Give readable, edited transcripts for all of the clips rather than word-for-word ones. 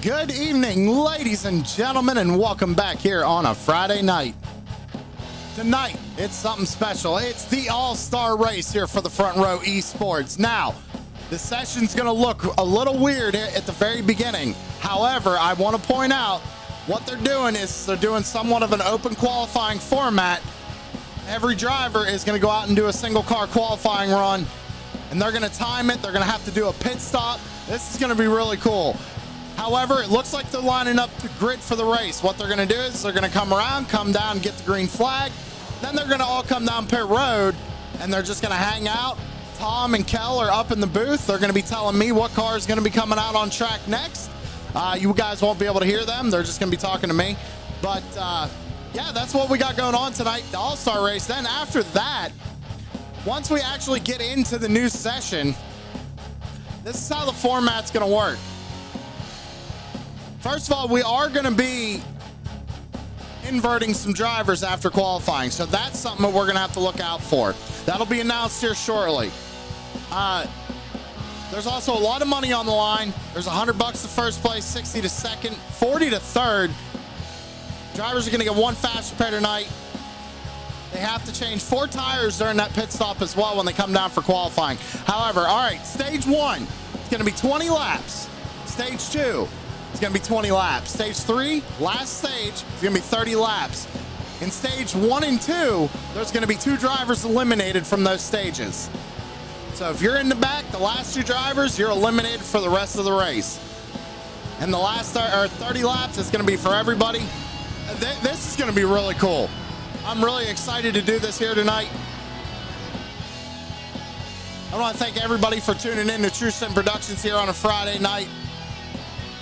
Good evening, ladies and gentlemen, and welcome back here on a Friday night. Tonight, it's something special. It's the All-Star Race here for the Front Row Esports. Now, the session's going to look a little weird at the very beginning. However, I want to point out what they're doing is they're doing somewhat of an open qualifying format. Every driver is going to go out and do a single car qualifying run, and they're going to time it. They're going to have to do a pit stop. This is going to be really cool. However, it looks like they're lining up to grid for the race. What they're going to do is they're going to come around, come down, get the green flag. Then they're going to all come down pit road, and they're just going to hang out. Tom and Kel are up in the booth. They're going to be telling me what car is going to be coming out on track next. You guys won't be able to hear them. They're just going to be talking to me. But, yeah, that's what we got going on tonight, the All-Star Race. Then after that, once we actually get into the new session, this is how the format's going to work. First of all, we are going to be inverting some drivers after qualifying, so that's something that we're going to have to look out for. That'll be announced here shortly. There's also a lot of money on the line. There's $100 to first place, 60 to second, 40 to third. Drivers are going to get one fast repair tonight. They have to change 4 tires during that pit stop as well when they come down for qualifying. However, all right, stage 1, it's going to be 20 laps. Stage 2, it's going to be 20 laps. Stage 3, last stage, it's going to be 30 laps. In stage 1 and 2, there's going to be 2 drivers eliminated from those stages. So if you're in the back, the last 2 drivers, you're eliminated for the rest of the race. And the last 30 laps is going to be for everybody. This is going to be really cool. I'm really excited to do this here tonight. I want to thank everybody for tuning in to True Sin Productions here on a Friday night.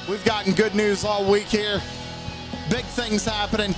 We've gotten good news all week here. Big things happening.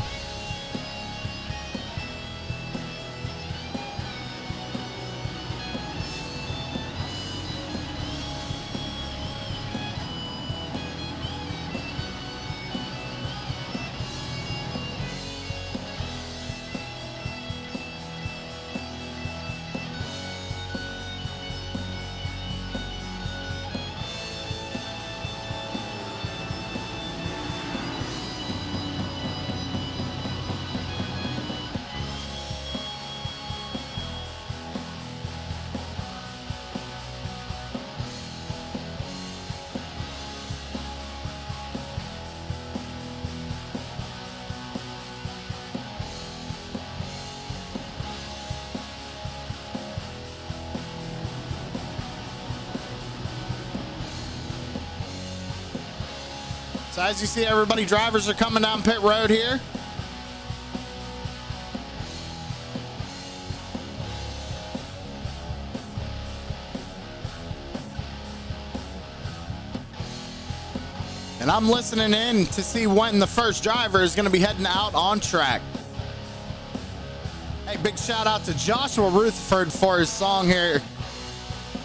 So as you see, everybody, drivers are coming down pit road here. And I'm listening in to see when the first driver is going to be heading out on track. Hey, big shout out to Joshua Rutherford for his song here.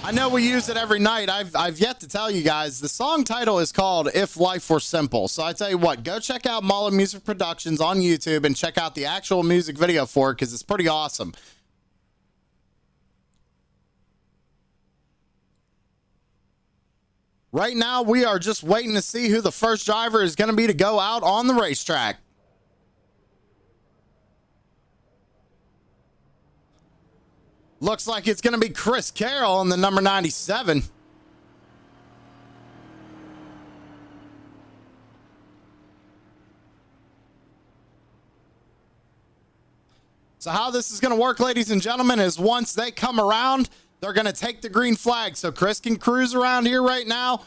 I know we use it every night. I've yet to tell you guys, the song title is called If Life Were Simple. So I tell you what, go check out Mala Music Productions on YouTube and check out the actual music video for it because it's pretty awesome. Right now, we are just waiting to see who the first driver is going to be to go out on the racetrack. Looks like it's going to be Chris Carroll in the number 97. So how this is going to work, ladies and gentlemen, is once they come around, they're going to take the green flag. So Chris can cruise around here right now.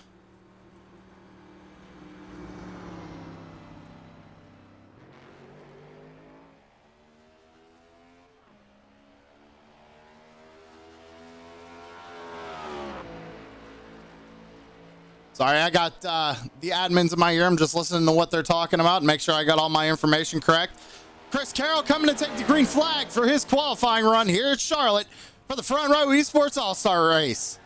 Sorry, I got the admins in my ear. I'm just listening to what they're talking about and make sure I got all my information correct. Chris Carroll coming to take the green flag for his qualifying run here at Charlotte for the Front Row Esports All-Star Race.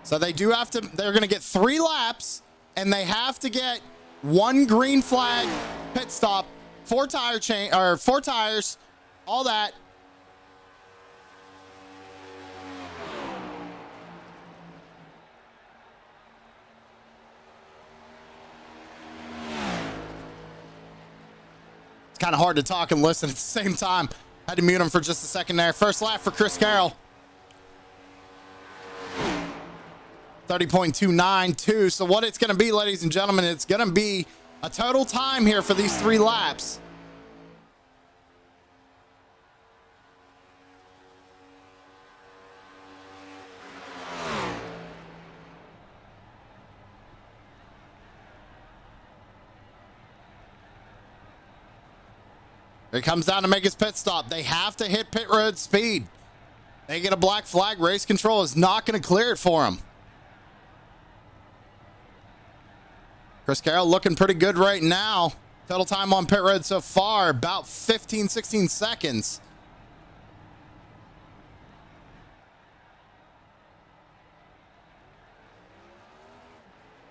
So they do have to, they're going to get 3 laps, and they have to get 1 green flag pit stop, 4 tire change, or 4 tires, all that. It's kind of hard to talk and listen at the same time. Had to mute him for just a second there. First lap for Chris Carroll. 30.292. So what it's going to be, ladies and gentlemen, it's going to be a total time here for these 3 laps. It comes down to make his pit stop. They have to hit pit road speed. They get a black flag. Race control is not going to clear it for him. Chris Carroll looking pretty good right now. Total time on pit road so far, about 15, 16 seconds.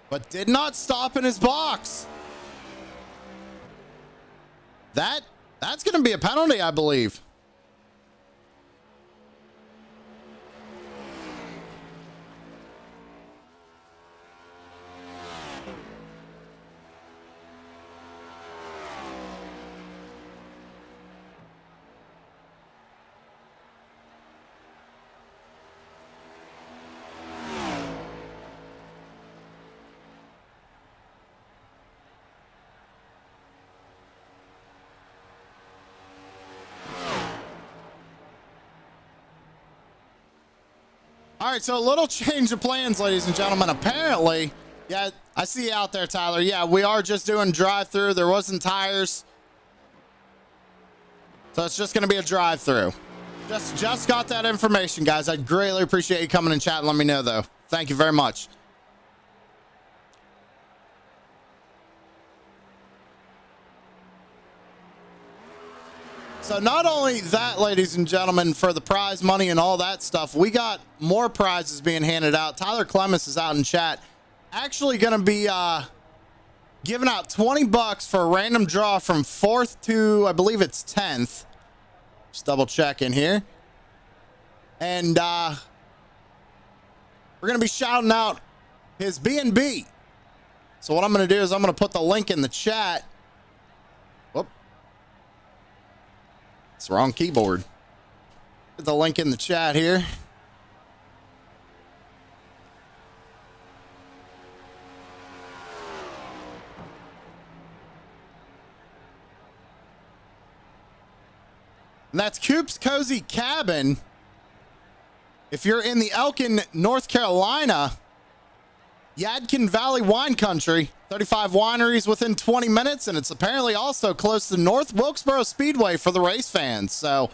But did not stop in his box. That's going to be a penalty, I believe. All right, so a little change of plans, ladies and gentlemen. Apparently, yeah, I see you out there, Tyler. Yeah, we are just doing drive-through. There wasn't tires. So it's just going to be a drive-through. Just got that information, guys. I'd greatly appreciate you coming and chat and let me know, though. Thank you very much. So not only that, ladies and gentlemen, for the prize money and all that stuff, we got more prizes being handed out. Tyler Clemens is out in chat. Actually going to be giving out $20 for a random draw from 4th to, I believe it's 10th. Just double check in here. And we're going to be shouting out his B&B. So what I'm going to do is I'm going to put the link in the chat. It's the wrong keyboard. Put the link in the chat here. And that's Coop's Cozy Cabin. If you're in the Elkin, North Carolina, Yadkin Valley Wine Country, 35 wineries within 20 minutes, and it's apparently also close to North Wilkesboro Speedway for the race fans. So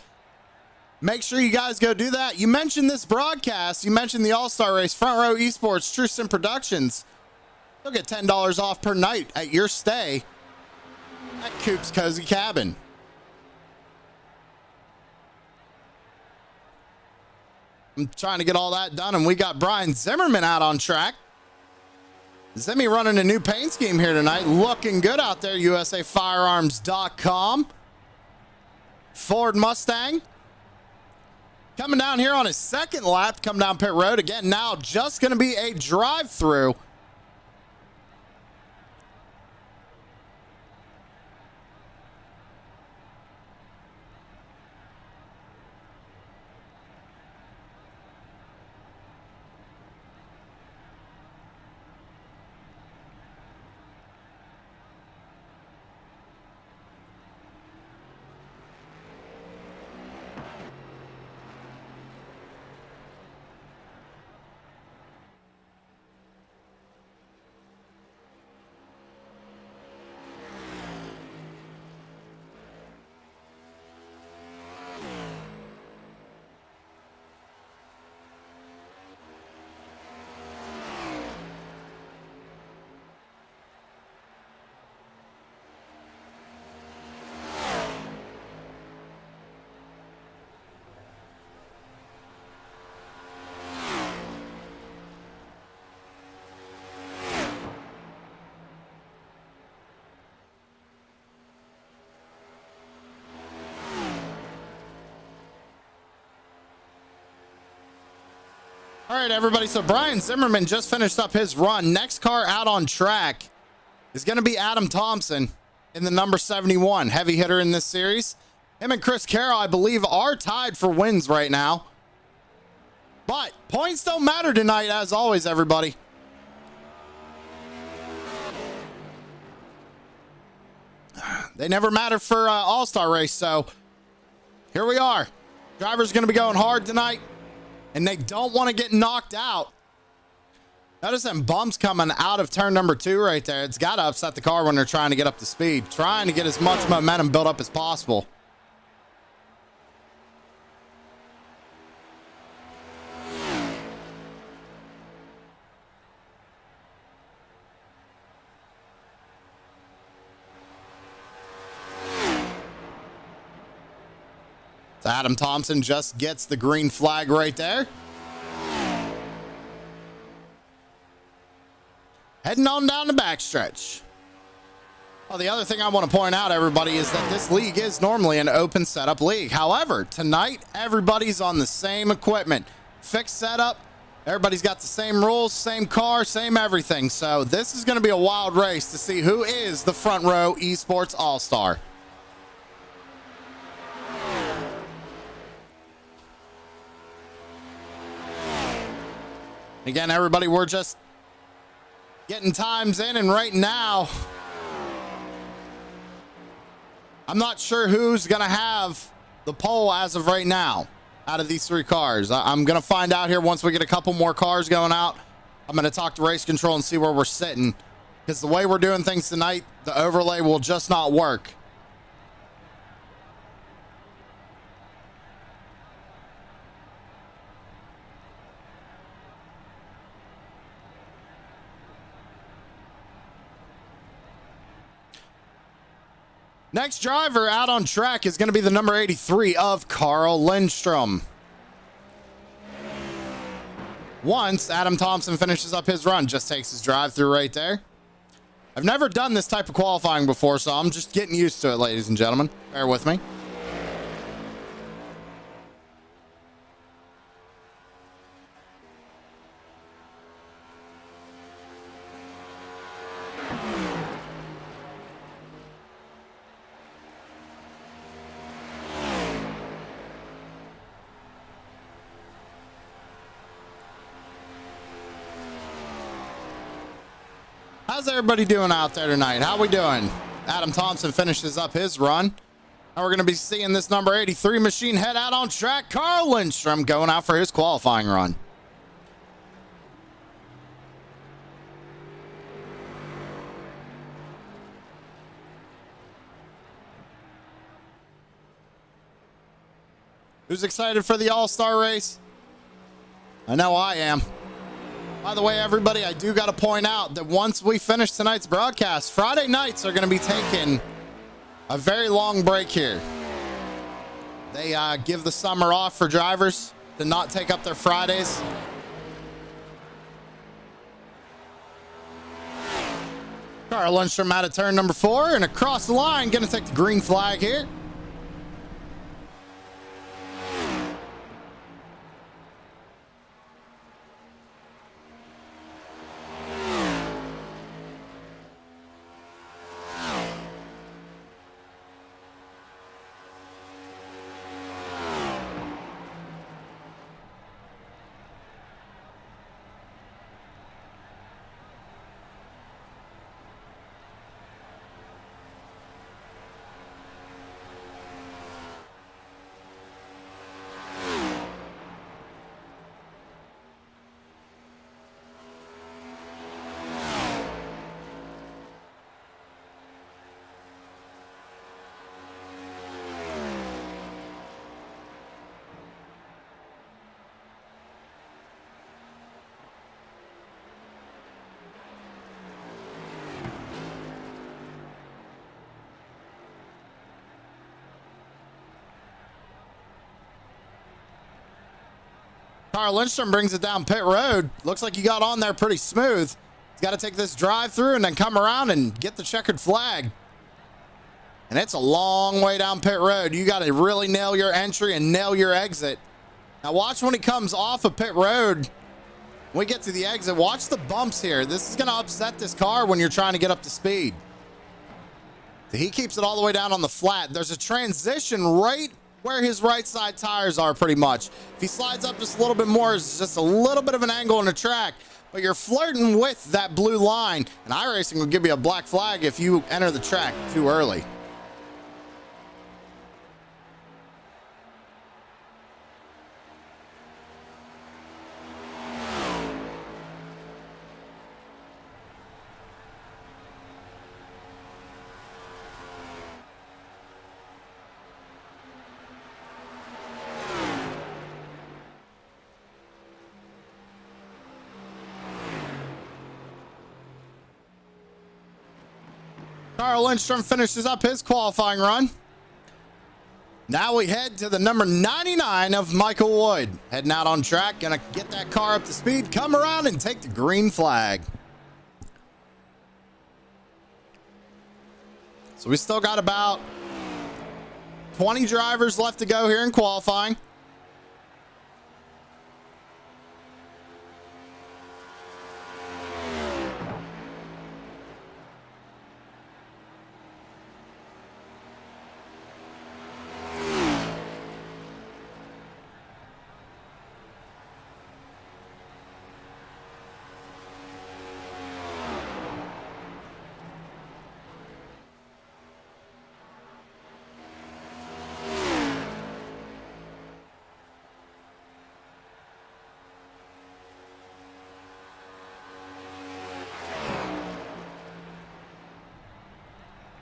make sure you guys go do that. You mentioned this broadcast. You mentioned the All-Star Race, Front Row Esports, True Sim Productions. You'll get $10 off per night at your stay at Coop's Cozy Cabin. I'm trying to get all that done, and we got Brian Zimmerman out on track. Zimmy running a new paint scheme here tonight. Looking good out there, USAFirearms.com. Ford Mustang. Coming down here on his second lap, coming down pit road. Again, now just going to be a drive-through. All right, everybody. So Brian Zimmerman just finished up his run. Next car out on track is going to be Adam Thompson. in the number 71, heavy hitter in this series. Him and Chris Carroll, I believe, are tied for wins right now. But points don't matter tonight, as always, everybody. They never matter for All-Star race, so here we are. Driver's going to be going hard tonight, and they don't want to get knocked out. Notice them bumps coming out of turn number 2 right there. It's got to upset the car when they're trying to get up to speed, trying to get as much momentum built up as possible. So Adam Thompson just gets the green flag right there. Heading on down the backstretch. Well, the other thing I want to point out, everybody, is that this league is normally an open setup league. However, tonight, everybody's on the same equipment. Fixed setup. Everybody's got the same rules, same car, same everything. So this is going to be a wild race to see who is the front row esports all-star. Again, everybody, we're just getting times in, and right now, I'm not sure who's going to have the pole as of right now out of these 3 cars. I'm going to find out here once we get a couple more cars going out. I'm going to talk to race control and see where we're sitting, because the way we're doing things tonight, the overlay will just not work. Next driver out on track is going to be the number 83 of Carl Lindstrom. Once Adam Thompson finishes up his run, just takes his drive through right there. I've never done this type of qualifying before, so I'm just getting used to it, ladies and gentlemen. Bear with me. How's everybody doing out there tonight? How we doing? Adam Thompson finishes up his run. Now we're going to be seeing this number 83 machine head out on track. Carl Lindstrom going out for his qualifying run. Who's excited for the All-Star race? I know I am. By the way, everybody, I do got to point out that once we finish tonight's broadcast, Friday nights are going to be taking a very long break here. They give the summer off for drivers to not take up their Fridays. Carl Lundstrom out of turn number 4 and across the line, going to take the green flag here. Carl Lindstrom brings it down pit road. Looks like he got on there pretty smooth. He's got to take this drive through and then come around and get the checkered flag. And it's a long way down pit road. You got to really nail your entry and nail your exit. Now watch when he comes off of pit road. When we get to the exit, watch the bumps here. This is going to upset this car when you're trying to get up to speed. So he keeps it all the way down on the flat. There's a transition right where his right side tires are pretty much. If he slides up just a little bit more, it's just a little bit of an angle in the track, but you're flirting with that blue line, and iRacing will give you a black flag if you enter the track too early. Carl Lindstrom finishes up his qualifying run. Now we head to the number 99 of Michael Wood. Heading out on track, gonna get that car up to speed, come around and take the green flag. So we still got about 20 drivers left to go here in qualifying.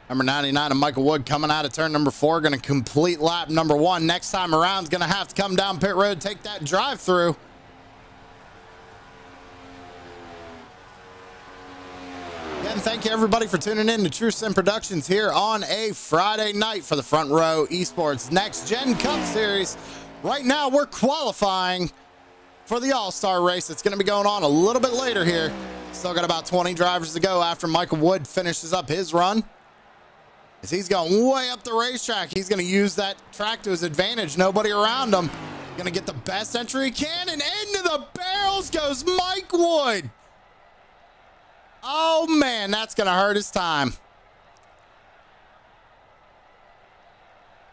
Number 99 of Michael Wood coming out of turn number 4, going to complete lap number 1. Next time around, is going to have to come down pit road, take that drive through. Again, thank you everybody for tuning in to True Sim Productions here on a Friday night for the Front Row Esports Next Gen Cup Series. Right now, we're qualifying for the All-Star race. It's going to be going on a little bit later here. Still got about 20 drivers to go after Michael Wood finishes up his run. As he's going way up the racetrack, he's going to use that track to his advantage. Nobody around him. Going to get the best entry he can, and into the barrels goes Mike Wood. Oh, man, that's going to hurt his time.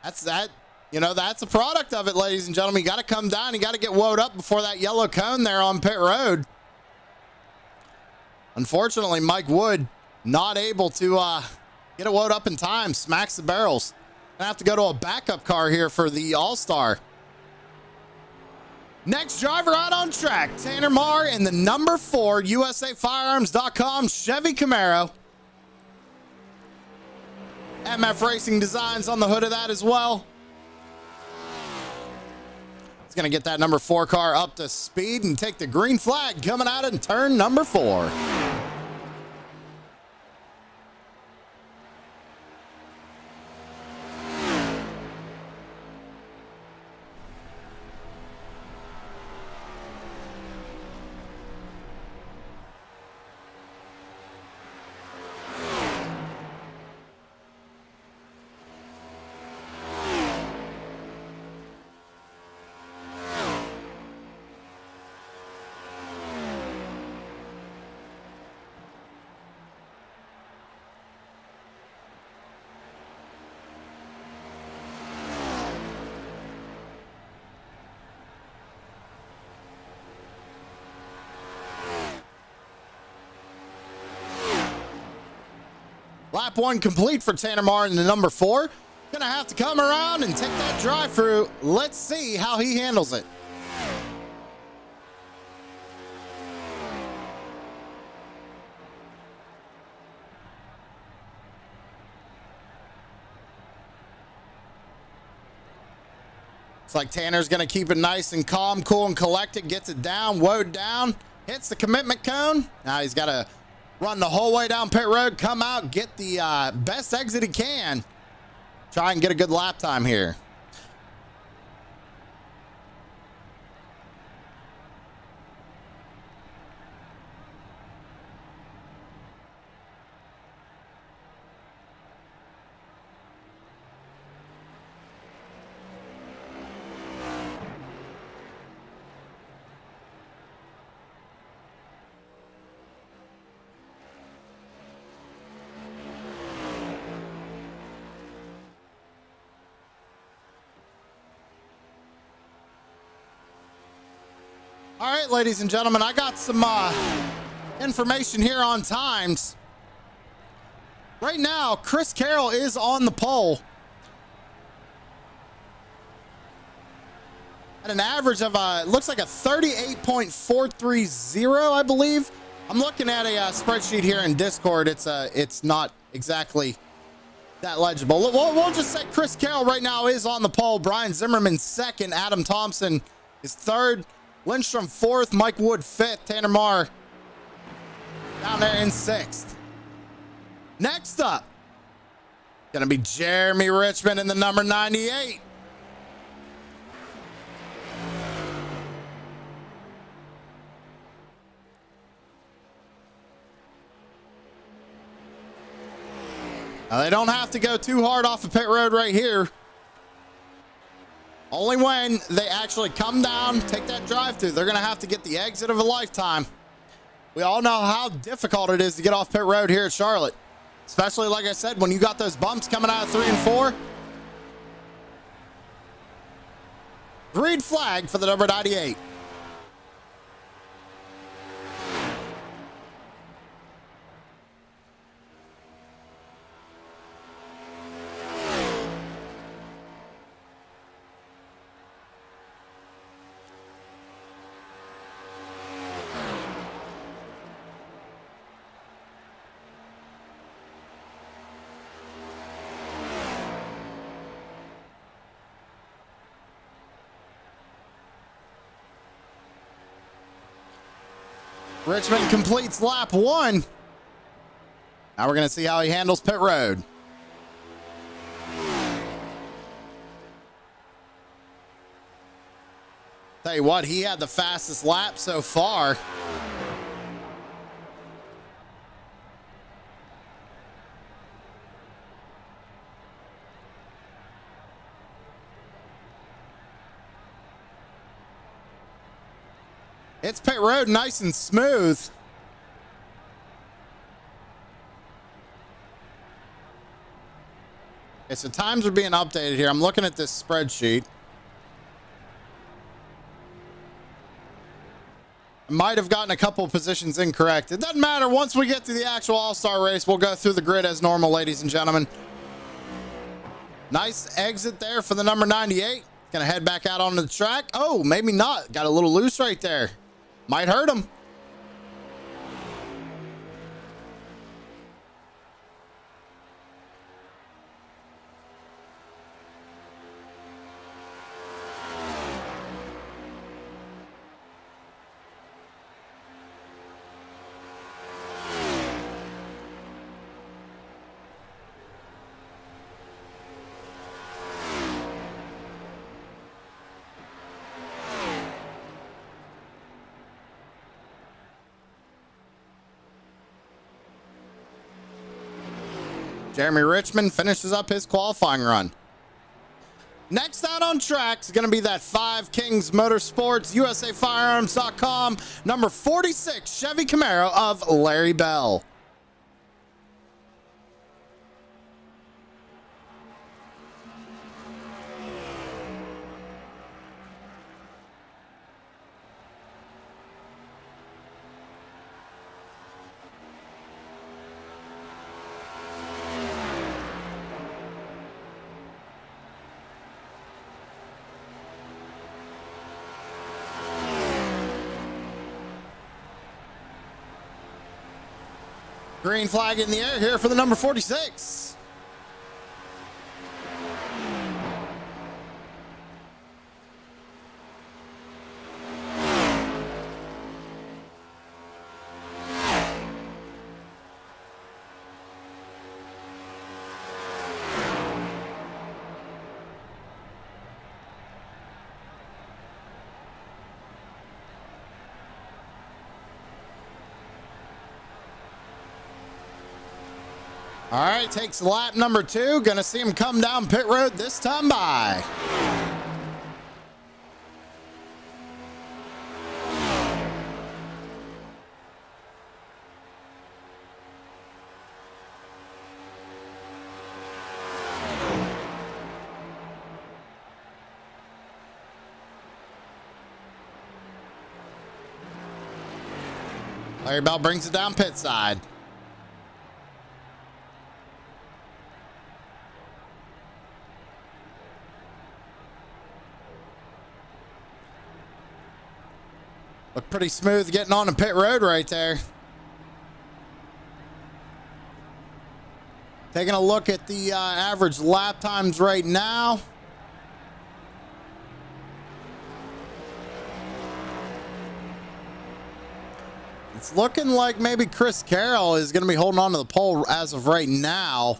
That's that. You know, that's a product of it, ladies and gentlemen. You got to come down. You got to get woed up before that yellow cone there on pit road. Unfortunately, Mike Wood not able to get it woed up in time. Smacks the barrels. Gonna have to go to a backup car here for the All-Star. Next driver out on track, Tanner Marr in the number 4 USAFirearms.com Chevy Camaro. MF Racing Designs on the hood of that as well. He's going to get that number 4 car up to speed and take the green flag coming out in turn number 4. Lap 1 complete for Tanner Marr in the number 4. Gonna have to come around and take that drive through. Let's see how he handles it. It's like Tanner's gonna keep it nice and calm, cool, and collected. Gets it down, woed down, hits the commitment cone. Now he's got to run the whole way down pit road, come out, get the best exit he can. Try and get a good lap time here. All right, ladies and gentlemen, I got some information here on times. Right now, Chris Carroll is on the pole at an average of looks like a 38.430, I believe. I'm looking at a spreadsheet here in Discord. It's not exactly that legible. We'll just say Chris Carroll right now is on the pole. Brian Zimmerman second. Adam Thompson is third. Lindstrom fourth. Mike Wood fifth. Tanner Marr down there in sixth. Next up, gonna be Jeremy Richmond in the number 98. Now, they don't have to go too hard off the pit road right here. Only when they actually come down, take that drive through, they're going to have to get the exit of a lifetime. We all know how difficult it is to get off pit road here at Charlotte, especially, like I said, when you got those bumps coming out of 3 and 4. Green flag for the number 98. Richmond completes lap 1. Now we're going to see how he handles pit road. Tell you what, he had the fastest lap so far. It's pit road, nice and smooth. Okay, so times are being updated here. I'm looking at this spreadsheet. I might have gotten a couple of positions incorrect. It doesn't matter. Once we get to the actual all-star race, we'll go through the grid as normal, ladies and gentlemen. Nice exit there for the number 98. Gonna head back out onto the track. Oh, maybe not. Got a little loose right there. Might hurt him. Jeremy Richmond finishes up his qualifying run. Next out on track is going to be that 5 Kings Motorsports, USAFirearms.com, number 46 Chevy Camaro of Larry Bell. Green flag in the air here for the number 46. All right, takes lap number 2. Gonna see him come down pit road this time by. Larry Bell brings it down pit side. Looked pretty smooth getting on the pit road right there. Taking a look at the average lap times right now. It's looking like maybe Chris Carroll is going to be holding on to the pole as of right now.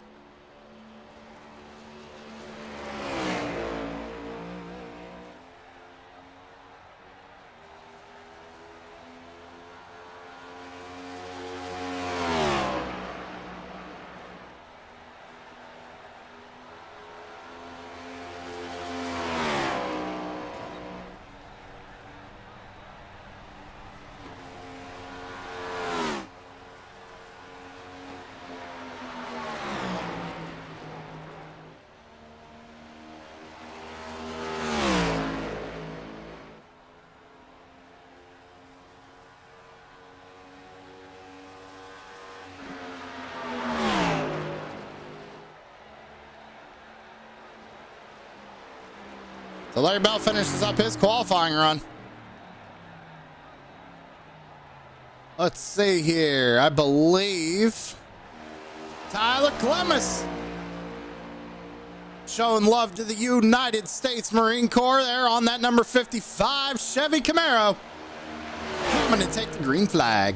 So Larry Bell finishes up his qualifying run. Let's see here. I believe Tyler Clemens showing love to the United States Marine Corps there on that number 55 Chevy Camaro. Coming to take the green flag.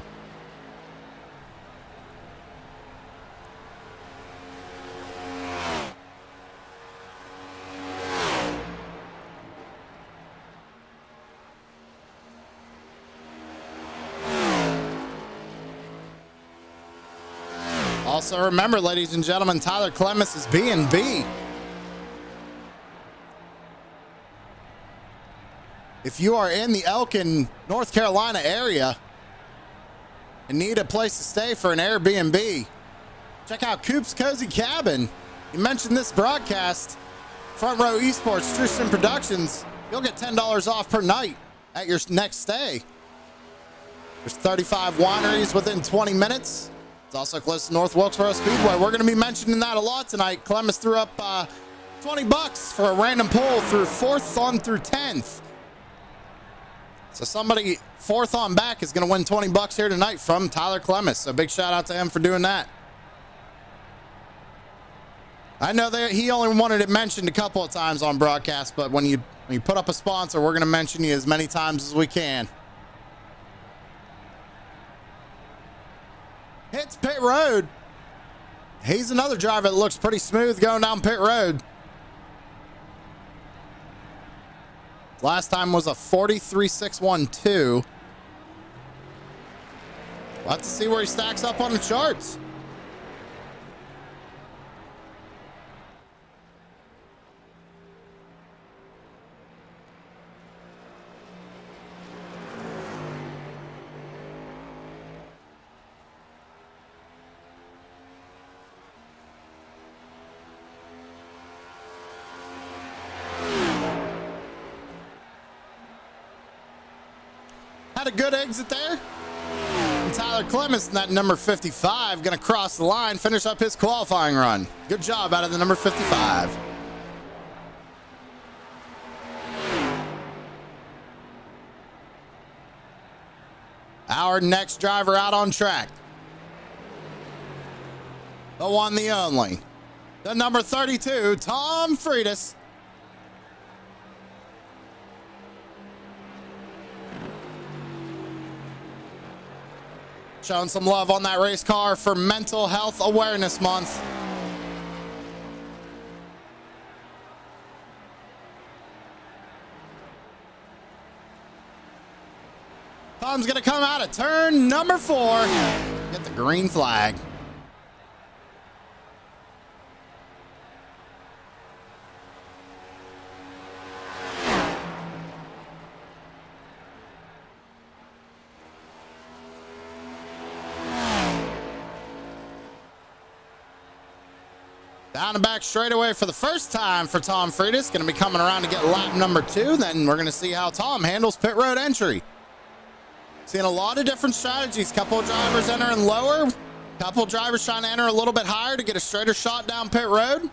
Also remember, ladies and gentlemen, Tyler Clemens is B&B. If you are in the Elkin, North Carolina area and need a place to stay for an Airbnb, check out Coop's Cozy Cabin. You mentioned this broadcast, Front Row Esports, Tristan Productions. You'll get $10 off per night at your next stay. There's 35 wineries within 20 minutes. It's also close to North Wilkesboro Speedway. We're going to be mentioning that a lot tonight. Clemens threw up $20 for a random pull through 4th on through 10th. So somebody 4th on back is going to win $20 here tonight from Tyler Clemens. So big shout out to him for doing that. I know that he only wanted it mentioned a couple of times on broadcast, but when you put up a sponsor, we're going to mention you as many times as we can. Hits pit road. He's another driver that looks pretty smooth going down pit road. Last time was a 43.612. We'll have to see where he stacks up on the charts. Had a good exit there. And Tyler Clemens in that number 55 going to cross the line, finish up his qualifying run. Good job out of the number 55. Our next driver out on track. The one, the only. The number 32, Tom Freitas. Showing some love on that race car for Mental Health Awareness Month. Tom's going to come out of turn number 4. Get the green flag. Down and back straightaway for the first time for Tom Freitas. Going to be coming around to get lap number 2. Then we're going to see how Tom handles pit road entry. Seeing a lot of different strategies. Couple of drivers entering lower. Couple of drivers trying to enter a little bit higher to get a straighter shot down pit road.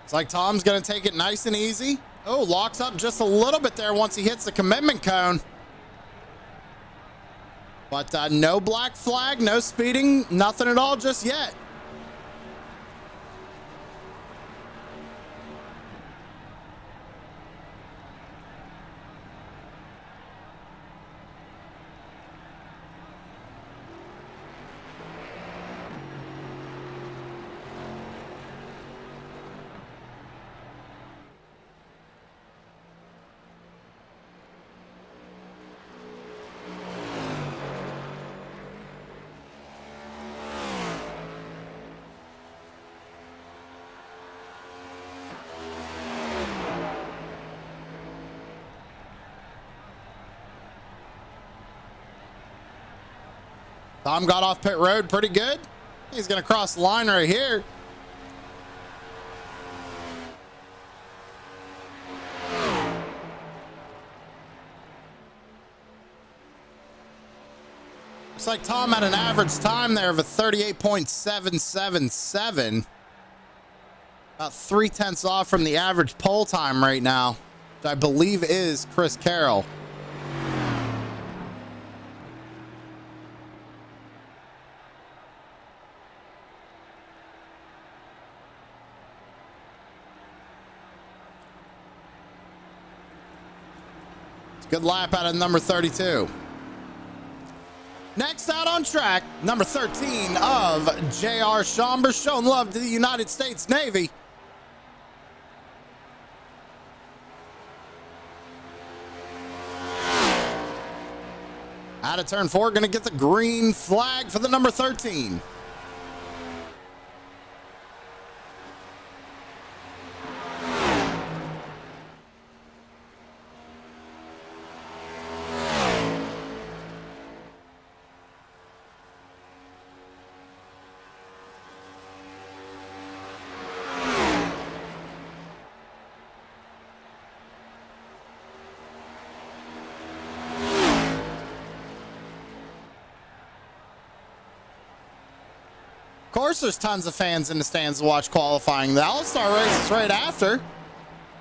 It's like Tom's going to take it nice and easy. Oh, locks up just a little bit there once he hits the commitment cone. But no black flag, no speeding, nothing at all just yet. Tom got off pit road pretty good. He's going to cross the line right here. Looks like Tom had an average time there of a 38.777. About 0.3 off from the average pole time right now, which I believe is Chris Carroll. Good lap out of number 32. Next out on track, number 13 of J.R. Chambers, showing love to the United States Navy. Out of turn 4, going to get the green flag for the number 13. Of course, there's tons of fans in the stands to watch qualifying. The All-Star race is right after.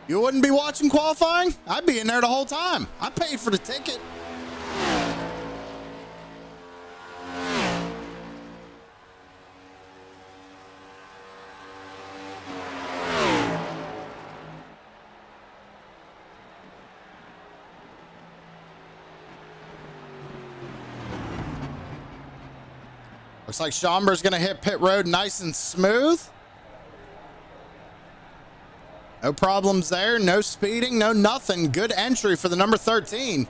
You wouldn't be watching qualifying? I'd be in there the whole time. I paid for the ticket. Looks like Chambers going to hit pit road nice and smooth. No problems there. No speeding. No nothing. Good entry for the number 13.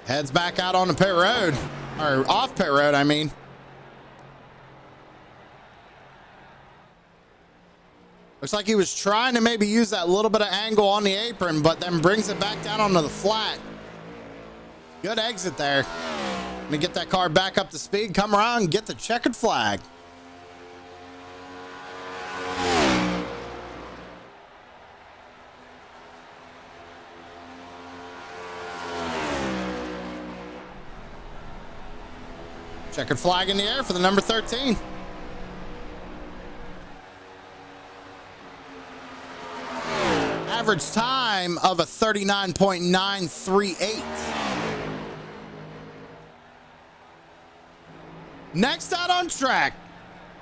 Heads back out on the pit road. Or off pit road, I mean. Looks like he was trying to maybe use that little bit of angle on the apron, but then brings it back down onto the flat. Good exit there. Let me get that car back up to speed, come around, and get the checkered flag. Checkered flag in the air for the number 13. Average time of a 39.938. Next out on track,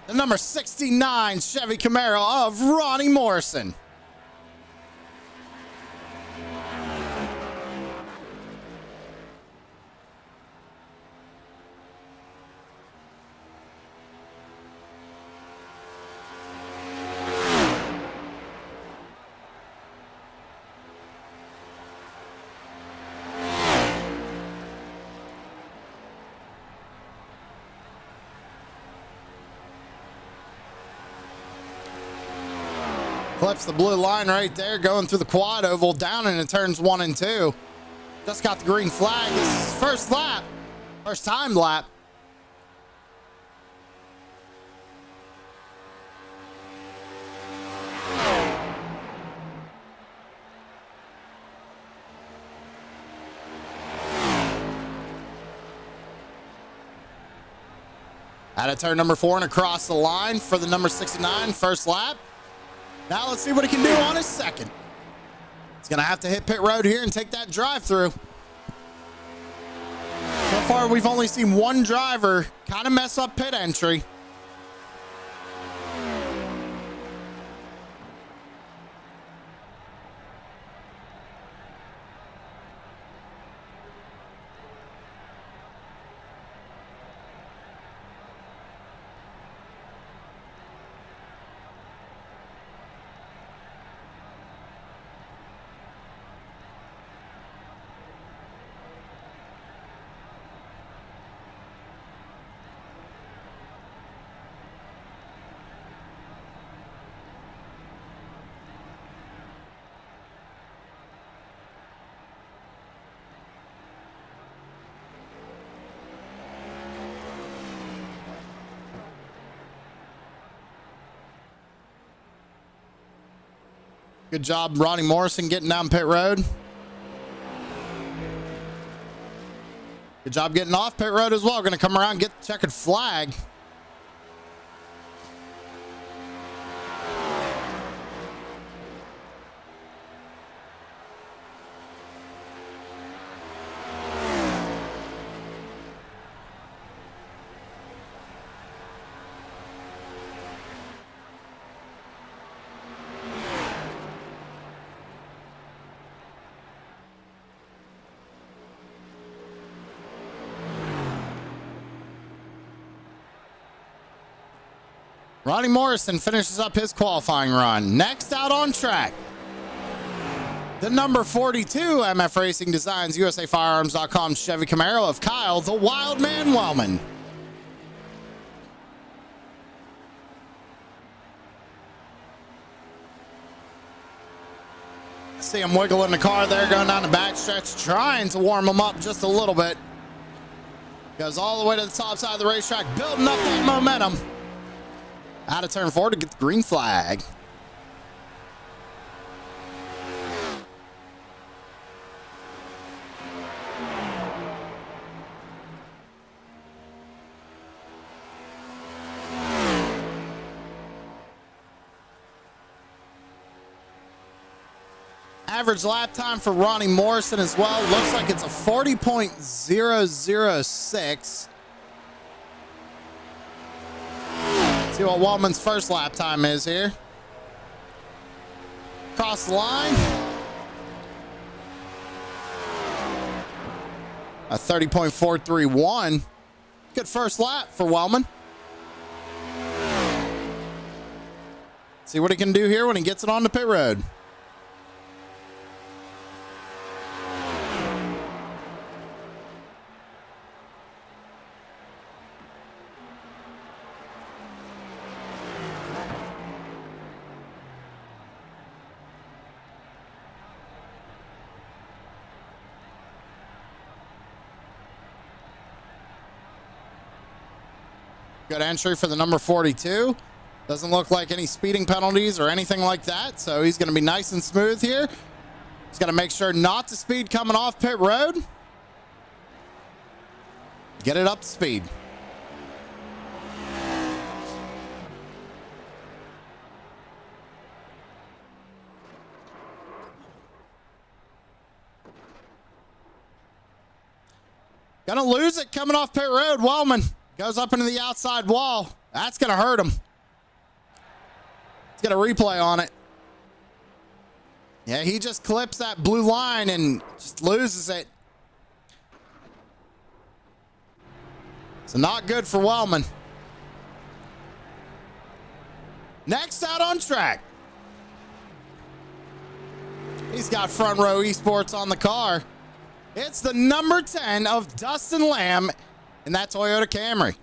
the number 69 Chevy Camaro of Ronnie Morrison. Clips the blue line right there, going through the quad oval, down into turns 1 and 2. Just got the green flag. This is his first lap. First time lap. Out of turn number 4 and across the line for the number 69, first lap. Now let's see what he can do on his second. He's going to have to hit pit road here and take that drive through. So far, we've only seen one driver kind of mess up pit entry. Good job, Ronnie Morrison, getting down pit road. Good job getting off pit road as well. Going to come around and get the checkered flag. Ronnie Morrison finishes up his qualifying run. Next out on track, the number 42 MF Racing Designs, USAFirearms.com Chevy Camaro of Kyle, the Wild Man Wellman. See him wiggling the car there, going down the back stretch, trying to warm him up just a little bit. Goes all the way to the top side of the racetrack, building up that momentum. Out of turn 4 to get the green flag. Average lap time for Ronnie Morrison as well. Looks like it's a 40.006. See what Wellman's first lap time is here. Cross the line. A 30.431. Good first lap for Wellman. See what he can do here when he gets it on the pit road. Good entry for the number 42. Doesn't look like any speeding penalties or anything like that, so he's going to be nice and smooth here. He's got to make sure not to speed coming off pit road. Get it up to speed. Gonna lose it coming off pit road. Wellman goes up into the outside wall. That's going to hurt him. Let's get a replay on it. Yeah, he just clips that blue line and just loses it. So not good for Wellman. Next out on track. He's got Front Row Esports on the car. It's the number 10 of Dustin Lamb in that Toyota Camry.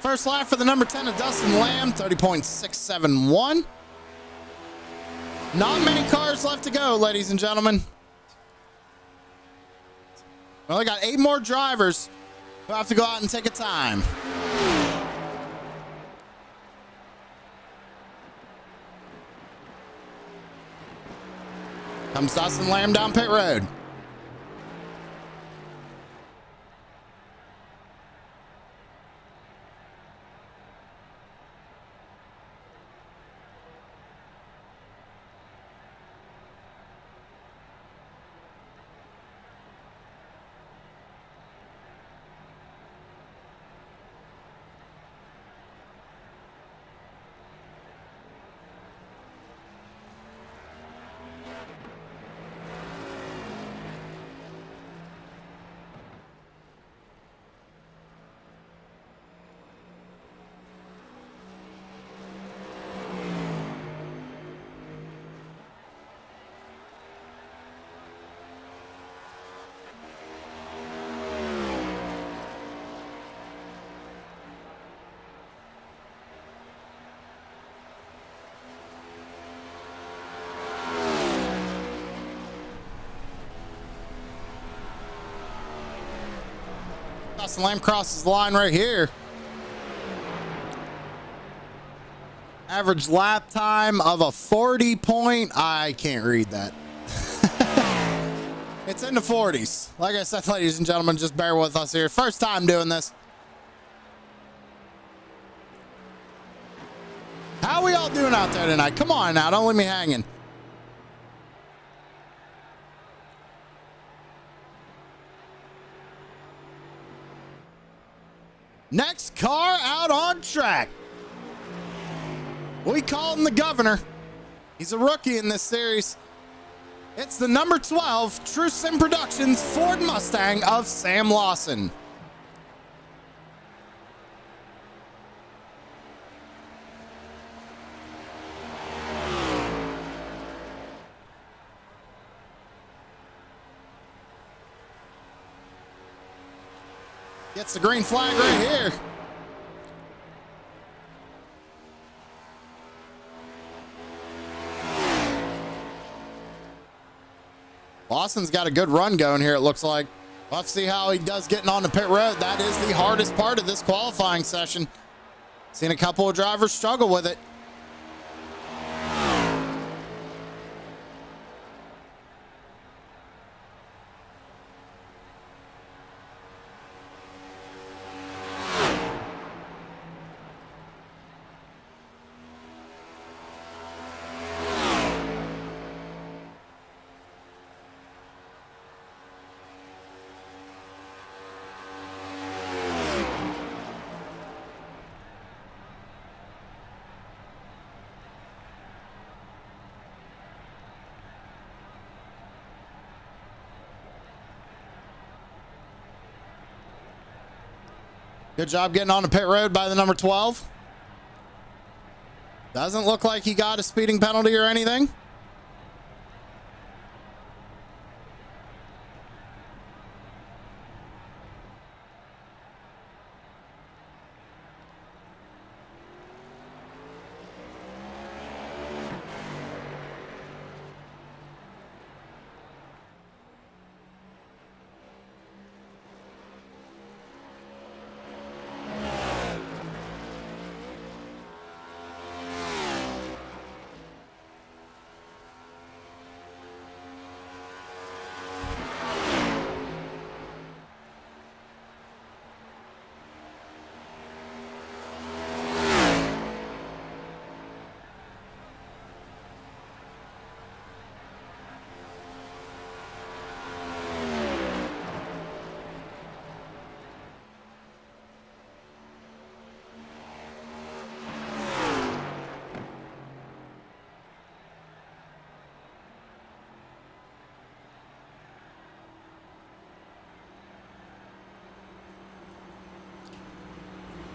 First lap for the number 10 of Dustin Lamb, 30.671. Not many cars left to go, ladies and gentlemen. We only got 8 more drivers who have to go out and take a time. Comes Dustin Lamb down pit road. Dustin Lamb crosses the line right here. Average lap time of a 40 point. I can't read that. It's in the 40s. Like I said, ladies and gentlemen, just bear with us here. First time doing this. How are we all doing out there tonight? Come on now, don't leave me hanging. Next car out on track. We call him the governor. He's a rookie in this series. It's the number 12 True Sim Productions Ford Mustang of Sam Lawson. Gets the green flag right here. Lawson's got a good run going here, it looks like. We'll have to see how he does getting on the pit road. That is the hardest part of this qualifying session. Seen a couple of drivers struggle with it. Good job getting on the pit road by the number 12. Doesn't look like he got a speeding penalty or anything.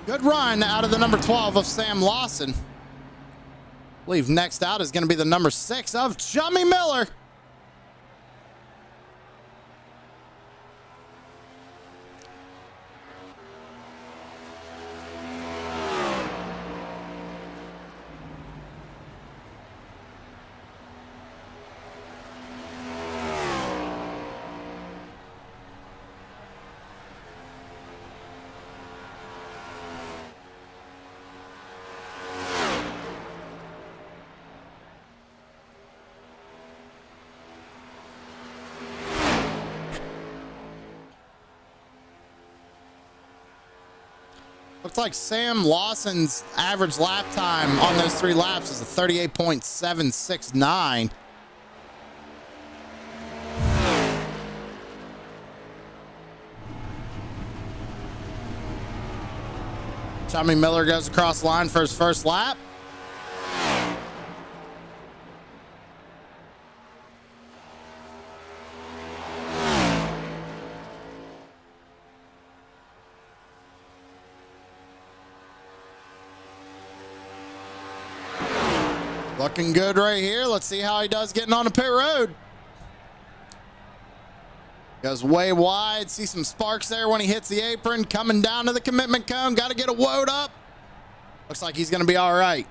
Good run out of the number 12 of Sam Lawson. I believe next out is going to be the number 6 of Jummy Miller. Looks like Sam Lawson's average lap time on those 3 laps is a 38.769. Tommy Miller goes across the line for his first lap. Looking good right here. Let's see how he does getting on the pit road. Goes way wide. See some sparks there when he hits the apron. Coming down to the commitment cone. Got to get a woed up. Looks like he's going to be all right.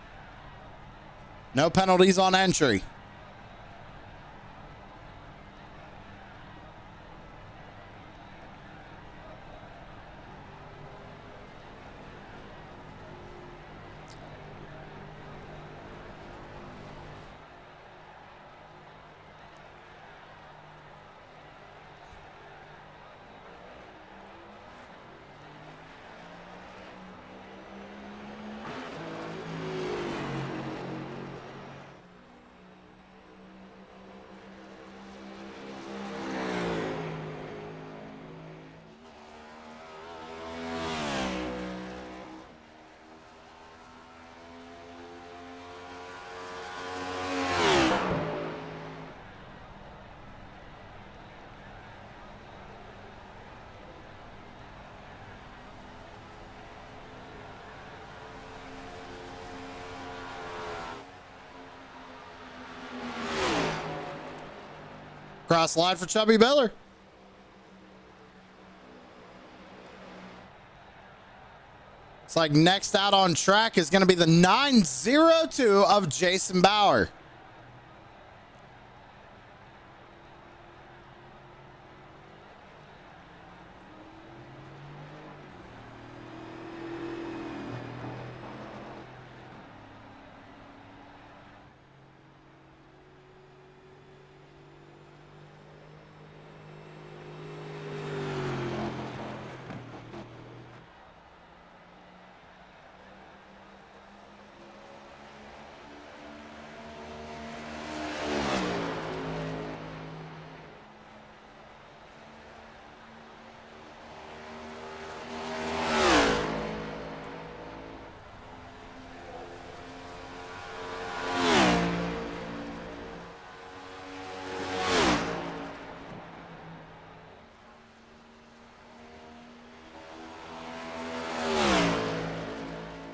No penalties on entry. Cross slide for Chubby Miller. It's like next out on track is going to be the 902 of Jason Bauer.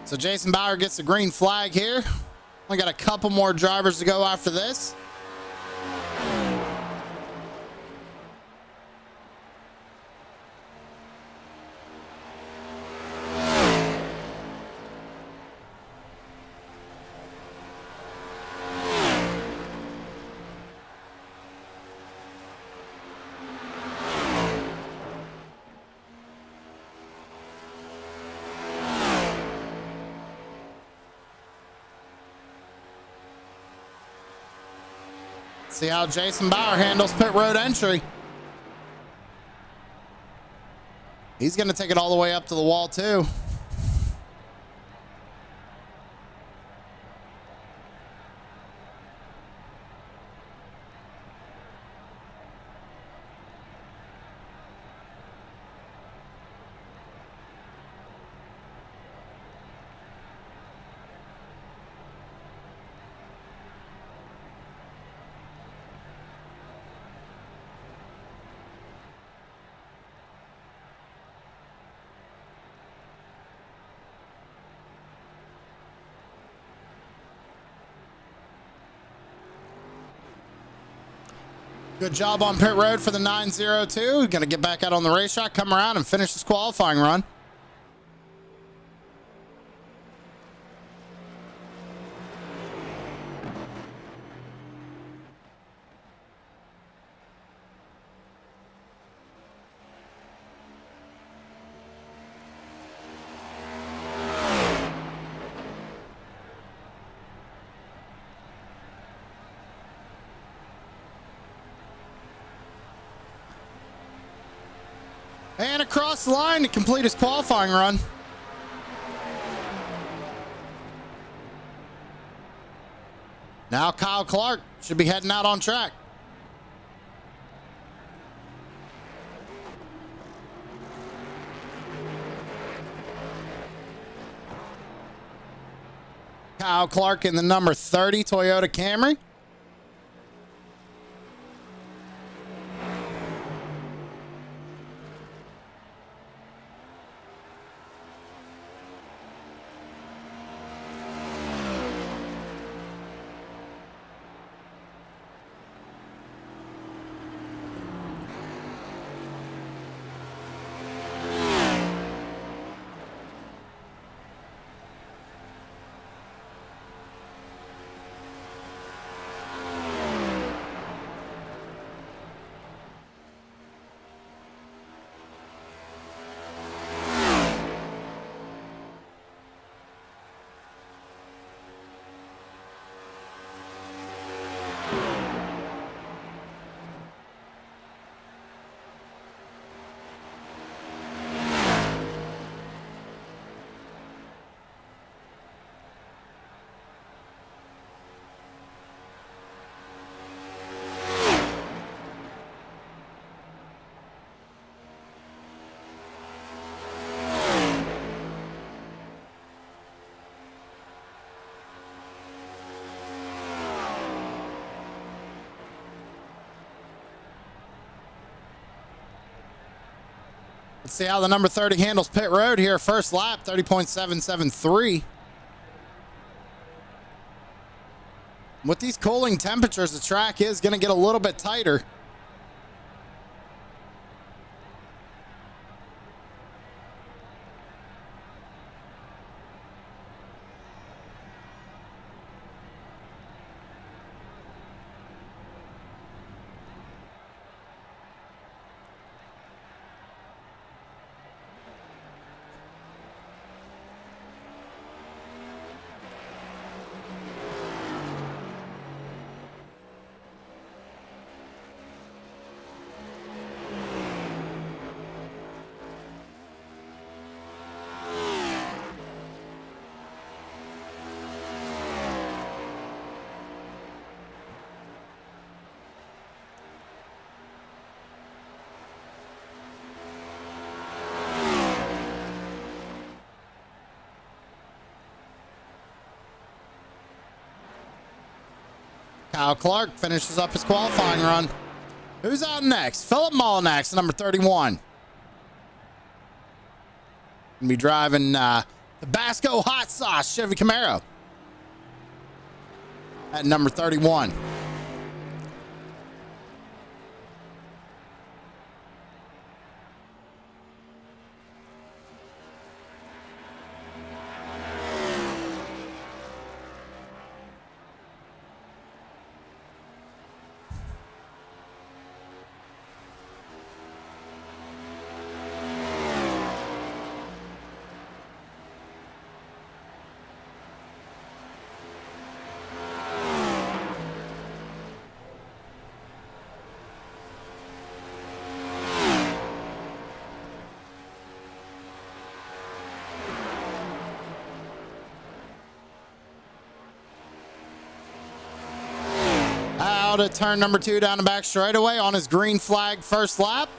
So Jason Bauer gets the green flag here. We got a couple more drivers to go after this. See how Jason Bauer handles pit road entry. He's going to take it all the way up to the wall too. Good job on pit road for the 902. Going to get back out on the racetrack, come around, and finish this qualifying run. And across the line to complete his qualifying run. Now Kyle Clark should be heading out on track. Kyle Clark in the number 30 Toyota Camry. Let's see how the number 30 handles pit road here. First lap, 30.773. With these cooling temperatures, the track is going to get a little bit tighter. Kyle Clark finishes up his qualifying run. Who's out next? Philip Mullinax, number 31. Gonna be driving the Basco Hot Sauce Chevy Camaro at number 31. Out at turn number 2 down the back straightaway on his green flag first lap.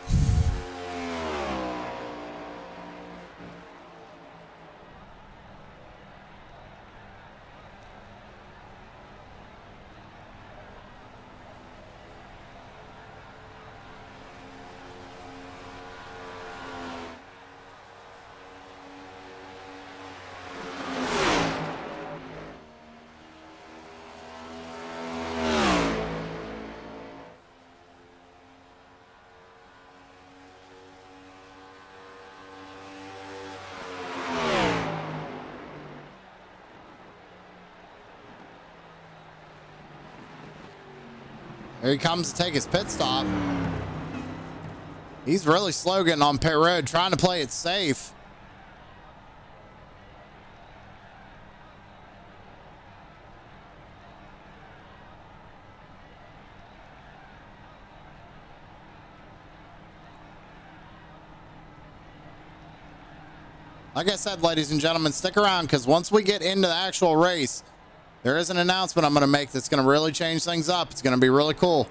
Here he comes to take his pit stop. He's really slow getting on pit road, trying to play it safe. Like I said, ladies and gentlemen, stick around because once we get into the actual race, there is an announcement I'm going to make that's going to really change things up. It's going to be really cool.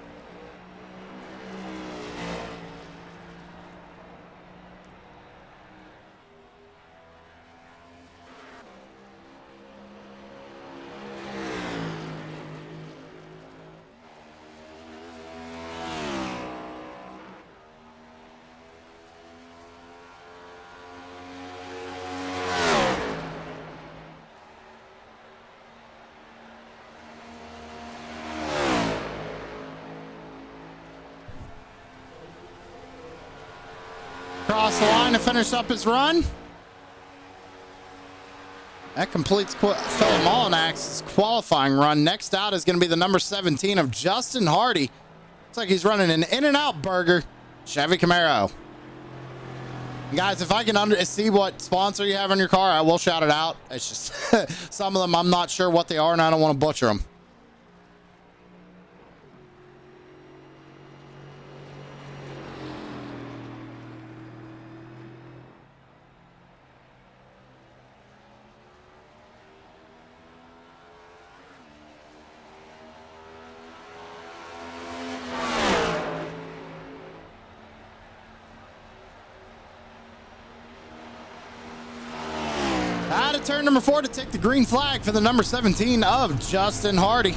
Across the line to finish up his run. That completes Phil Molinak's qualifying run. Next out is going to be the number 17 of Justin Hardy. Looks like he's running an In-N-Out Burger Chevy Camaro. And guys, if I can see what sponsor you have in your car, I will shout it out. It's just some of them I'm not sure what they are, and I don't want to butcher them. Out of turn number 4 to take the green flag for the number 17 of Justin Hardy.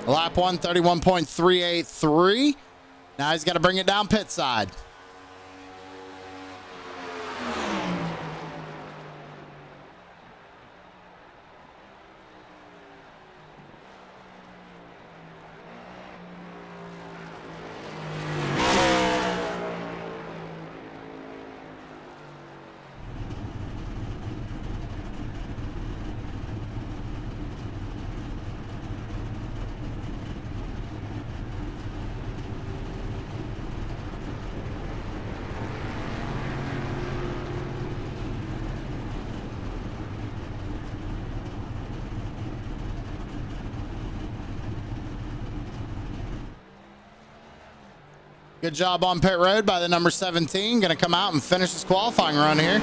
Lap 1, 31.383. Now he's got to bring it down pit side. Good job on pit road by the number 17. Going to come out and finish his qualifying run here.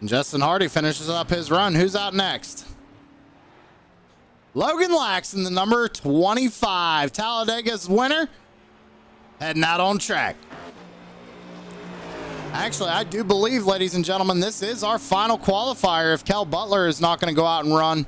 Justin Hardy finishes up his run. Who's out next? Logan Laxton, the number 25. Talladega's winner, heading out on track. Actually, I do believe, ladies and gentlemen, this is our final qualifier if Kel Butler is not going to go out and run.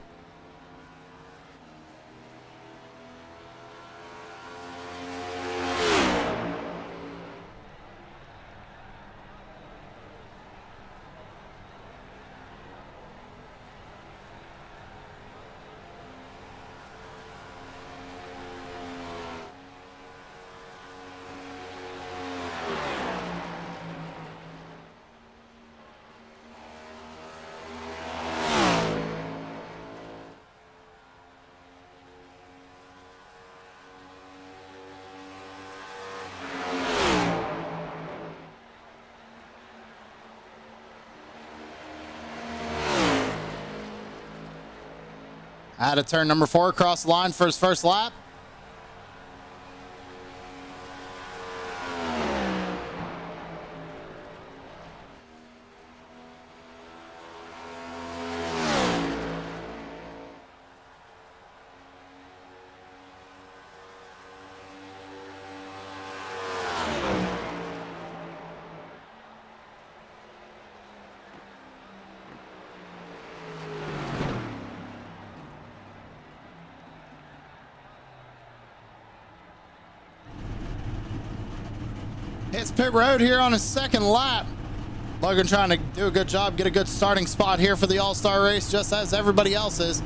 Out of turn number 4, across the line for his first lap. Hits pit road here on his second lap. Logan trying to do a good job, get a good starting spot here for the All-Star race, just as everybody else is.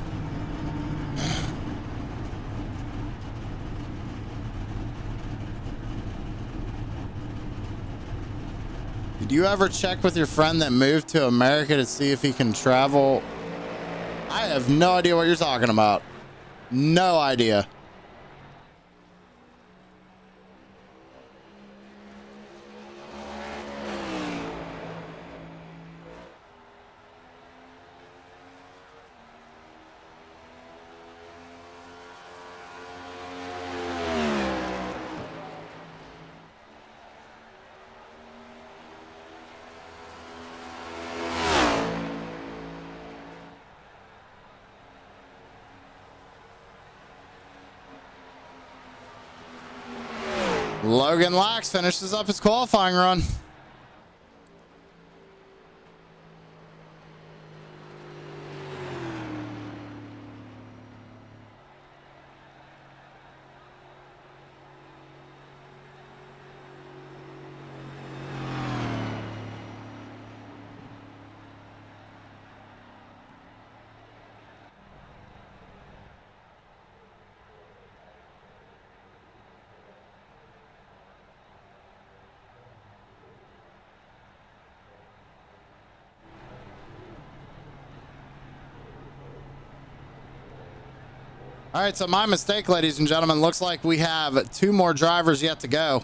Did you ever check with your friend that moved to America to see if he can travel? I have no idea what you're talking about. No idea. Logan Lax finishes up his qualifying run. All right, so my mistake, ladies and gentlemen. Looks like we have 2 more drivers yet to go.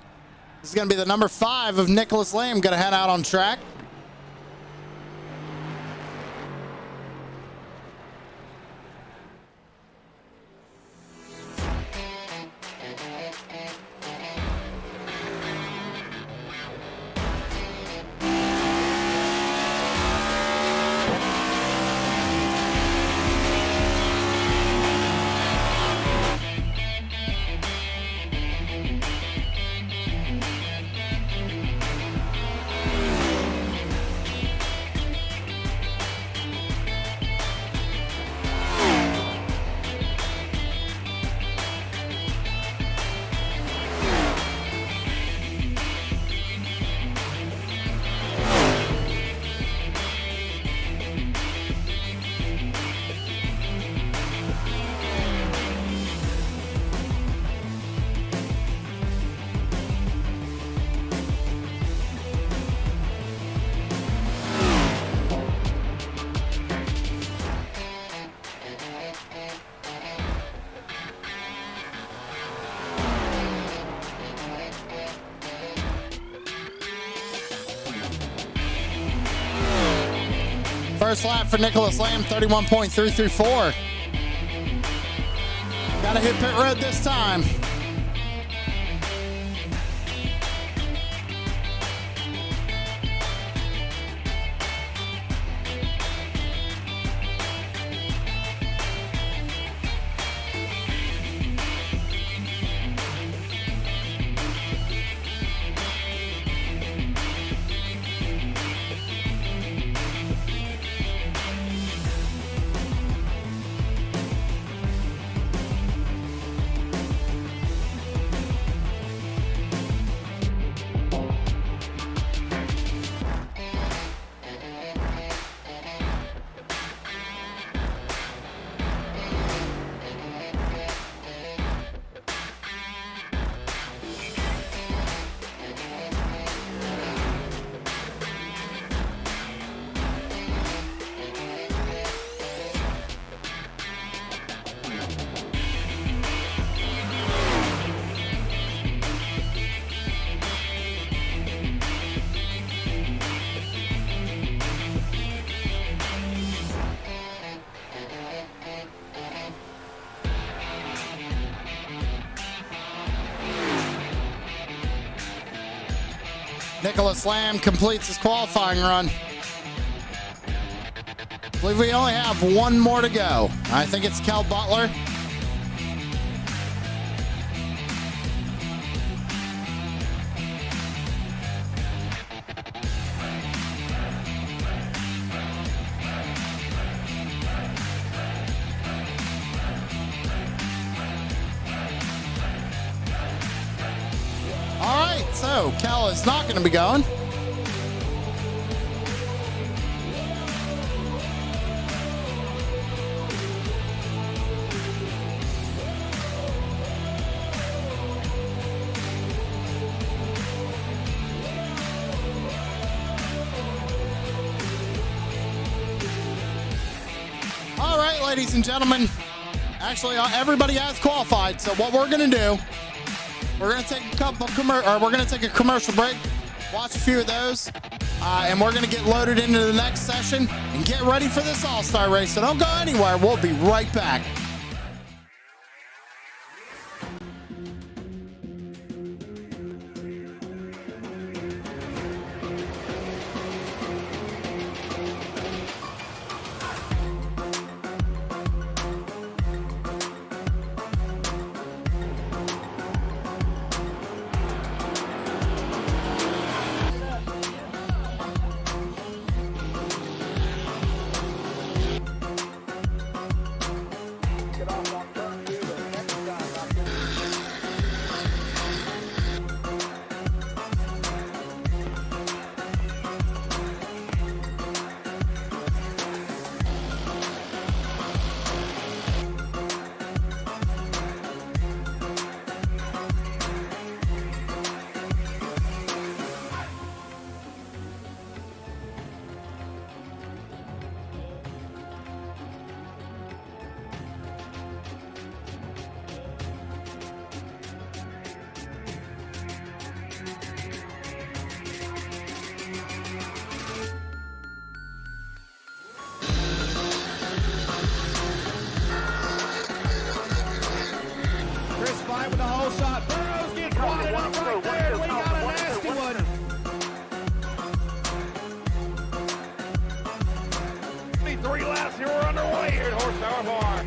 This is going to be the number 5 of Nicholas Lamb. Going to head out on track. First lap for Nicholas Lamb, 31.334. Gotta hit pit road this time. Nicholas Lamb completes his qualifying run. I believe we only have 1 more to go. I think it's Kel Butler. All right. so Cal is not going to be going. All right, ladies and gentlemen. Actually, everybody has qualified. So what we're going to do, we're going to take a commercial break, watch a few of those, and we're going to get loaded into the next session and get ready for this All-Star race. So don't go anywhere. We'll be right back. With the whole shot. Burrows gets wadded up right there. We got a nasty one. 3 laps here. We're underway here at Horsepower Bar.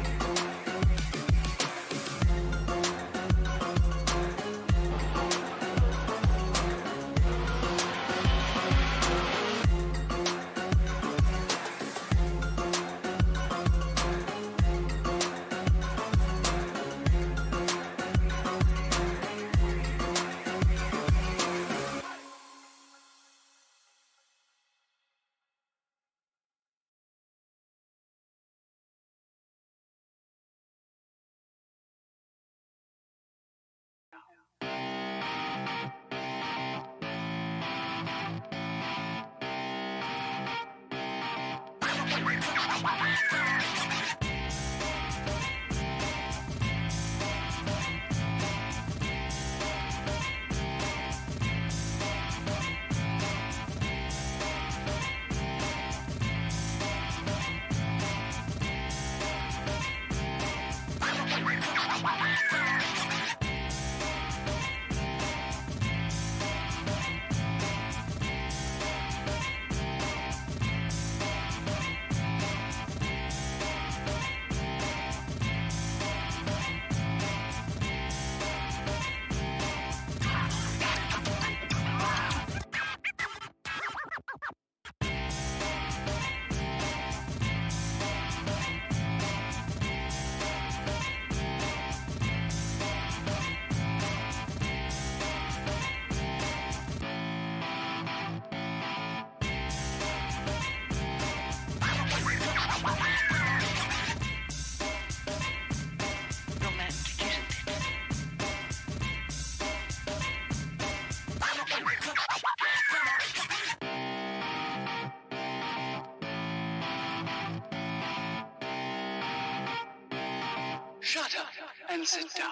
Shut up and sit down.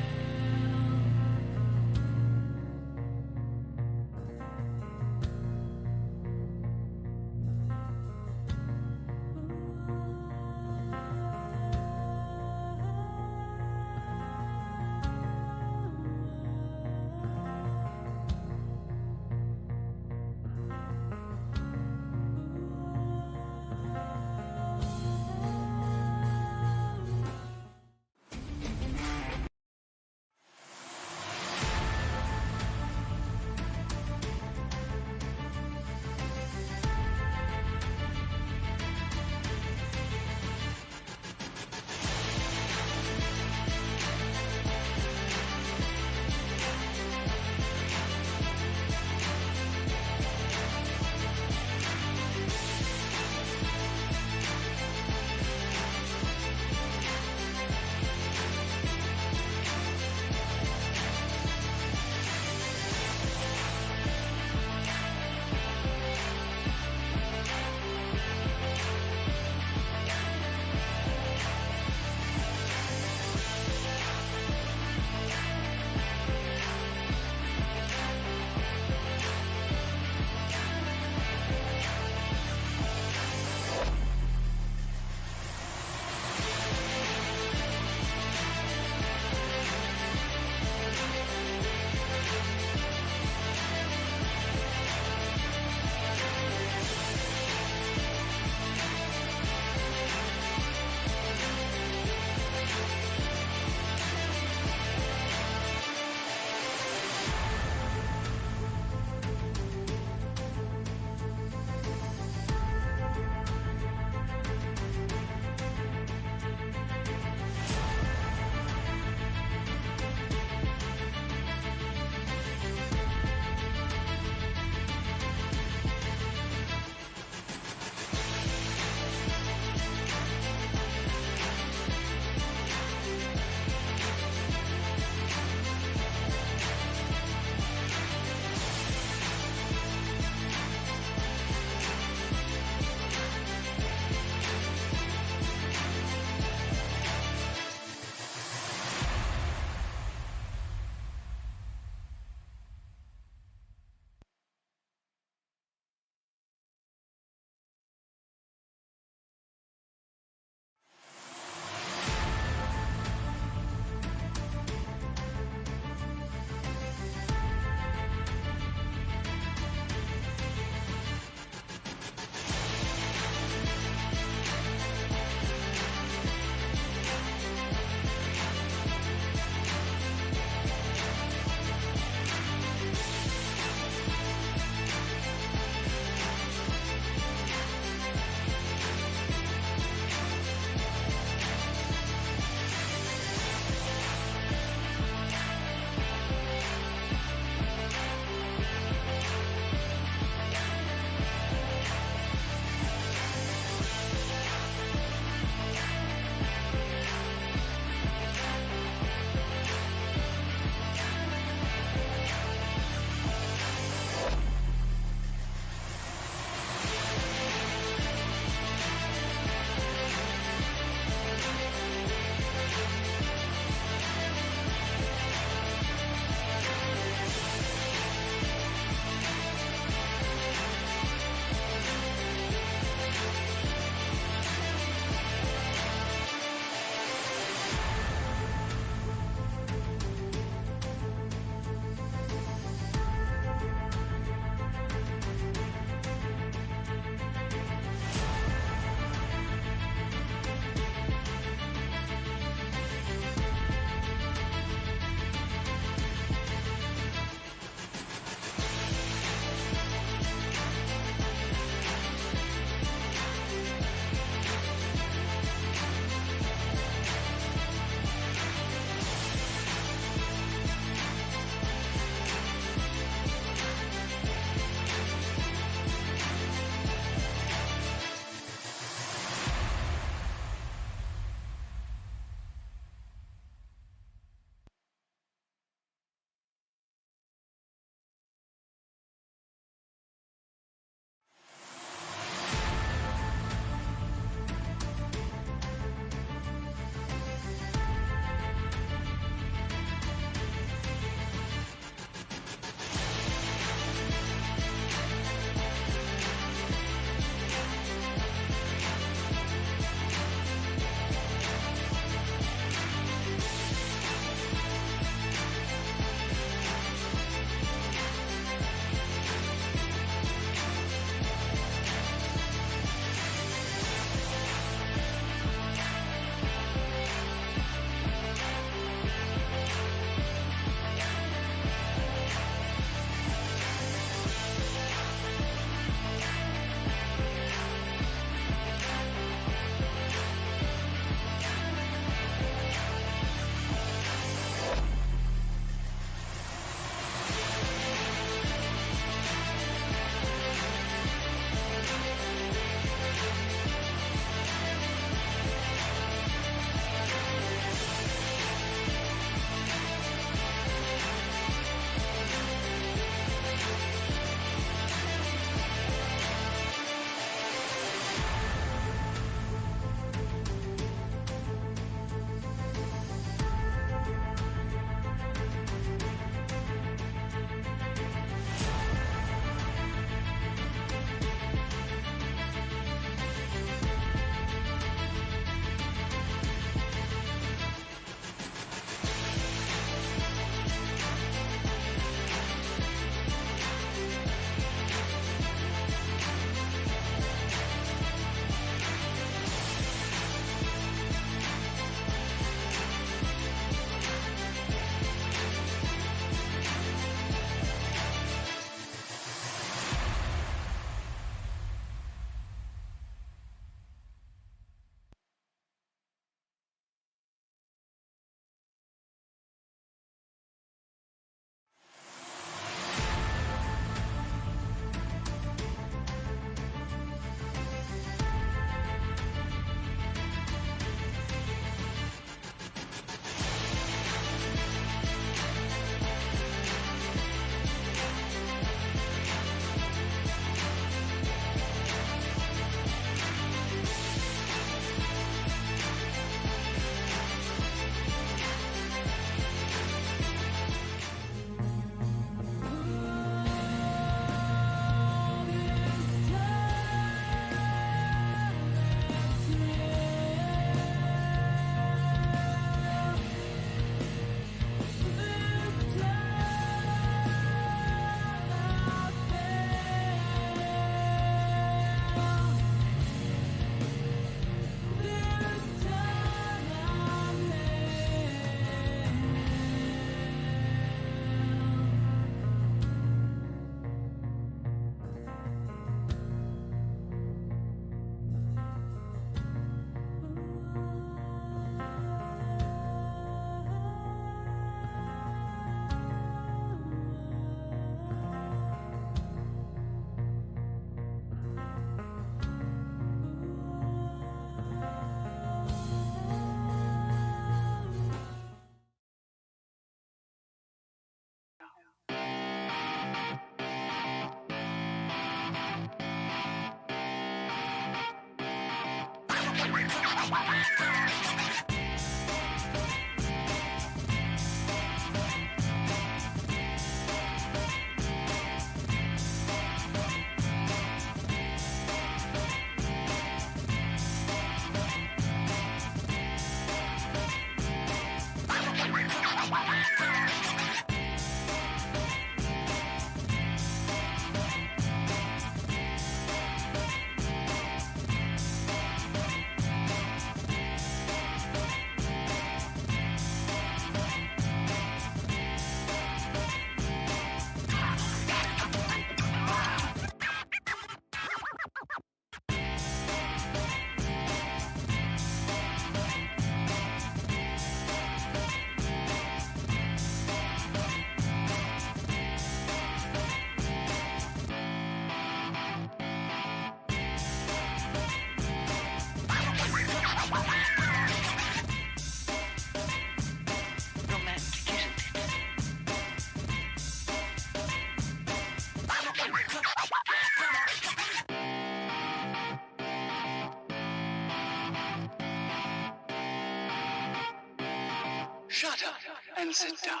Shut up and sit down.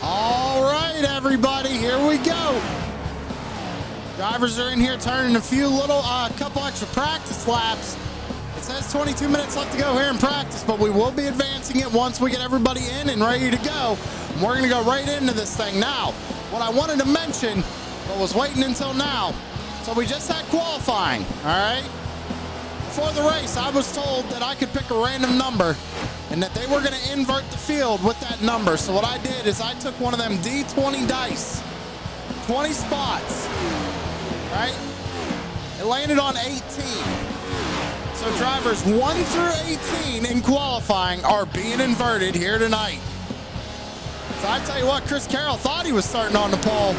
All right, everybody, here we go. Drivers are in here turning a couple extra practice laps. It says 22 minutes left to go here in practice, but we will be advancing it once we get everybody in and ready to go. And we're gonna go right into this thing. Now, what I wanted to mention, but was waiting until now. So we just had qualifying, all right? Before the race, I was told that I could pick a random number and that they were going to invert the field with that number. So what I did is I took one of them D20 dice, 20 spots, right? It landed on 18. So drivers 1 through 18 in qualifying are being inverted here tonight. So I tell you what, Chris Carroll thought he was starting on the pole.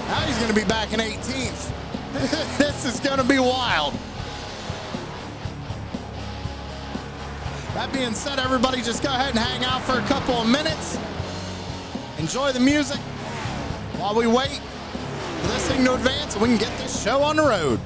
Now he's going to be back in 18th. This is going to be wild. That being said, everybody just go ahead and hang out for a couple of minutes. Enjoy the music while we wait for this thing to advance and we can get this show on the road.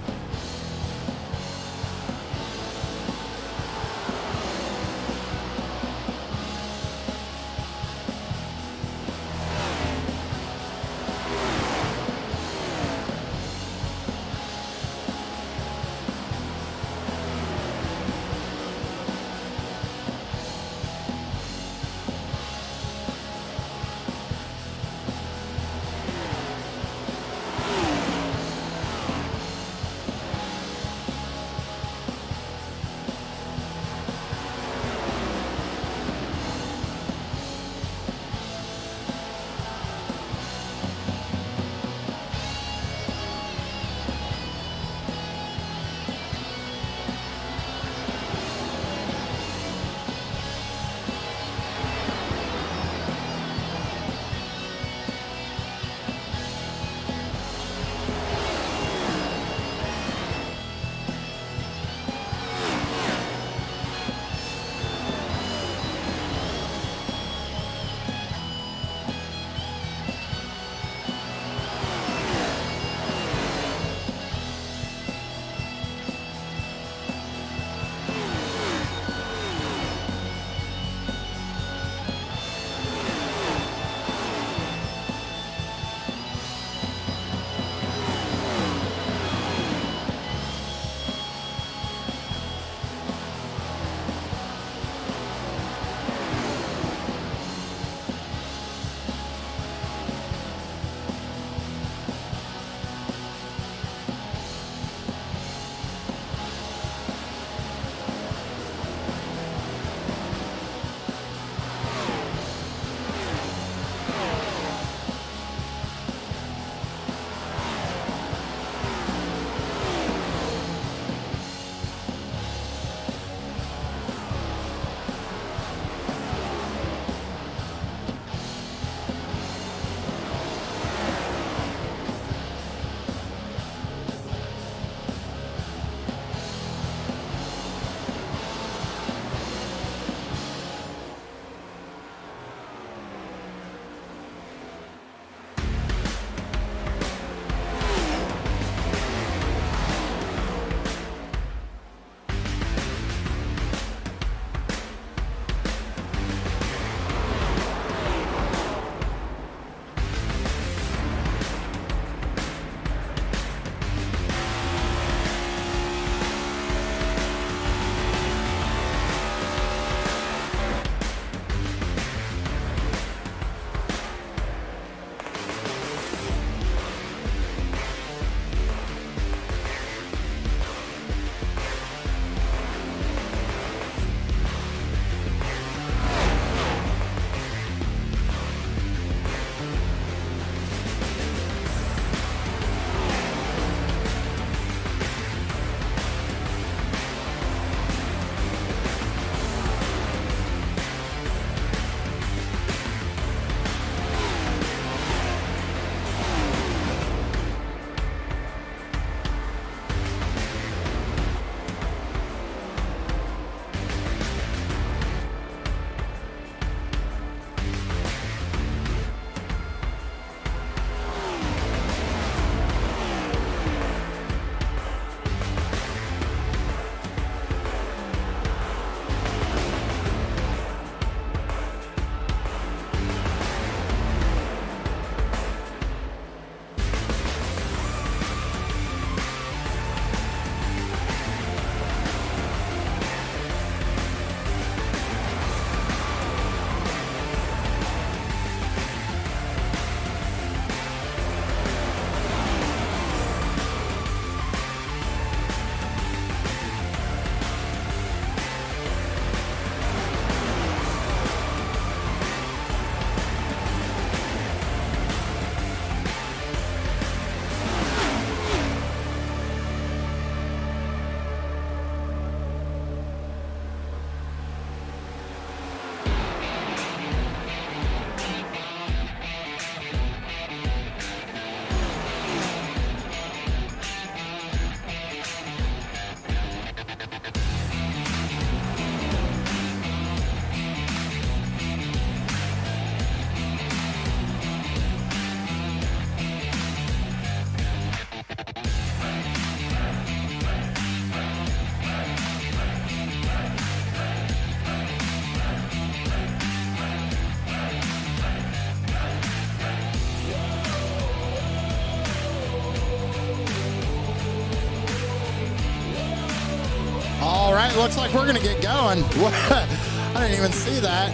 right, looks like we're going to get going. I didn't even see that.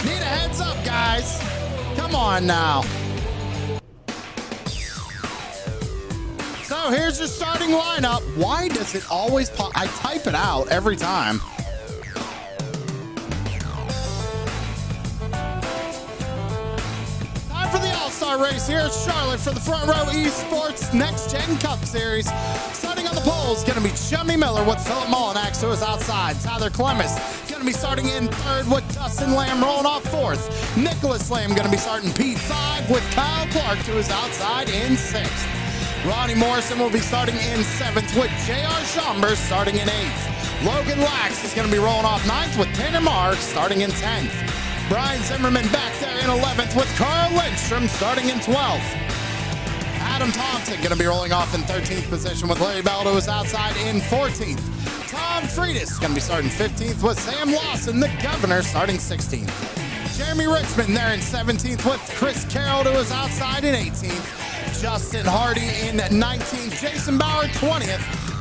Need a heads up, guys. Come on now. So here's your starting lineup. Why does it always pop? I type it out every time. Time for the All-Star race here at Charlotte for the Front Row Esports Next Gen Cup Series. Starting on the pole is going to be Chummy Miller with Philip Mullinax to his outside. Tyler Clemens going to be starting in third with Dustin Lamb rolling off fourth. Nicholas Lamb going to be starting P5 with Kyle Clark to his outside in sixth. Ronnie Morrison will be starting in seventh with J.R. Schomburg starting in eighth. Logan Lax is going to be rolling off ninth with Tanner Mark starting in 10th. Brian Zimmerman back there in 11th with Carl Lindstrom starting in 12th. Adam Thompson going to be rolling off in 13th position with Larry Bell to his outside in 14th. Tom Friedis going to be starting 15th with Sam Lawson, the governor, starting 16th. Jeremy Richmond there in 17th with Chris Carroll to his outside in 18th. Justin Hardy in 19th. Jason Bauer 20th.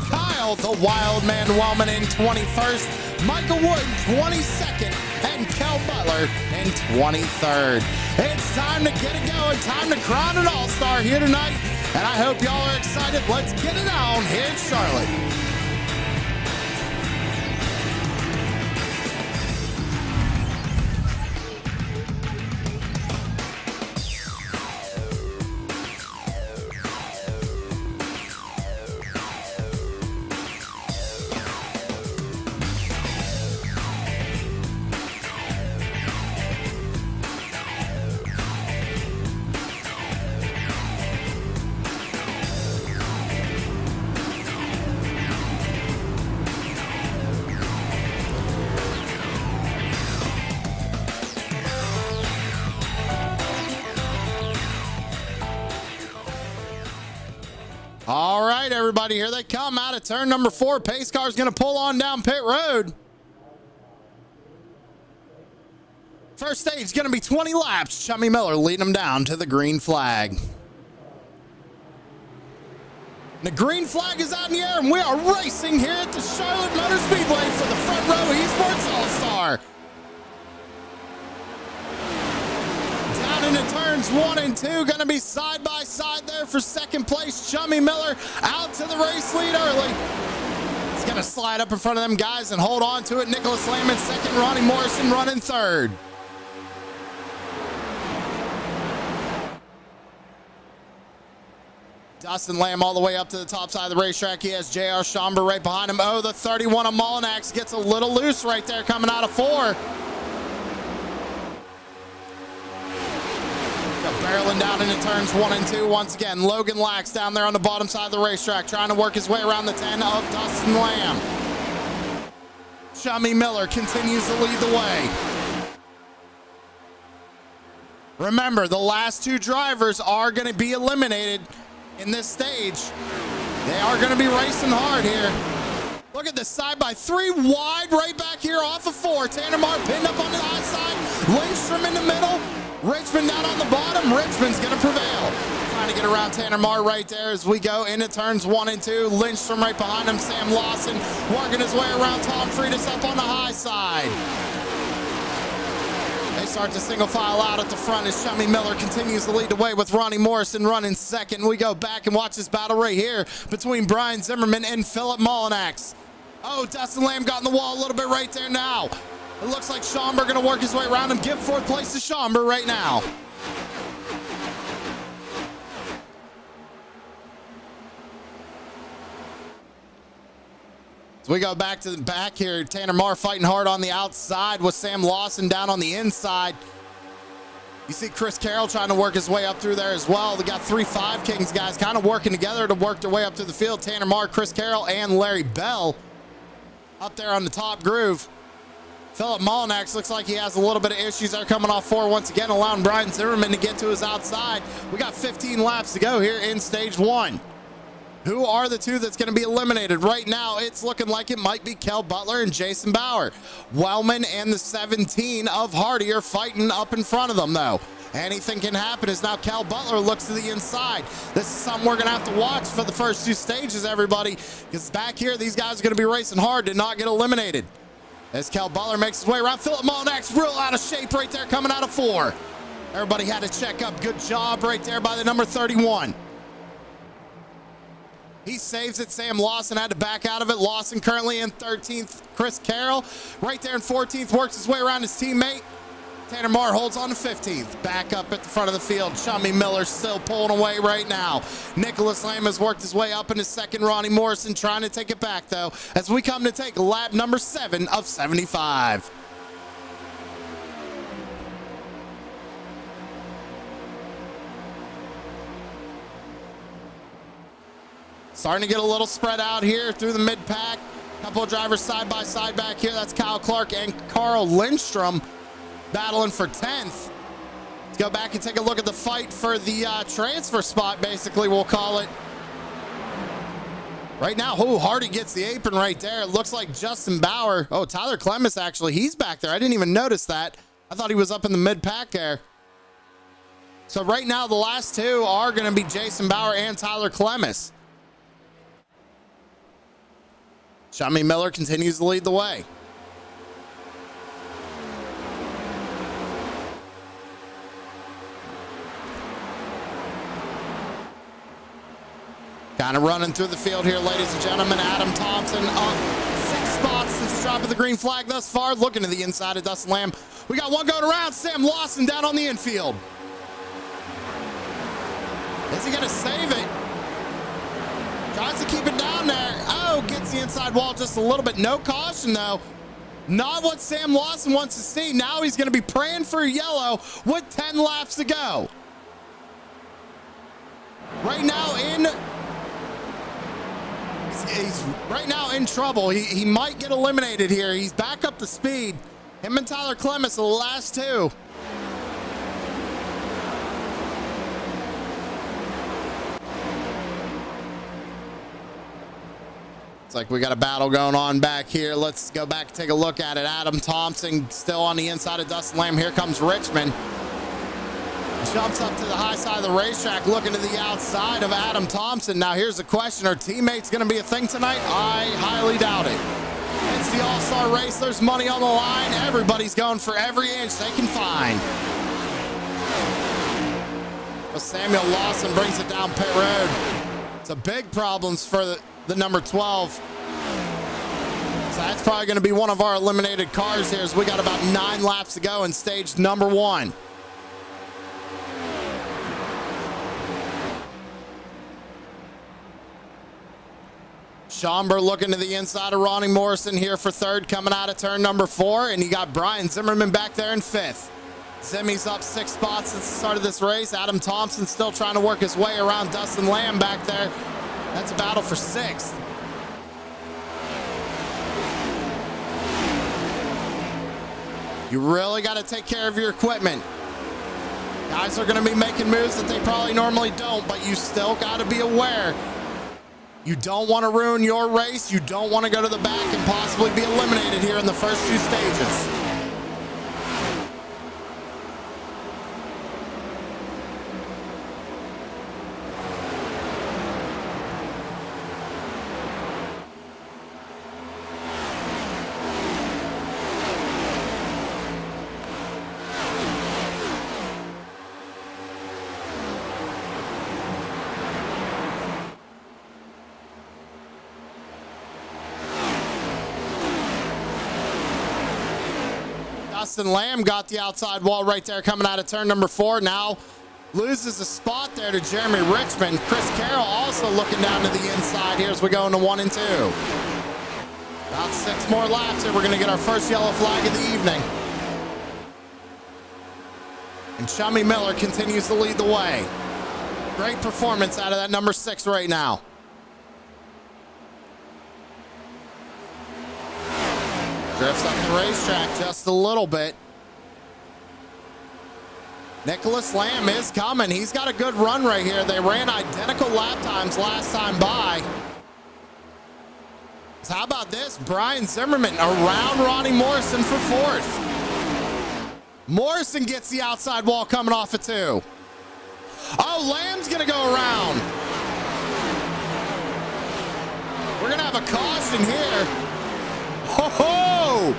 Kyle the Wildman Wellman in 21st. Michael Wood 22nd. And Kel Butler in 23rd. It's time to get it going. Time to crown an all-star here tonight. And I hope y'all are excited. Let's get it on here in Charlotte. All right, everybody, here they come out of turn number 4. Pace car's going to pull on down pit road. First stage going to be 20 laps. Chummy Miller leading them down to the green flag. The green flag is out in the air, and we are racing here at the Charlotte Motor Speedway for the Front Row Esports All-Star. Down into turns 1 and 2, going to be side by side there for second place. Chummy Miller out to the race lead early. He's going to slide up in front of them guys and hold on to it. Nicholas Lamb in second, Ronnie Morrison running third. Dustin Lamb all the way up to the top side of the racetrack. He has J.R. Schomburg right behind him. Oh, the 31 of Mullinax gets a little loose right there coming out of 4. Barreling down into turns 1 and 2 once again. Logan Lax down there on the bottom side of the racetrack trying to work his way around the 10 of Dustin Lamb. Chummy Miller continues to lead the way. Remember, the last 2 drivers are going to be eliminated in this stage. They are going to be racing hard here. Look at this side by 3 wide right back here off of 4. Tanner Mark pinned up on the high side. Lindstrom in the middle. Richmond down on the bottom. Richmond's going to prevail. Trying to get around Tanner Marr right there as we go into turns 1 and 2. Lindstrom right behind him. Sam Lawson working his way around Tom Friedis up on the high side. They start to single file out at the front as Chummy Miller continues to lead the way with Ronnie Morrison running second. We go back and watch this battle right here between Brian Zimmerman and Philip Mullinax. Oh, Dustin Lamb got in the wall a little bit right there now. It looks like Schomburg going to work his way around him. Give 4th place to Schomburg right now. So we go back to the back here. Tanner Marr fighting hard on the outside with Sam Lawson down on the inside. You see Chris Carroll trying to work his way up through there as well. They got 3 5 Kings guys kind of working together to work their way up through the field. Tanner Marr, Chris Carroll, and Larry Bell up there on the top groove. Philip Mullinax looks like he has a little bit of issues there coming off 4 once again, allowing Brian Zimmerman to get to his outside. We got 15 laps to go here in stage 1. Who are the 2 that's going to be eliminated? Right now, it's looking like it might be Kel Butler and Jason Bauer. Wellman and the 17 of Hardy are fighting up in front of them, though. Anything can happen as now Cal Butler looks to the inside. This is something we're going to have to watch for the first two stages, everybody, because back here, these guys are going to be racing hard to not get eliminated. As Cal Butler makes his way around, Philip Molnack's real out of shape right there coming out of 4. Everybody had to check up. Good job right there by the number 31. He saves it. Sam Lawson had to back out of it. Lawson currently in 13th. Chris Carroll right there in 14th works his way around his teammate. Tanner Marr holds on to 15th. Back up at the front of the field. Chummy Miller still pulling away right now. Nicholas Lamb has worked his way up in his second. Ronnie Morrison trying to take it back, though, as we come to take lap number 7 of 75. Starting to get a little spread out here through the mid-pack. Couple of drivers side by side back here. That's Kyle Clark and Carl Lindstrom battling for 10th. Let's go back and take a look at the fight for the transfer spot, basically, we'll call it. Right now, Hardy gets the apron right there. It looks like Justin Bauer. Oh, Tyler Clemens, actually. He's back there. I didn't even notice that. I thought he was up in the mid-pack there. So right now, the last two are going to be Jason Bauer and Tyler Clemens. Chummy Miller continues to lead the way. Kind of running through the field here, ladies and gentlemen. Adam Thompson up 6 spots since the drop of the green flag thus far. Looking to the inside of Dustin Lamb. We got one going around. Sam Lawson down on the infield. Is he going to save it? Tries to keep it down there. Oh, gets the inside wall just a little bit. No caution, though. Not what Sam Lawson wants to see. Now he's going to be praying for yellow with 10 laps to go. Right now he's right now in trouble. He might get eliminated here. He's back up to speed. Him and Tyler Clemens are the last two. It's like we got a battle going on back here. Let's go back and take a look at it. Adam Thompson still on the inside of Dustin Lamb. Here comes Richmond. Jumps up to the high side of the racetrack, looking to the outside of Adam Thompson. Now here's the question. Are teammates going to be a thing tonight? I highly doubt it. It's the All-Star race. There's money on the line. Everybody's going for every inch they can find. But Samuel Lawson brings it down pit road. It's a big problems for the number 12. So that's probably going to be one of our eliminated cars here, as we got about 9 laps to go in stage number 1. Schomburg looking to the inside of Ronnie Morrison here for 3rd, coming out of turn number 4, and you got Brian Zimmerman back there in 5th. Zimmy's up 6 spots since the start of this race. Adam Thompson still trying to work his way around Dustin Lamb back there. That's a battle for 6th. You really got to take care of your equipment. Guys are going to be making moves that they probably normally don't, but you still got to be aware. You don't want to ruin your race. You don't want to go to the back and possibly be eliminated here in the first 2 stages. Dustin Lamb got the outside wall right there coming out of turn number 4. Now loses a spot there to Jeremy Richmond. Chris Carroll also looking down to the inside here as we go into 1 and 2. About 6 more laps and we're going to get our first yellow flag of the evening. And Chummy Miller continues to lead the way. Great performance out of that number 6 right now. Drifts up the racetrack just a little bit. Nicholas Lamb is coming. He's got a good run right here. They ran identical lap times last time by. So how about this? Brian Zimmerman around Ronnie Morrison for 4th. Morrison gets the outside wall coming off it too. Oh, Lamb's gonna go around. We're gonna have a caution here. Ho!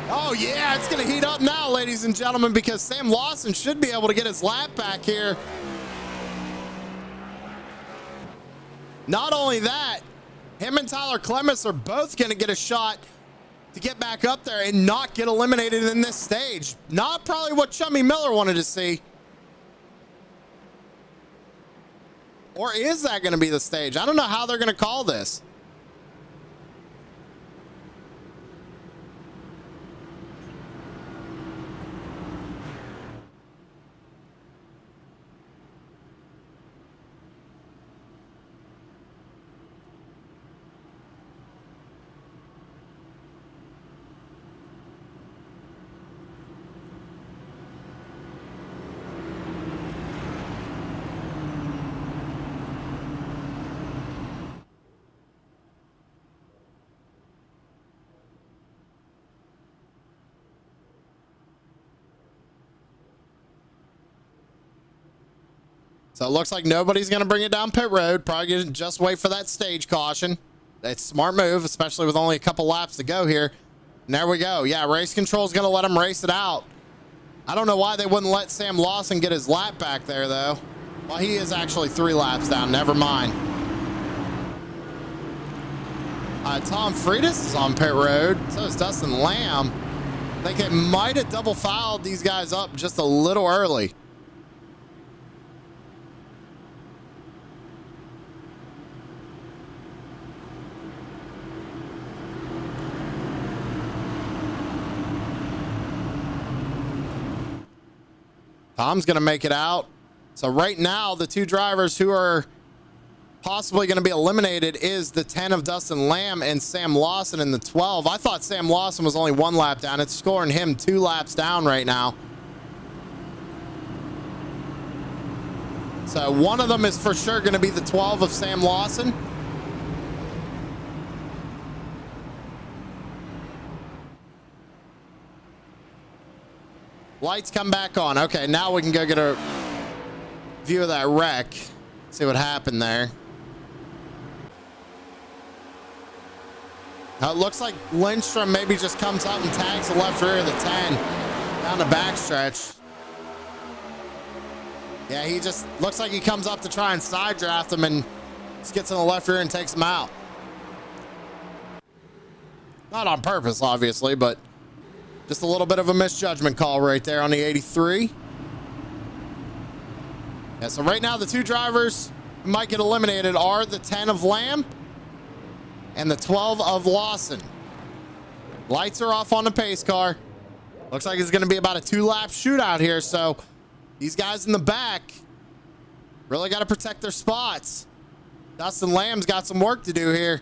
Oh yeah, it's gonna heat up now, ladies and gentlemen, because Sam Lawson should be able to get his lap back here. Not only that, him and Tyler Clements are both gonna get a shot to get back up there and not get eliminated in this stage. Not probably what Chummy Miller wanted to see. Or is that going to be the stage? I don't know how they're going to call this. So it looks like nobody's going to bring it down pit road. Probably going to just wait for that stage caution. It's a smart move, especially with only a couple laps to go here. And there we go. Yeah, race control is going to let him race it out. I don't know why they wouldn't let Sam Lawson get his lap back there, though. Well, he is actually 3 laps down. Never mind. Tom Freitas is on pit road. So is Dustin Lamb. I think they might have double fouled these guys up just a little early. Tom's going to make it out. So right now, the 2 drivers who are possibly going to be eliminated is the 10 of Dustin Lamb and Sam Lawson in the 12. I thought Sam Lawson was only 1 lap down. It's scoring him 2 laps down right now. So one of them is for sure going to be the 12 of Sam Lawson. Lights come back on. Okay, now we can go get a view of that wreck. See what happened there. It looks like Lindstrom maybe just comes up and tags the left rear of the 10 down the backstretch. Yeah, he just looks like he comes up to try and side draft him and just gets in the left rear and takes him out. Not on purpose, obviously, but just a little bit of a misjudgment call right there on the 83. Yeah, so right now the 2 drivers who might get eliminated are the 10 of Lamb and the 12 of Lawson. Lights are off on the pace car. Looks like it's going to be about a 2-lap shootout here. So these guys in the back really got to protect their spots. Dustin Lamb's got some work to do here.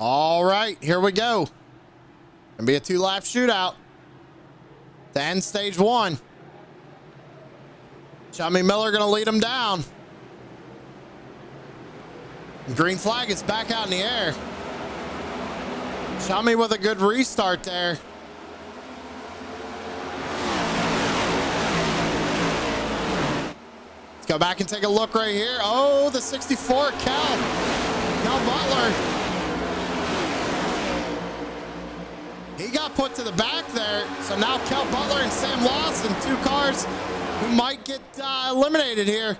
All right, here we go. Gonna be a 2-lap shootout to end stage 1. Chummy Miller gonna lead him down. Green flag is back out in the air. Chummy with a good restart there. Let's go back and take a look right here. Oh, the 64 Cal Butler. He got put to the back there. So now Cal Butler and Sam Lawson, 2 cars who might get eliminated here.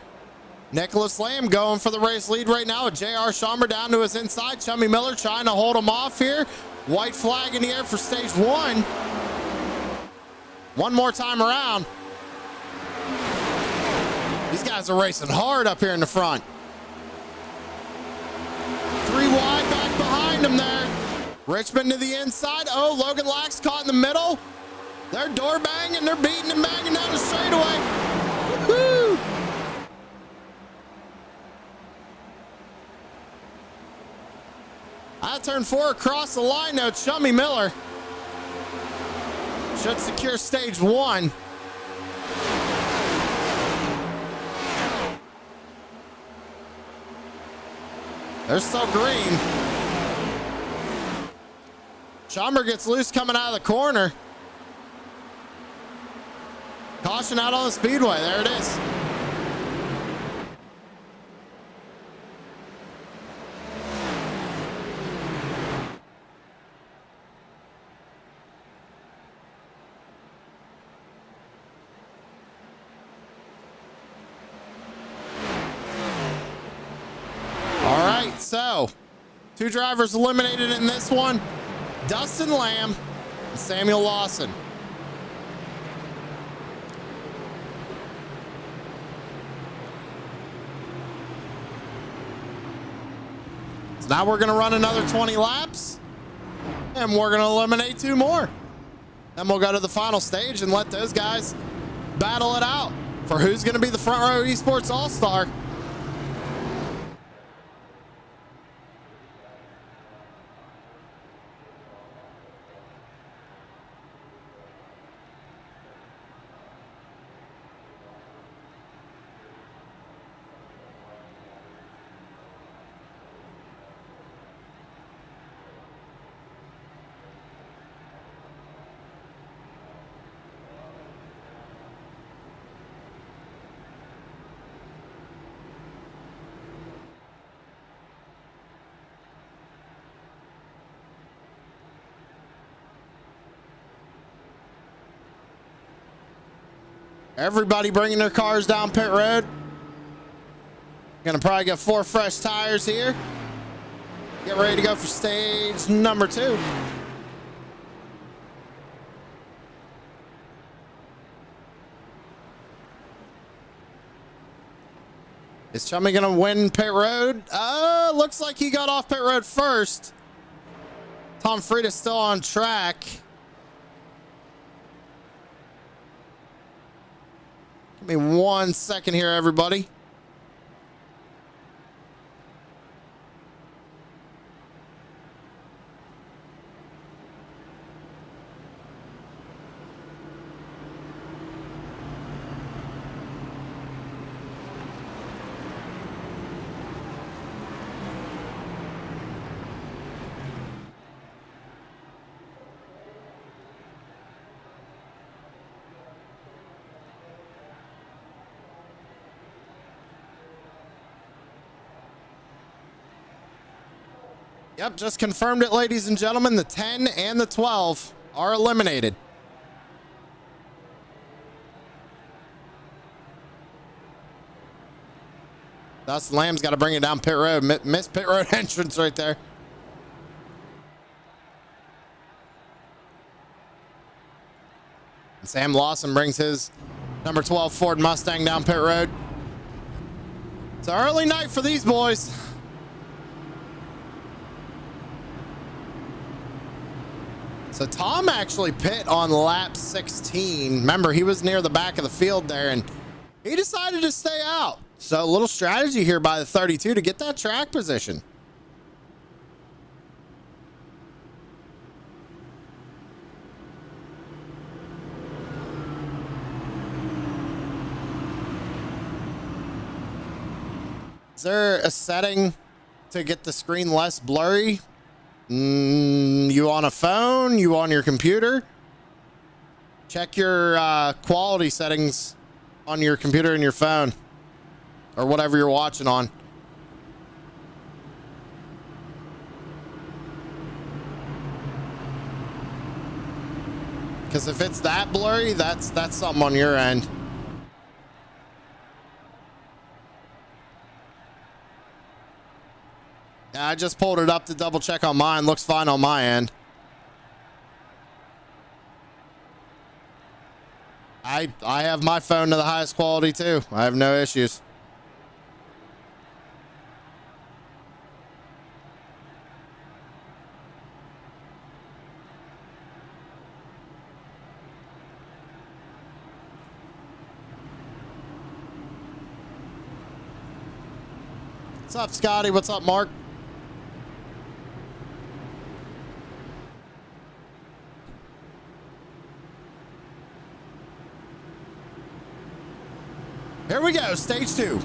Nicholas Lamb going for the race lead right now with J.R. Schaumburg down to his inside. Chummy Miller trying to hold him off here. White flag in the air for stage one. One more time around. These guys are racing hard up here in the front. 3 wide back behind him there. Richmond to the inside. Oh, Logan Lax caught in the middle. They're door banging. They're beating and banging down the straightaway. Woo-hoo. Out turn 4 across the line now. Chummy Miller should secure stage 1. They're still green. Schaumburg gets loose coming out of the corner. Caution out on the speedway. There it is. So, 2 drivers eliminated in this one. Dustin Lamb and Samuel Lawson. So now we're going to run another 20 laps, and we're going to eliminate 2 more. Then we'll go to the final stage and let those guys battle it out for who's going to be the Front Row Esports All-Star. Everybody bringing their cars down pit road. Gonna probably get 4 fresh tires here. Get ready to go for stage number 2. Is Chummy gonna win pit road? Looks like he got off pit road first. Tom Frida's still on track. Give me 1 second here, everybody. Yep, just confirmed it, ladies and gentlemen. The 10 and the 12 are eliminated. Dustin Lamb's got to bring it down pit road. Missed pit road entrance right there. And Sam Lawson brings his number 12 Ford Mustang down pit road. It's an early night for these boys. So Tom actually pit on lap 16. Remember, he was near the back of the field there, and he decided to stay out. So a little strategy here by the 32 to get that track position. Is there a setting to get the screen less blurry? You on a phone? You on your computer? Check your quality settings on your computer and your phone, or whatever you're watching on. Because if it's that blurry, that's something on your end. I just pulled it up to double check on mine. Looks fine on my end. I have my phone to the highest quality too. I have no issues. What's up, Scotty? What's up, Mark? Here we go, stage 2.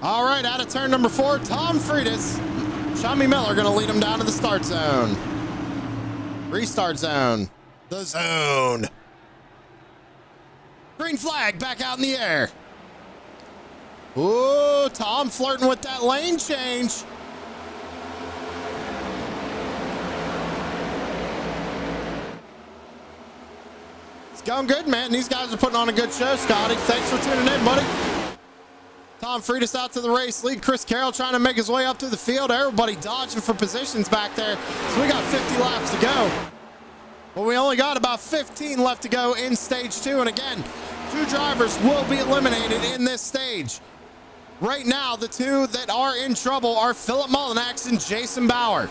All right, out of turn number 4, Tom Freitas. Shami Miller going to lead him down to the start zone. Restart zone. The zone. Green flag back out in the air. Ooh, Tom flirting with that lane change. It's going good, man. These guys are putting on a good show, Scotty. Thanks for tuning in, buddy. Tom Freitas out to the race lead. Chris Carroll trying to make his way up to the field. Everybody dodging for positions back there. So we got 50 laps to go. But we only got about 15 left to go in stage 2. And again, 2 drivers will be eliminated in this stage. Right now, the 2 that are in trouble are Philip Mullinax and Jason Bauer.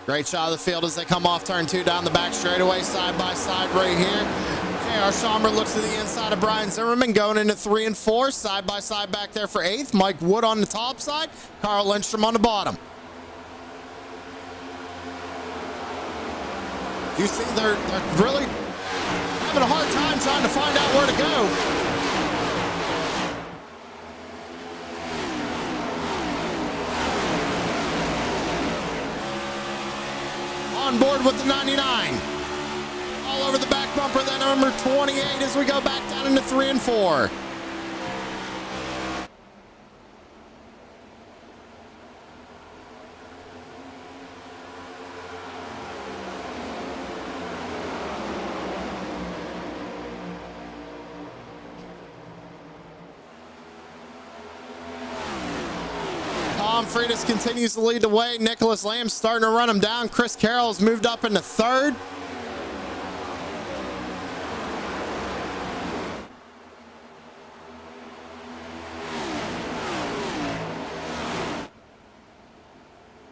Great shot of the field as they come off turn 2 down the back straightaway, side by side right here. J.R. Schomburg looks to the inside of Brian Zimmerman, going into 3 and 4, side by side back there for 8th. Mike Wood on the top side, Carl Lindstrom on the bottom. You see, they're really having a hard time trying to find out where to go. On board with the 99. All over the back bumper, that number 28 as we go back down into 3 and 4. Tom Freitas continues to lead the way. Nicholas Lamb's starting to run him down. Chris Carroll's moved up into 3rd.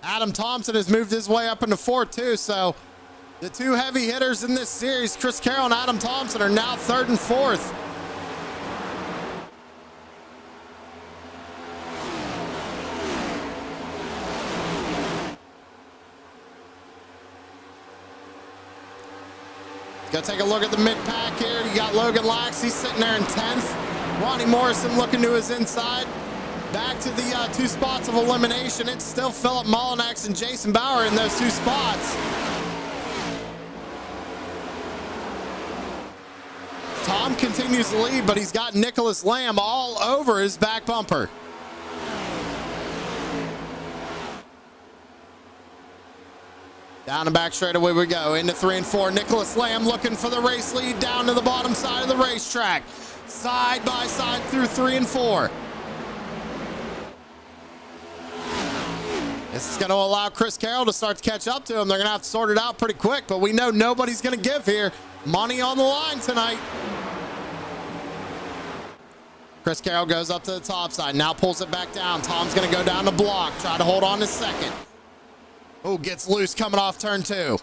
Adam Thompson has moved his way up into 4th too. So the 2 heavy hitters in this series, Chris Carroll and Adam Thompson, are now 3rd and 4th. Go take a look at the mid-pack here. You got Logan Lax. He's sitting there in 10th. Ronnie Morrison looking to his inside. Back to the 2 spots of elimination. It's still Philip Mullinax and Jason Bauer in those 2 spots. Tom continues to lead, but he's got Nicholas Lamb all over his back bumper. Down and back straightaway we go. Into 3 and 4. Nicholas Lamb looking for the race lead down to the bottom side of the racetrack. Side by side through 3 and 4. This is going to allow Chris Carroll to start to catch up to him. They're going to have to sort it out pretty quick, but we know nobody's going to give here. Money on the line tonight. Chris Carroll goes up to the top side, now pulls it back down. Tom's going to go down the block, try to hold on to second. Oh, gets loose coming off turn 2.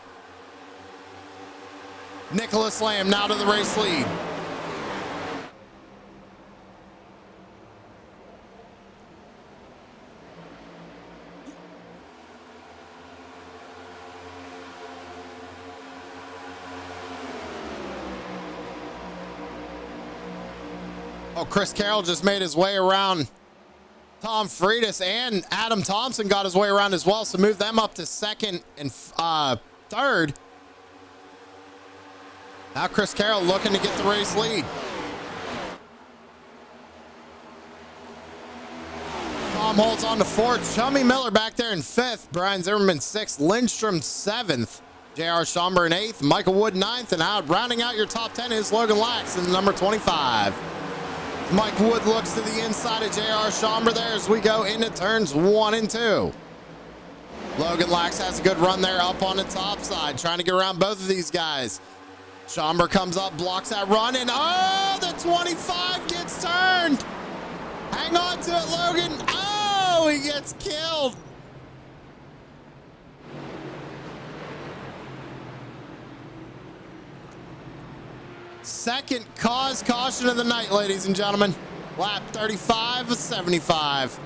Nicholas Lamb now to the race lead. Oh, Chris Carroll just made his way around Tom Freitas, and Adam Thompson got his way around as well, so move them up to second and third. Now Chris Carroll looking to get the race lead. Tom holds on to fourth. Chummy Miller back there in fifth. Brian Zimmerman sixth. Lindstrom seventh. J.R. Schomburg in eighth. Michael Wood ninth. And out rounding out your top 10 is Logan Lax in number 25. Mike Wood looks to the inside of J.R. Schomburg there as we go into turns 1 and 2. Logan Lax has a good run there up on the top side, trying to get around both of these guys. Schomburg comes up, blocks that run, and oh, the 25 gets turned. Hang on to it, Logan. Oh, he gets killed. Second cause caution of the night, ladies and gentlemen. Lap 35 of 75.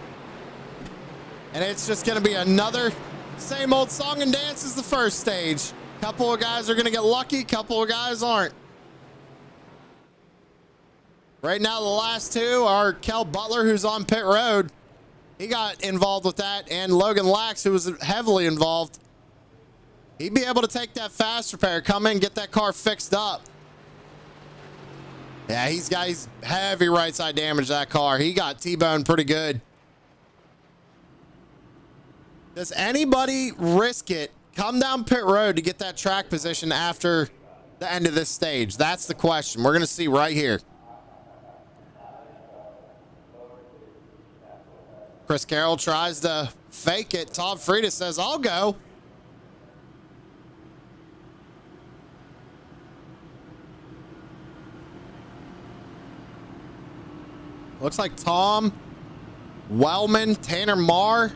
And it's just going to be another same old song and dance as the first stage. Couple of guys are going to get lucky, couple of guys aren't. Right now, the last two are Kel Butler, who's on pit road. He got involved with that, and Logan Lax, who was heavily involved. He'd be able to take that fast repair, come in, get that car fixed up. Yeah, he's got heavy right side damage to that car. He got T-boned pretty good. Does anybody risk it, come down pit road to get that track position after the end of this stage? That's the question. We're going to see right here. Chris Carroll tries to fake it. Tom Freitas says, I'll go. Looks like Tom, Wellman, Tanner Marr,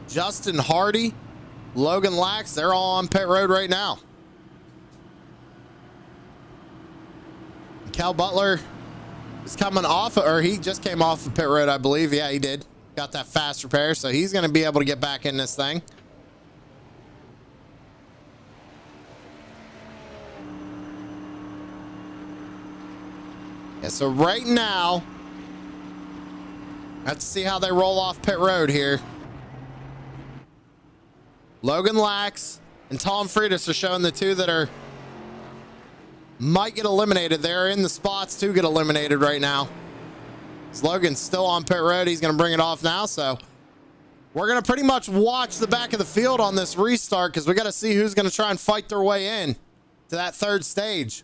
Justin Hardy, Logan Lax, they're all on pit road right now. Cal Butler is coming off, or he just came off the pit road, I believe. Yeah, he did. Got that fast repair, so he's going to be able to get back in this thing. Yeah, so right now, let's see how they roll off pit road here. Logan Lax and Tom Freitas are showing the two that are might get eliminated. They're in the spots to get eliminated right now. Logan's still on pit road. He's going to bring it off now. So we're going to pretty much watch the back of the field on this restart because we got to see who's going to try and fight their way in to that third stage.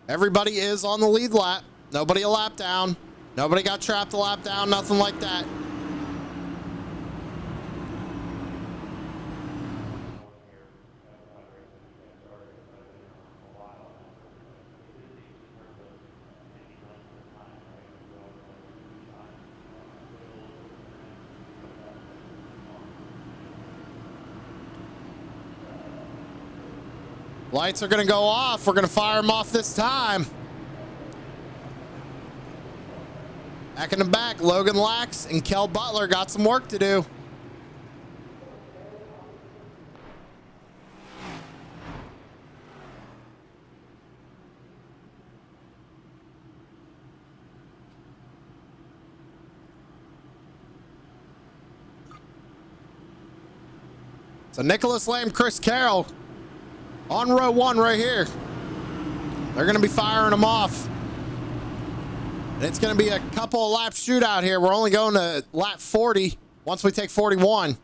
Everybody is on the lead lap. Nobody a lap down. Nobody got trapped a lap down. Nothing like that. Lights are going to go off. We're going to fire them off this time. Back in the back, Logan Lax and Kel Butler got some work to do. So Nicholas Lamb, Chris Carroll on row one right here. They're going to be firing them off. It's going to be a couple of lap shootout here. We're only going to lap 40 once we take 41.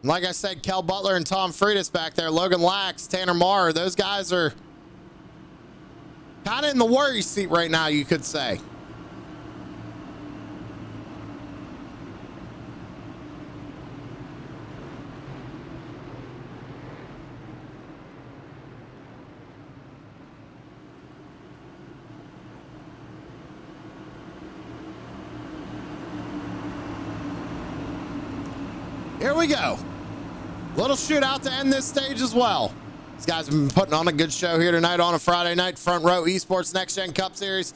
Like I said, Kel Butler and Tom Freitas back there, Logan Lax, Tanner Marr, those guys are kind of in the worry seat right now, you could say. Here we go. Little shootout to end this stage as well. These guys have been putting on a good show here tonight on a Friday night. Front Row Esports Next Gen Cup Series.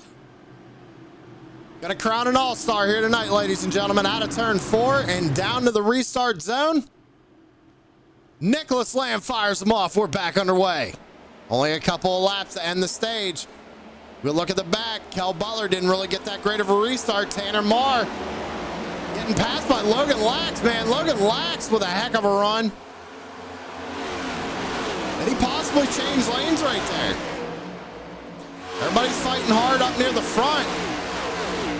Gonna crown an all-star here tonight, ladies and gentlemen. Out of turn 4 and down to the restart zone. Nicholas Lamb fires them off. We're back underway. Only a couple of laps to end the stage. We'll look at the back. Kel Butler didn't really get that great of a restart. Tanner Marr getting passed by Logan Lax, man. Logan Lax with a heck of a run. And he possibly changed lanes right there. Everybody's fighting hard up near the front.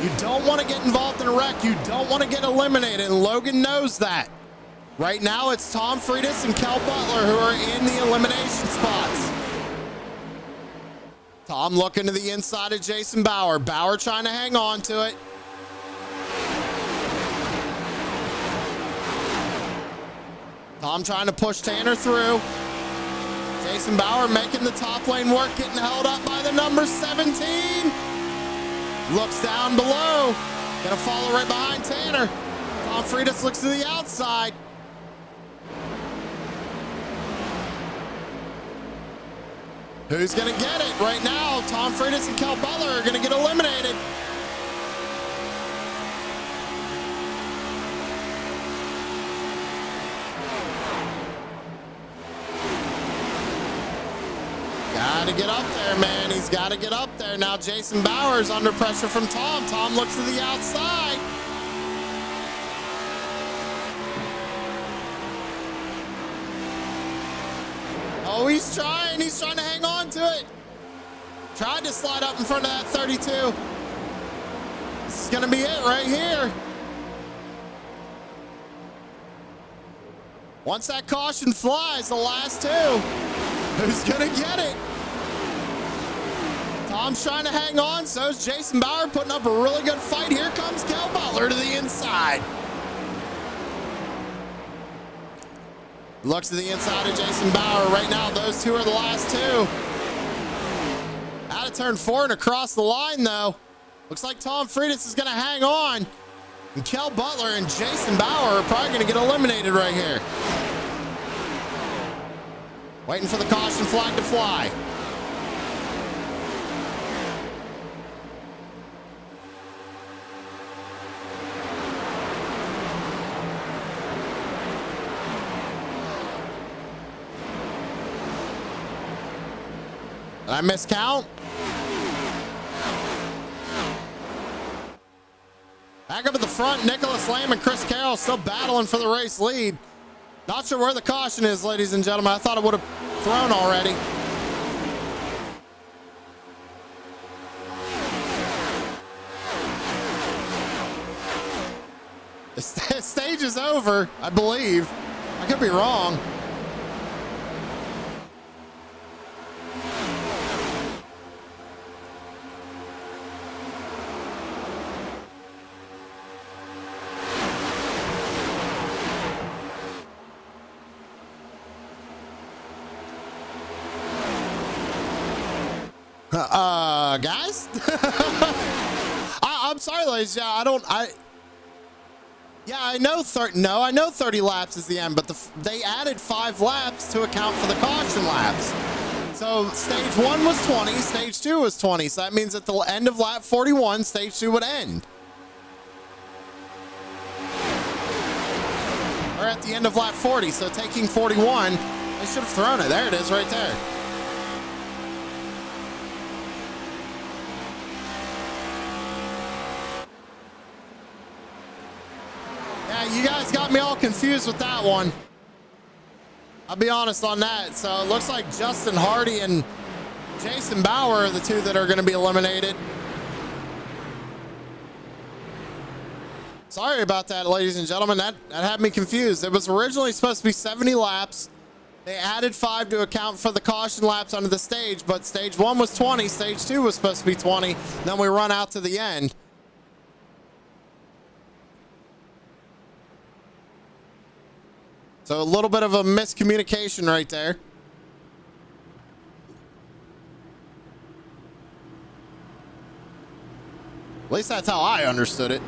You don't want to get involved in a wreck. You don't want to get eliminated, and Logan knows that. Right now, it's Tom Freitas and Kel Butler who are in the elimination spots. Tom looking to the inside of Jason Bauer. Bauer trying to hang on to it. Tom trying to push Tanner through. Jason Bauer making the top lane work, getting held up by the number 17. Looks down below. Gonna follow right behind Tanner. Tom Freitas looks to the outside. Who's gonna get it? Right now, Tom Freitas and Kel Butler are gonna get eliminated. Gotta get up there, man. He's gotta get up there. Now Jason Bauer's under pressure from Tom. Tom looks to the outside. Oh, he's trying to hang on to it. Tried to slide up in front of that 32. This is gonna be it right here. Once that caution flies, the last two. Who's gonna get it? Tom's trying to hang on, so is Jason Bauer putting up a really good fight. Here comes Kel Butler to the inside. Looks to the inside of Jason Bauer. Right now, those two are the last two. Out of turn 4 and across the line, though. Looks like Tom Freitas is gonna hang on. And Kel Butler and Jason Bauer are probably gonna get eliminated right here. Waiting for the caution flag to fly. Did I miscount? Back up at the front, Nicholas Lamb and Chris Carroll still battling for the race lead. Not sure where the caution is, ladies and gentlemen. I thought it would have thrown already. The stage is over, I believe. I could be wrong. Guys? I'm sorry, ladies. Yeah, I know 30 laps is the end, but they added 5 laps to account for the caution laps. So stage 1 was 20, stage 2 was 20. So that means at the end of lap 41, stage 2 would end. Or at the end of lap 40. So taking 41, they should have thrown it. There it is right there. You guys got me all confused with that one. I'll be honest on that. So it looks like Justin Hardy and Jason Bauer are the two that are going to be eliminated. Sorry about that, ladies and gentlemen. That had me confused. It was originally supposed to be 70 laps. They added 5 to account for the caution laps under the stage, but stage 1 was 20, stage 2 was supposed to be 20. Then we run out to the end. So a little bit of a miscommunication right there. At least that's how I understood it.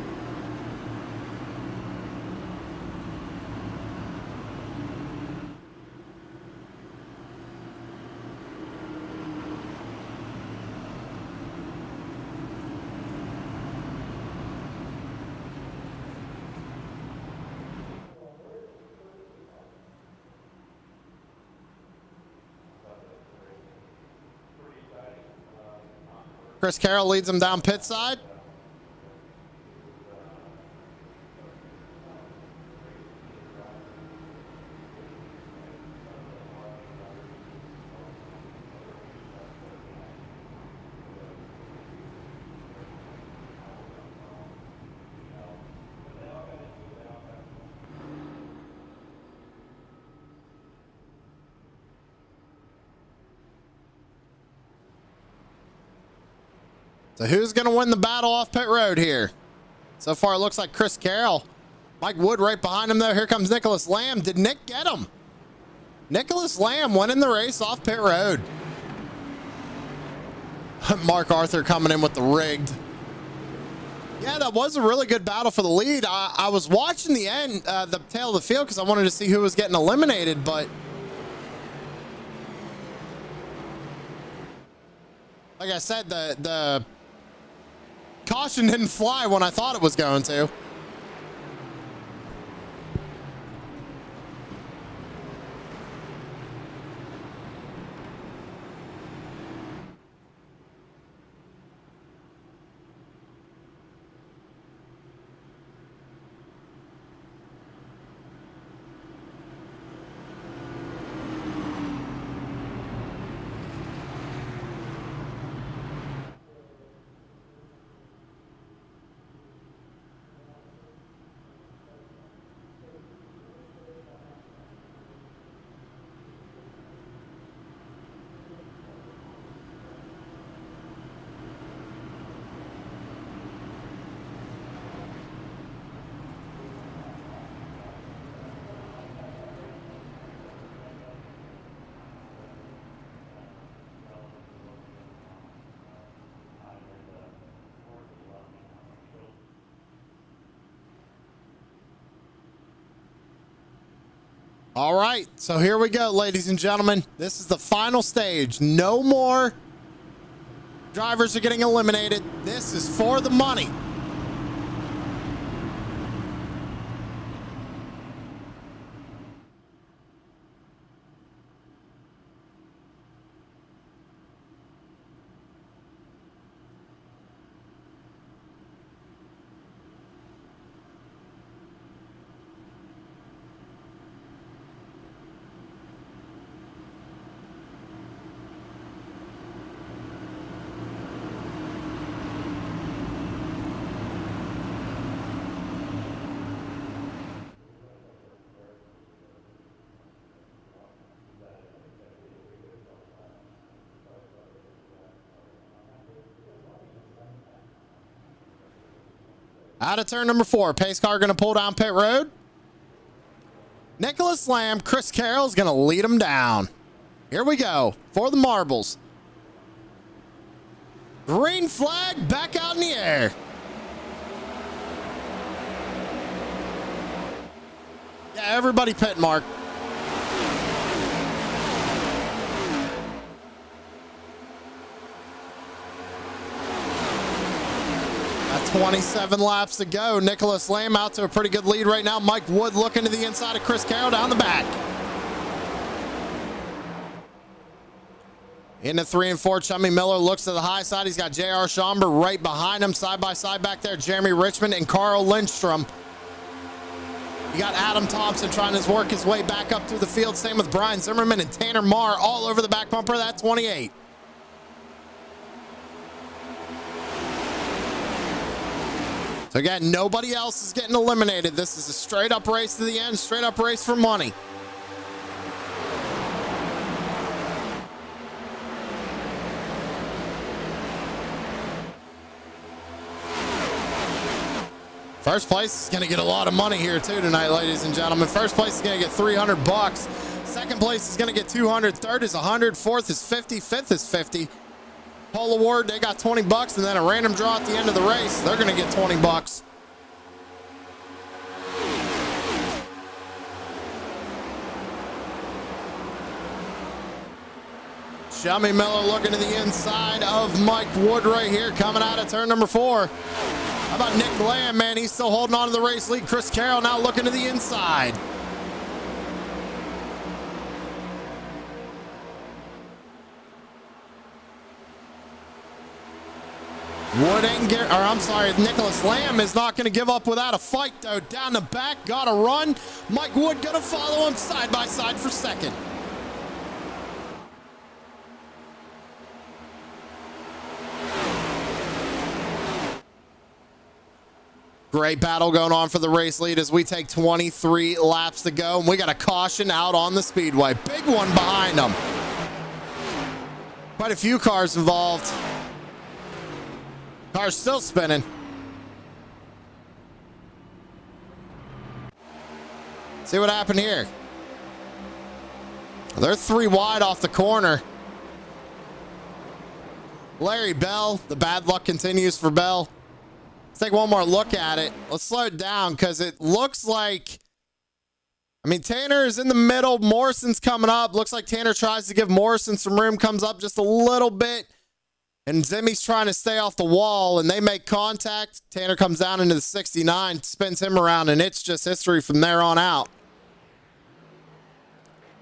Chris Carroll leads him down pit side. So who's going to win the battle off pit road here? So far, it looks like Chris Carroll. Mike Wood right behind him, though. Here comes Nicholas Lamb. Did Nick get him? Nicholas Lamb winning the race off pit road. Mark Arthur coming in with the rigged. Yeah, that was a really good battle for the lead. I was watching the end, the tail of the field, because I wanted to see who was getting eliminated, but like I said, the caution didn't fly when I thought it was going to. All right, so here we go, ladies and gentlemen. This is the final stage. No more drivers are getting eliminated. This is for the money. Out of turn number 4, pace car going to pull down pit road. Nicholas Lamb, Chris Carroll's going to lead him down. Here we go for the marbles. Green flag back out in the air. Yeah, everybody pit mark. At 27 laps to go. Nicholas Lamb out to a pretty good lead right now. Mike Wood looking to the inside of Chris Carroll down the back. Into 3 and 4, Chummy Miller looks to the high side. He's got J.R. Schomburg right behind him, side by side back there. Jeremy Richmond and Carl Lindstrom. You got Adam Thompson trying to work his way back up through the field. Same with Brian Zimmerman and Tanner Marr all over the back bumper. That 28. So again, nobody else is getting eliminated. This is a straight up race to the end, straight up race for money. First place is going to get a lot of money here too tonight, ladies and gentlemen. First place is going to get $300. Second place is going to get 200. Third is 100. Fourth is 50. Fifth is 50. Pole award, they got 20 bucks, and then a random draw at the end of the race. They're going to get 20 bucks. Shelby Miller looking to the inside of Mike Wood right here, coming out of turn number 4. How about Nick Lamb, man? He's still holding on to the race lead. Chris Carroll now looking to the inside. Wood ain't get, or I'm sorry, Nicholas Lamb is not going to give up without a fight, though. Down the back, got to run. Mike Wood going to follow him side by side for second. Great battle going on for the race lead as we take 23 laps to go. And we got a caution out on the speedway. Big one behind them. Quite a few cars involved. Car's still spinning. See what happened here. They're 3 wide off the corner. Larry Bell, the bad luck continues for Bell. Let's take one more look at it. Let's slow it down because it looks like, I mean, Tanner is in the middle. Morrison's coming up. Looks like Tanner tries to give Morrison some room, comes up just a little bit. And Zimmy's trying to stay off the wall, and they make contact. Tanner comes down into the 69, spins him around, and it's just history from there on out.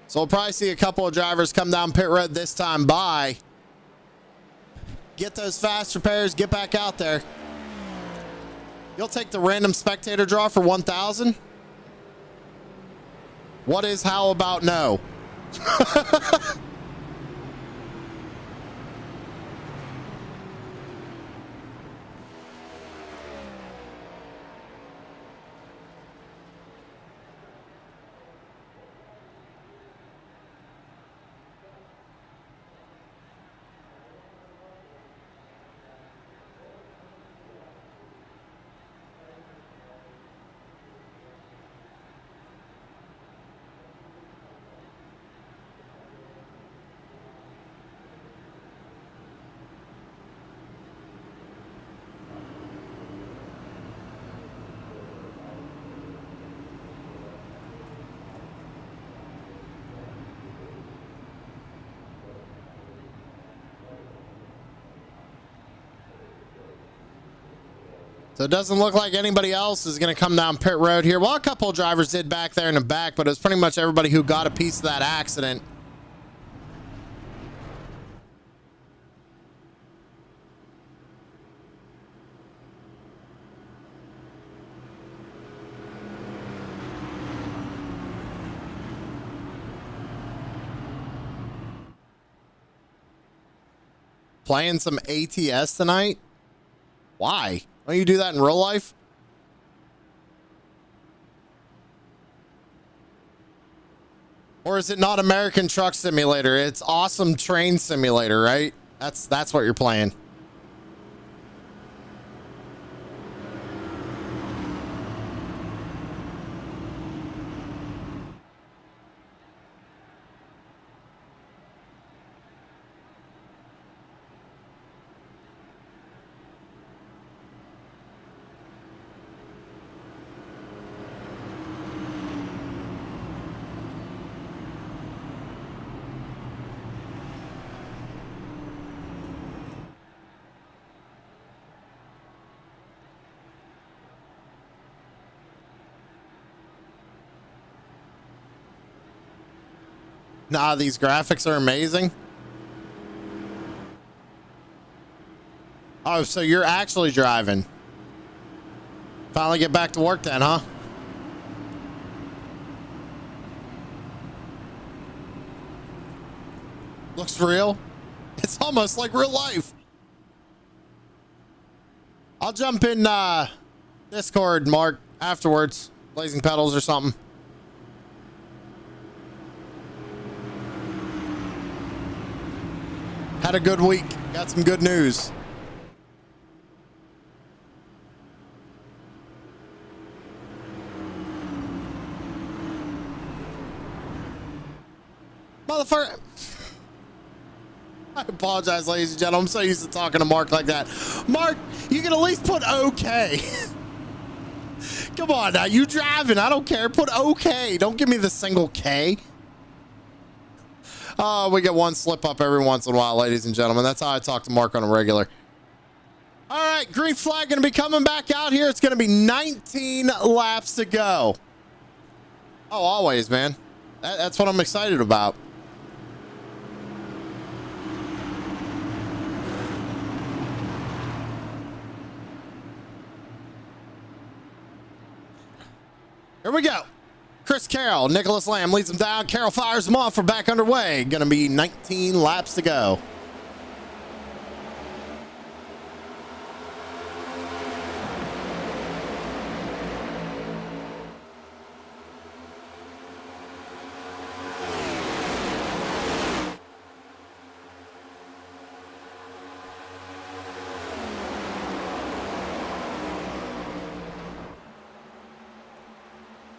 So we'll probably see a couple of drivers come down pit road this time by. Get those fast repairs, get back out there. You'll take the random spectator draw for 1,000. What is how about no? So it doesn't look like anybody else is going to come down pit road here. Well, a couple of drivers did back there in the back, but it was pretty much everybody who got a piece of that accident. Playing some ATS tonight? Why? Don't you do that in real life? Or is it not American Truck Simulator? It's Awesome Train Simulator, right? That's what you're playing. Nah, these graphics are amazing. Oh, so you're actually driving. Finally get back to work then, huh? Looks real. It's almost like real life. I'll jump in Discord, Mark, afterwards. Blazing Pedals or something. Had a good week. Got some good news. Motherfucker. I apologize, ladies and gentlemen. I'm so used to talking to Mark like that. Mark, you can at least put okay. Come on now, you driving. I don't care. Put okay. Don't give me the single K. We get one slip up every once in a while, ladies and gentlemen. That's how I talk to Mark on a regular. All right, green flag going to be coming back out here. It's going to be 19 laps to go. Oh, always, man. That's what I'm excited about. Here we go. Chris Carroll, Nicholas Lamb leads them down. Carroll fires them off. We're back underway. Going to be 19 laps to go.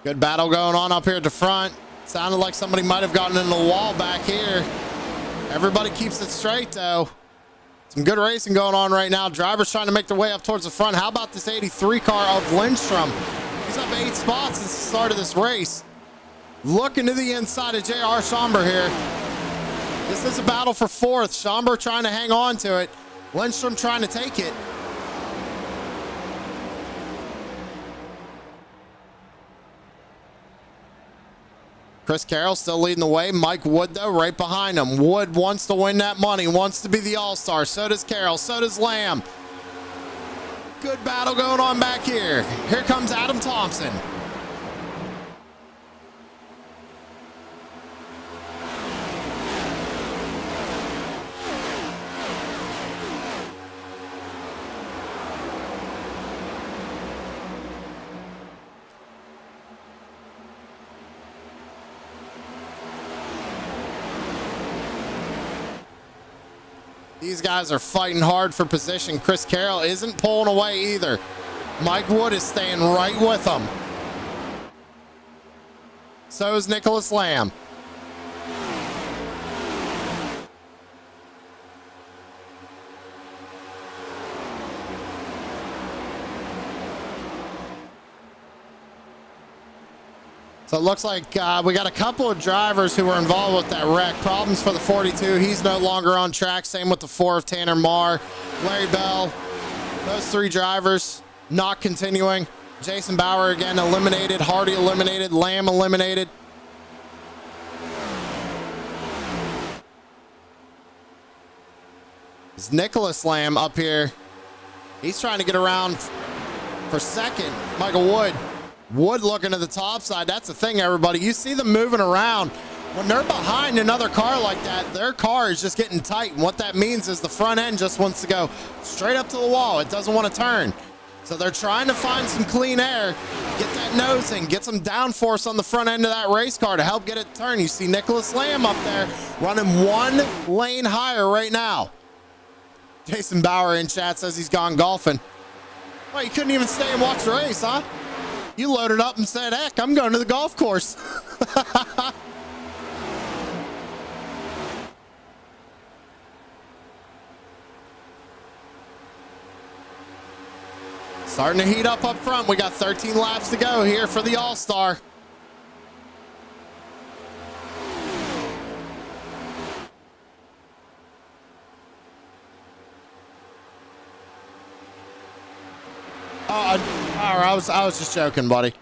Good battle going on up here at the front. Sounded like somebody might have gotten in the wall back here. Everybody keeps it straight, though. Some good racing going on right now. Drivers trying to make their way up towards the front. How about this 83 car of Lindstrom? He's up 8 spots since the start of this race. Looking to the inside of J.R. Schomburg here. This is a battle for 4th. Schomburg trying to hang on to it. Lindstrom trying to take it. Chris Carroll still leading the way. Mike Wood, though, right behind him. Wood wants to win that money, wants to be the all-star. So does Carroll. So does Lamb. Good battle going on back here. Here comes Adam Thompson. These guys are fighting hard for position. Chris Carroll isn't pulling away either. Mike Wood is staying right with them. So is Nicholas Lamb. So it looks like we got a couple of drivers who were involved with that wreck. Problems for the 42. He's no longer on track. Same with the 4 of Tanner Marr. Larry Bell. Those 3 drivers not continuing. Jason Bauer again eliminated. Hardy eliminated. Lamb eliminated. It's Nicholas Lamb up here. He's trying to get around for second. Michael Wood. Wood looking to the top side. That's the thing, everybody. You see them moving around. When they're behind another car like that, their car is just getting tight. And what that means is the front end just wants to go straight up to the wall. It doesn't want to turn. So they're trying to find some clean air, get that nose in, get some downforce on the front end of that race car to help get it turn. You see Nicholas Lamb up there running 1 lane higher right now. Jason Bauer in chat says he's gone golfing. Well, you couldn't even stay and watch the race, huh? You loaded up and said, heck, I'm going to the golf course. Starting to heat up front. We got 13 laps to go here for the All-Star. I was just joking, buddy.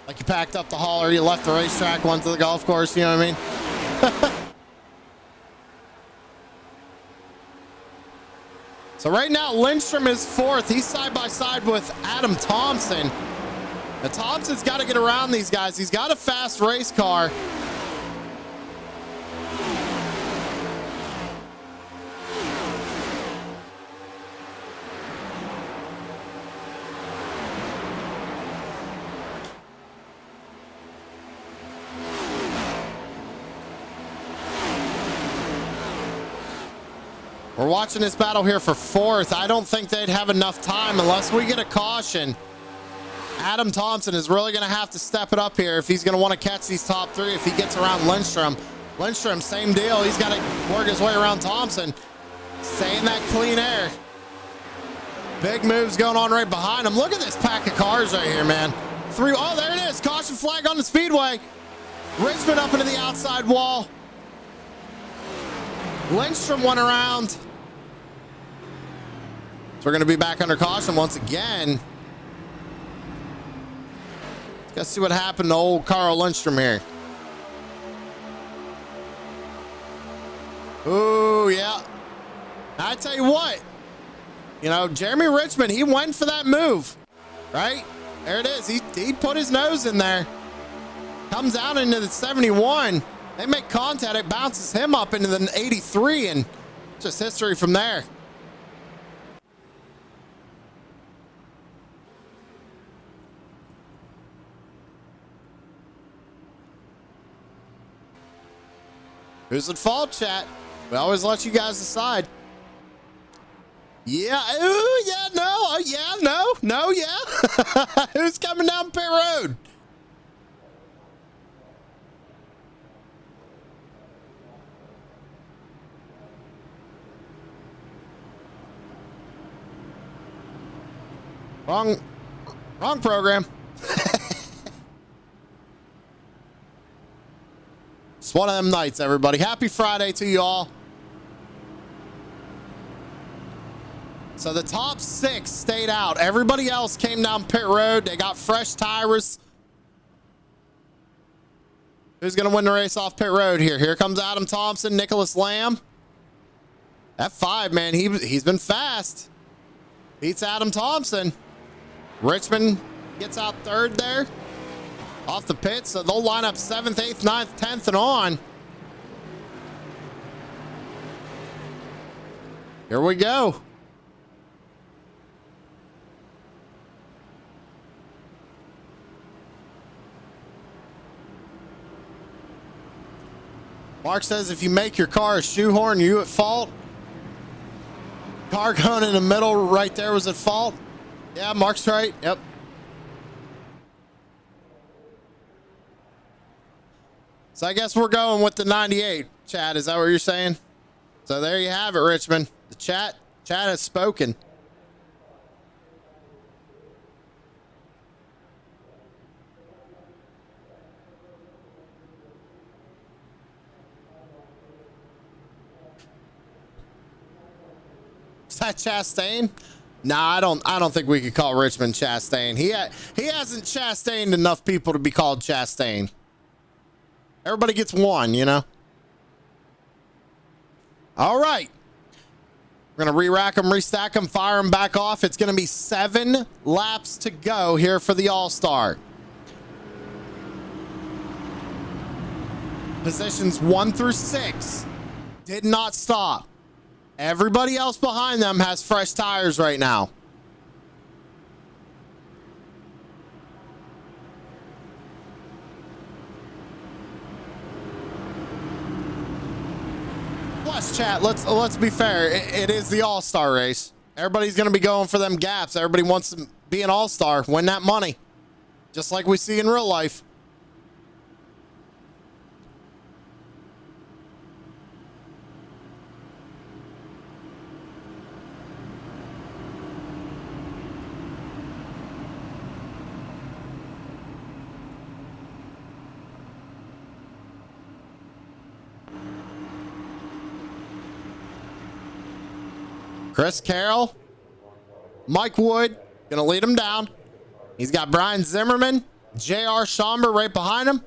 Like you packed up the hauler, you left the racetrack, went to the golf course, you know what I mean? So right now, Lindstrom is 4th. He's side by side with Adam Thompson. Now, Thompson's got to get around these guys. He's got a fast race car. We're watching this battle here for fourth. I don't think they'd have enough time unless we get a caution. Adam Thompson is really going to have to step it up here if he's going to want to catch these top three. If he gets around Lindstrom, same deal. He's got to work his way around Thompson. Staying that clean air. Big moves going on right behind him. Look at this pack of cars right here, man. Oh, there it is. Caution flag on the speedway. Richmond up into the outside wall. Lindstrom went around. So we're going to be back under caution once again. Let's see what happened to old Carl Lindstrom here. Oh, yeah. I tell you what, Jeremy Richmond, he went for that move, right? There it is. He put his nose in there. Comes out into the 71. They make contact. It bounces him up into the 83, and just history from there. Who's at fault, chat? We always let you guys decide. Yeah. Ooh, yeah, no. Oh, yeah, no, yeah. Who's coming down pit road? Wrong program. It's one of them nights, everybody. Happy Friday to you all. So the top 6 stayed out. Everybody else came down pit road. They got fresh tires. Who's going to win the race off pit road here? Here comes Adam Thompson, Nicholas Lamb. F5, man, he's been fast. Beats Adam Thompson. Richmond gets out third there. Off the pit, so they'll line up 7th, 8th, 9th, 10th, and on. Here we go. Mark says if you make your car a shoehorn, you at fault. Car going in the middle right there was at fault. Yeah, Mark's right. Yep. So I guess we're going with the 98, Chad. Is that what you're saying? So there you have it, Richmond. The chat has spoken. Is that Chastain? Nah, I don't think we could call Richmond Chastain. He hasn't chastained enough people to be called Chastain. Everybody gets one, All right. We're going to re-rack them, restack them, fire them back off. It's going to be 7 laps to go here for the All-Star. Positions 1 through 6 did not stop. Everybody else behind them has fresh tires right now. Plus, chat, let's be fair. It is the All-Star race. Everybody's going to be going for them gaps. Everybody wants to be an All-Star, win that money, just like we see in real life. Chris Carroll, Mike Wood, gonna lead him down. He's got Brian Zimmerman, J.R. Schomburg right behind him.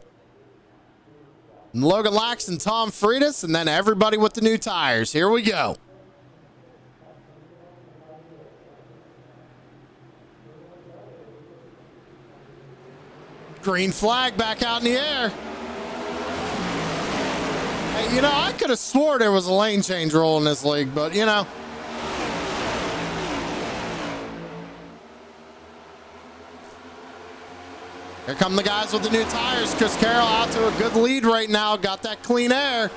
And Logan Lax and Tom Freitas, and then everybody with the new tires. Here we go. Green flag back out in the air. Hey, I could have swore there was a lane change rule in this league, but Here come the guys with the new tires. Chris Carroll out to a good lead right now. Got that clean air.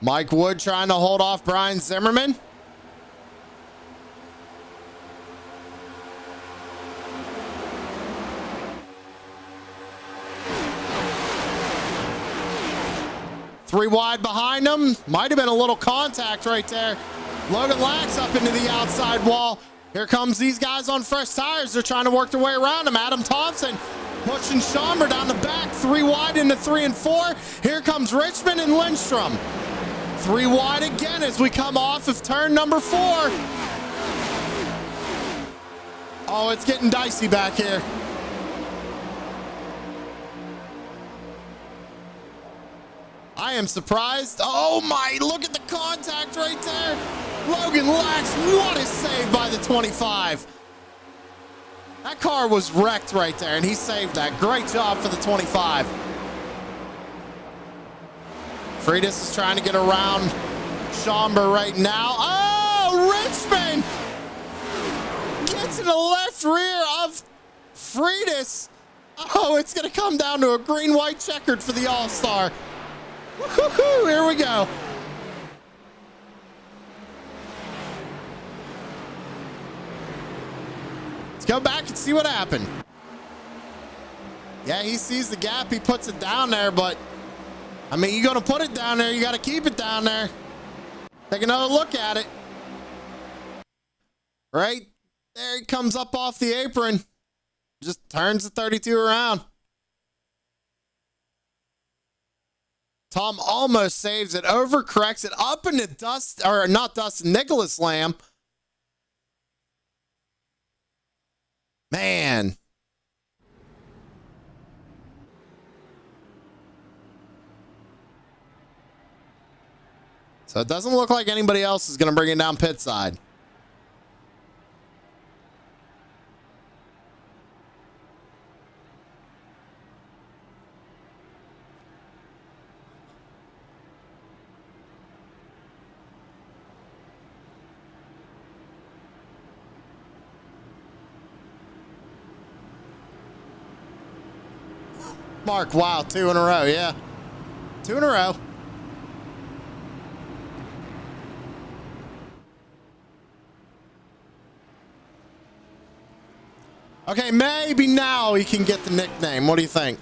Mike Wood trying to hold off Brian Zimmerman. Three wide behind him. Might have been a little contact right there. Logan Lax up into the outside wall. Here comes these guys on fresh tires. They're trying to work their way around him. Adam Thompson pushing Schomburg down the back. Three wide into 3 and 4. Here comes Richmond and Lindstrom. Three wide again as we come off of turn number 4. Oh, it's getting dicey back here. I am surprised. Oh my, look at the contact right there. Logan Lax, what a save by the 25. That car was wrecked right there, and he saved that. Great job for the 25. Freitas is trying to get around Schomburg right now. Oh, Richmond gets in the left rear of Freitas. Oh, it's going to come down to a green-white checkered for the All-Star. Woo-hoo-hoo, here we go. Let's go back and see what happened. Yeah, he sees the gap. He puts it down there, but I mean, you're going to put it down there. You got to keep it down there. Take another look at it. Right there, he comes up off the apron. Just turns the 32 around. Tom almost saves it, overcorrects it up into Dust, or not Dust, Nicholas Lamb. Man. So it doesn't look like anybody else is going to bring it down pit side. Mark, wow, 2 in a row, yeah. 2 in a row. Okay, maybe now he can get the nickname. What do you think?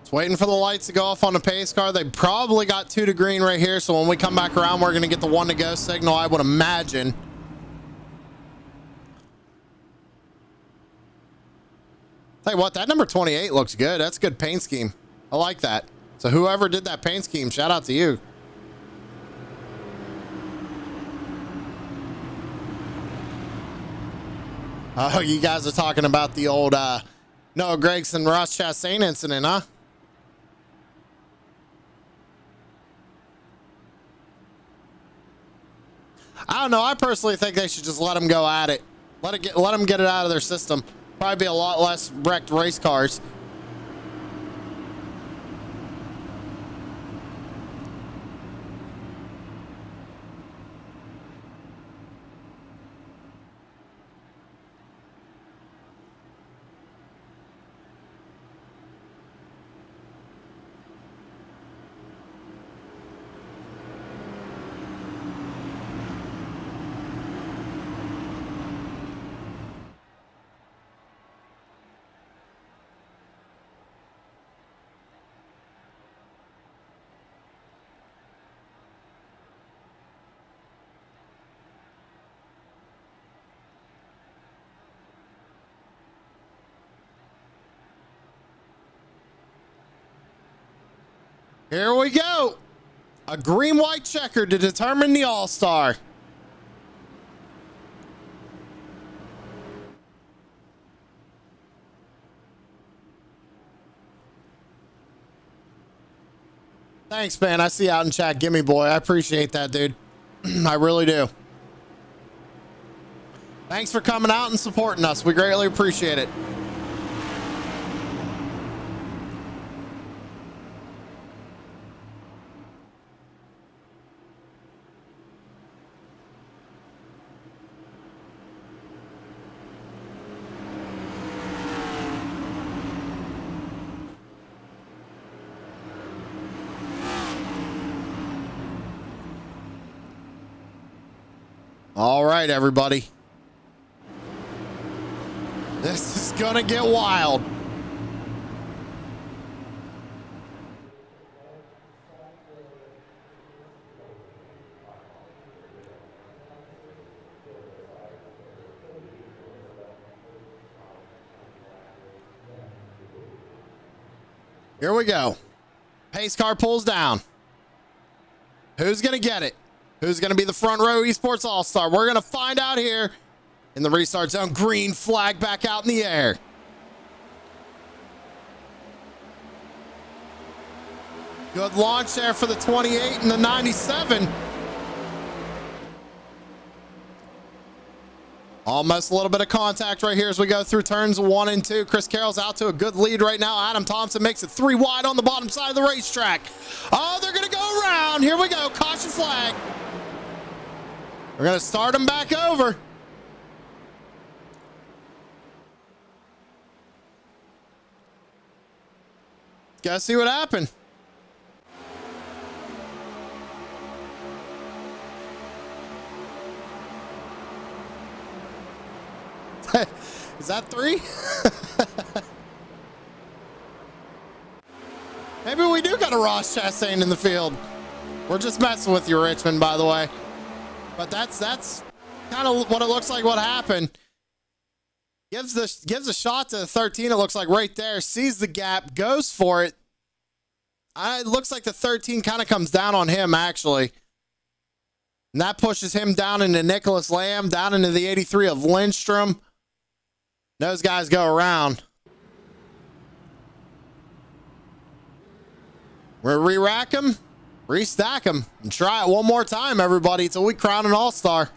It's waiting for the lights to go off on the pace car. They probably got 2 to green right here. So when we come back around, we're going to get the 1 to go signal, I would imagine. Tell you what, that number 28 looks good. That's a good paint scheme. I like that. So whoever did that paint scheme, shout out to you. Oh, you guys are talking about the old Noah Gregson, Ross Chastain incident, huh? I don't know. I personally think they should just let them go at it. Let them get it out of their system. Probably be a lot less wrecked race cars. Here we go. A green-white checker to determine the all-star. Thanks, man. I see you out in chat. Gimme, boy. I appreciate that, dude. I really do. Thanks for coming out and supporting us. We greatly appreciate it. All right, everybody. This is gonna get wild. Here we go. Pace car pulls down. Who's gonna get it? Who's going to be the front row esports all-star? We're going to find out here in the restart zone. Green flag back out in the air. Good launch there for the 28 and the 97. Almost a little bit of contact right here as we go through turns 1 and 2. Chris Carroll's out to a good lead right now. Adam Thompson makes it 3 wide on the bottom side of the racetrack. Oh, they're going to go around. Here we go. Caution flag. We're going to start them back over. Gotta see what happened. Is that 3? Maybe we do got a Ross Chastain in the field. We're just messing with you, Richmond, by the way. But that's kind of what it looks like what happened. Gives a shot to the 13, it looks like right there. Sees the gap, goes for it. It looks like the 13 kind of comes down on him, actually. And that pushes him down into Nicholas Lamb, down into the 83 of Lindstrom. Those guys go around. We're re-rack them, restack them, and try it one more time, everybody, until we crown an all-star.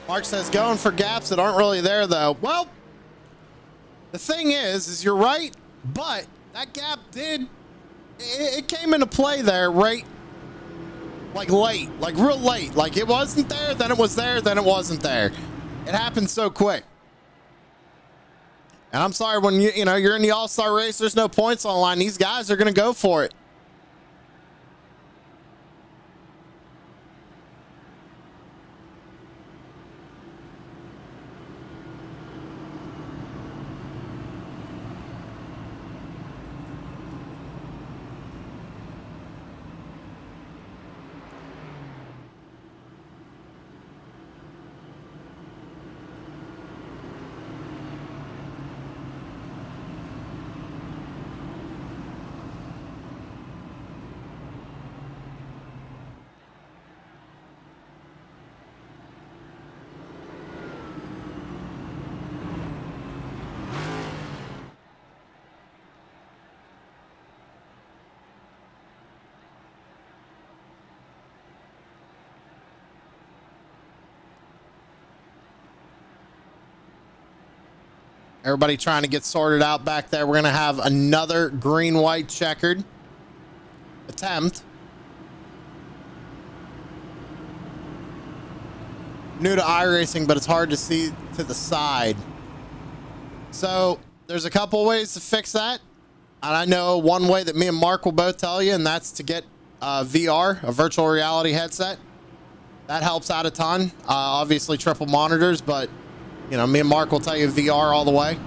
Mark says going for gaps that aren't really there, though. Well, the thing is you're right, but that gap it came into play there, right? Like late, like real late. Like it wasn't there, then it was there, then it wasn't there. It happened so quick. And I'm sorry, when you're in the all-star race, there's no points on the line. These guys are going to go for it. Everybody trying to get sorted out back there. We're going to have another green-white checkered attempt. New to iRacing, but it's hard to see to the side. So there's a couple ways to fix that. And I know one way that me and Mark will both tell you, and that's to get VR, a virtual reality headset. That helps out a ton. Obviously triple monitors, but you know, me and Mark will tell you VR all the way.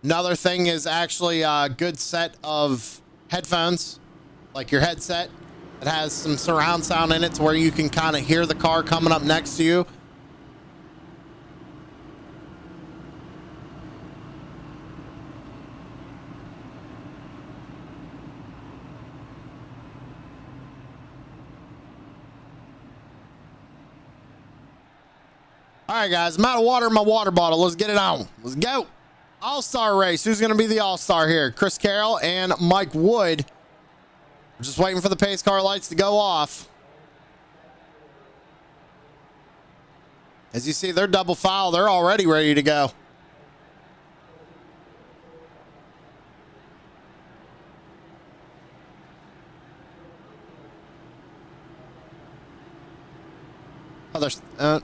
Another thing is actually a good set of headphones, like your headset. It has some surround sound in it to where you can kind of hear the car coming up next to you. All right, guys, I'm out of water in my water bottle. Let's get it on. Let's go. All-Star race. Who's going to be the All-Star here? Chris Carroll and Mike Wood. We're just waiting for the pace car lights to go off. As you see, they're double file. They're already ready to go.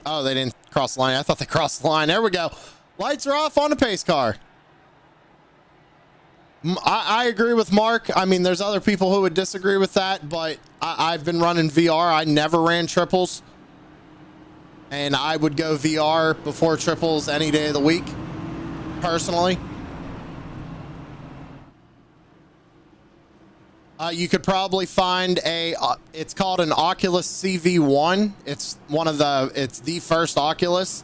Oh, they didn't cross the line. I thought they crossed the line. There we go. Lights are off on the pace car. I agree with Mark. I mean, there's other people who would disagree with that, but I've been running VR. I never ran triples. And I would go VR before triples any day of the week, personally. You could probably find it's called an Oculus CV1. It's the first Oculus.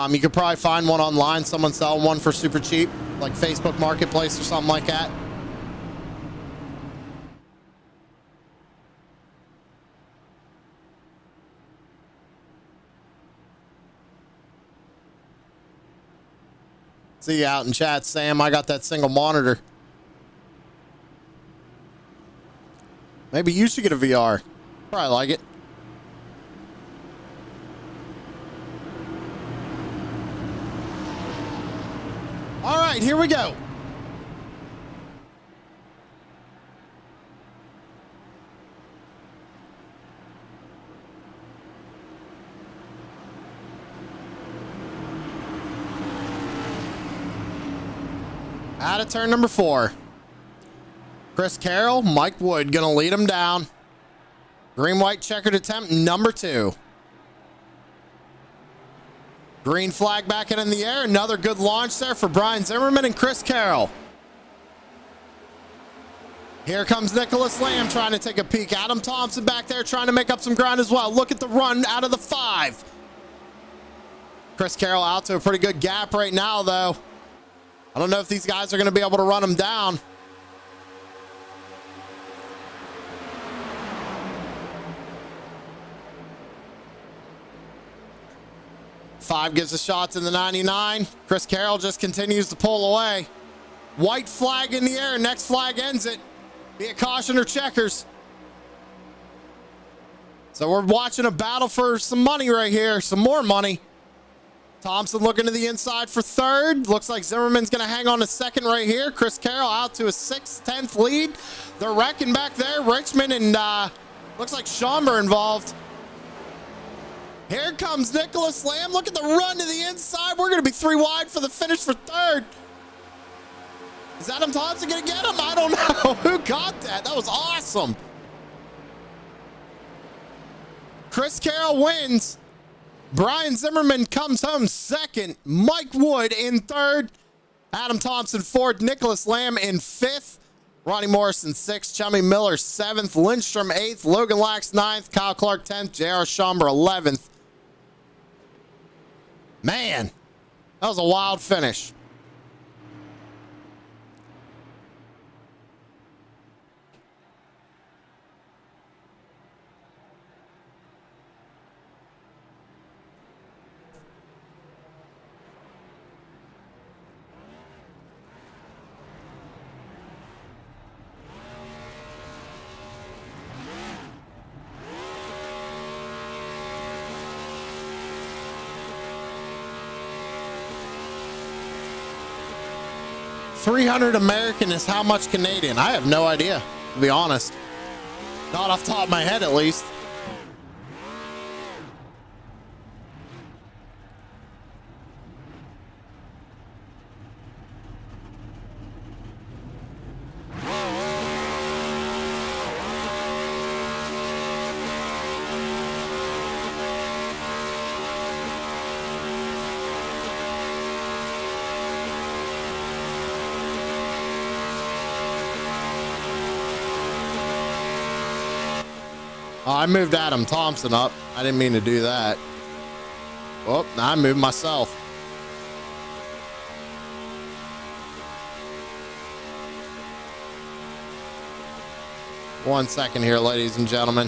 You could probably find one online. Someone selling one for super cheap, like Facebook Marketplace or something like that. See you out in chat, Sam. I got that single monitor. Maybe you should get a VR. Probably like it. All right, here we go. Out of turn number 4. Chris Carroll, Mike Wood gonna lead him down. Green-white checkered attempt number 2. Green flag back in the air. Another good launch there for Brian Zimmerman and Chris Carroll. Here comes Nicholas Lamb trying to take a peek. Adam Thompson back there trying to make up some ground as well. Look at the run out of the 5. Chris Carroll out to a pretty good gap right now, though. I don't know if these guys are going to be able to run him down. Five gives the shot to the 99. Chris Carroll just continues to pull away. White flag in the air. Next flag ends it. Be it caution or checkers. So we're watching a battle for some money right here. Some more money. Thompson looking to the inside for 3rd. Looks like Zimmerman's going to hang on to 2nd right here. Chris Carroll out to a 6th, 10th lead. They're wrecking back there. Richmond and looks like Schomburg involved. Here comes Nicholas Lamb. Look at the run to the inside. We're going to be 3 wide for the finish for 3rd. Is Adam Thompson going to get him? I don't know. Who got that? That was awesome. Chris Carroll wins. Brian Zimmerman comes home 2nd. Mike Wood in 3rd. Adam Thompson 4th. Nicholas Lamb in 5th. Ronnie Morrison 6th. Chummy Miller 7th. Lindstrom 8th. Logan Lax 9th. Kyle Clark 10th. J.R. Schomburg 11th. Man, that was a wild finish. $300 American is how much Canadian? I have no idea, to be honest. Not off the top of my head, at least. Oh, I moved Adam Thompson up. I didn't mean to do that. Oh, I moved myself. One second here, ladies and gentlemen.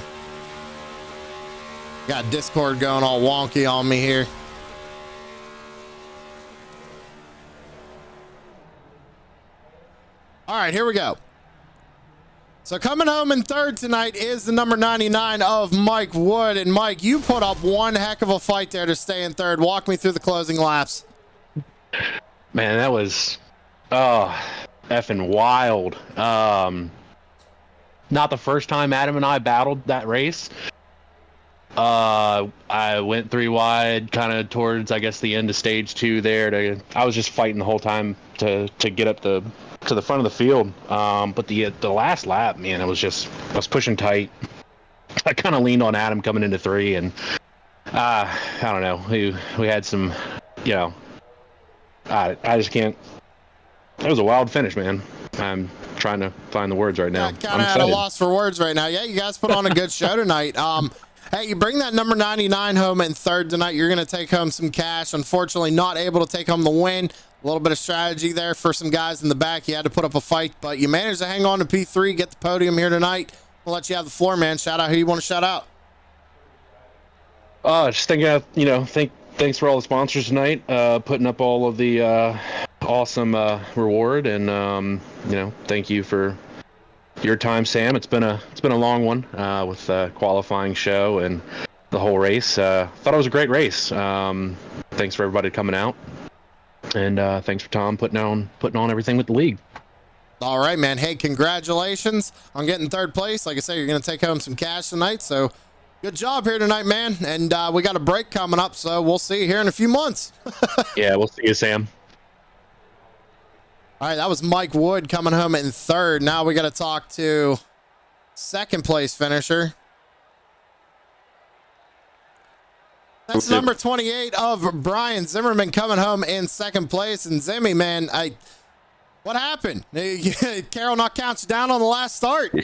Got Discord going all wonky on me here. All right, here we go. So coming home in third tonight is the number 99 of Mike Wood. And Mike, you put up one heck of a fight there to stay in third. Walk me through the closing laps. Man, that was effing wild. Not the first time Adam and I battled that race. I went 3 wide, kind of towards, I guess, the end of stage 2 there. I was just fighting the whole time to get up to the front of the field. But the last lap, man, I was pushing tight. I kind of leaned on Adam coming into 3, and I don't know. We had some, I just can't. It was a wild finish, man. I'm trying to find the words right now. Yeah, kind of at a loss for words right now. Yeah, you guys put on a good show tonight. Hey, you bring that number 99 home in third tonight. You're going to take home some cash. Unfortunately, not able to take home the win. A little bit of strategy there for some guys in the back. You had to put up a fight, but you managed to hang on to P3, get the podium here tonight. I'll let you have the floor, man. Shout out who you want to shout out. Just thanks for all the sponsors tonight, putting up all of the awesome reward, and thank you for your time, Sam. It's been a long one with qualifying show and the whole race. Thought it was a great race. Thanks for everybody coming out, and thanks for Tom putting on everything with the league. All right, man. Hey, congratulations on getting third place. Like I said, you're going to take home some cash tonight, so good job here tonight, man. And we got a break coming up, so we'll see you here in a few months. Yeah, we'll see you, Sam. All right, that was Mike Wood coming home in third. Now we got to talk to second place finisher. That's number 28 of Brian Zimmerman coming home in second place. And Zimmy, man, what happened? Carol not count you down on the last start?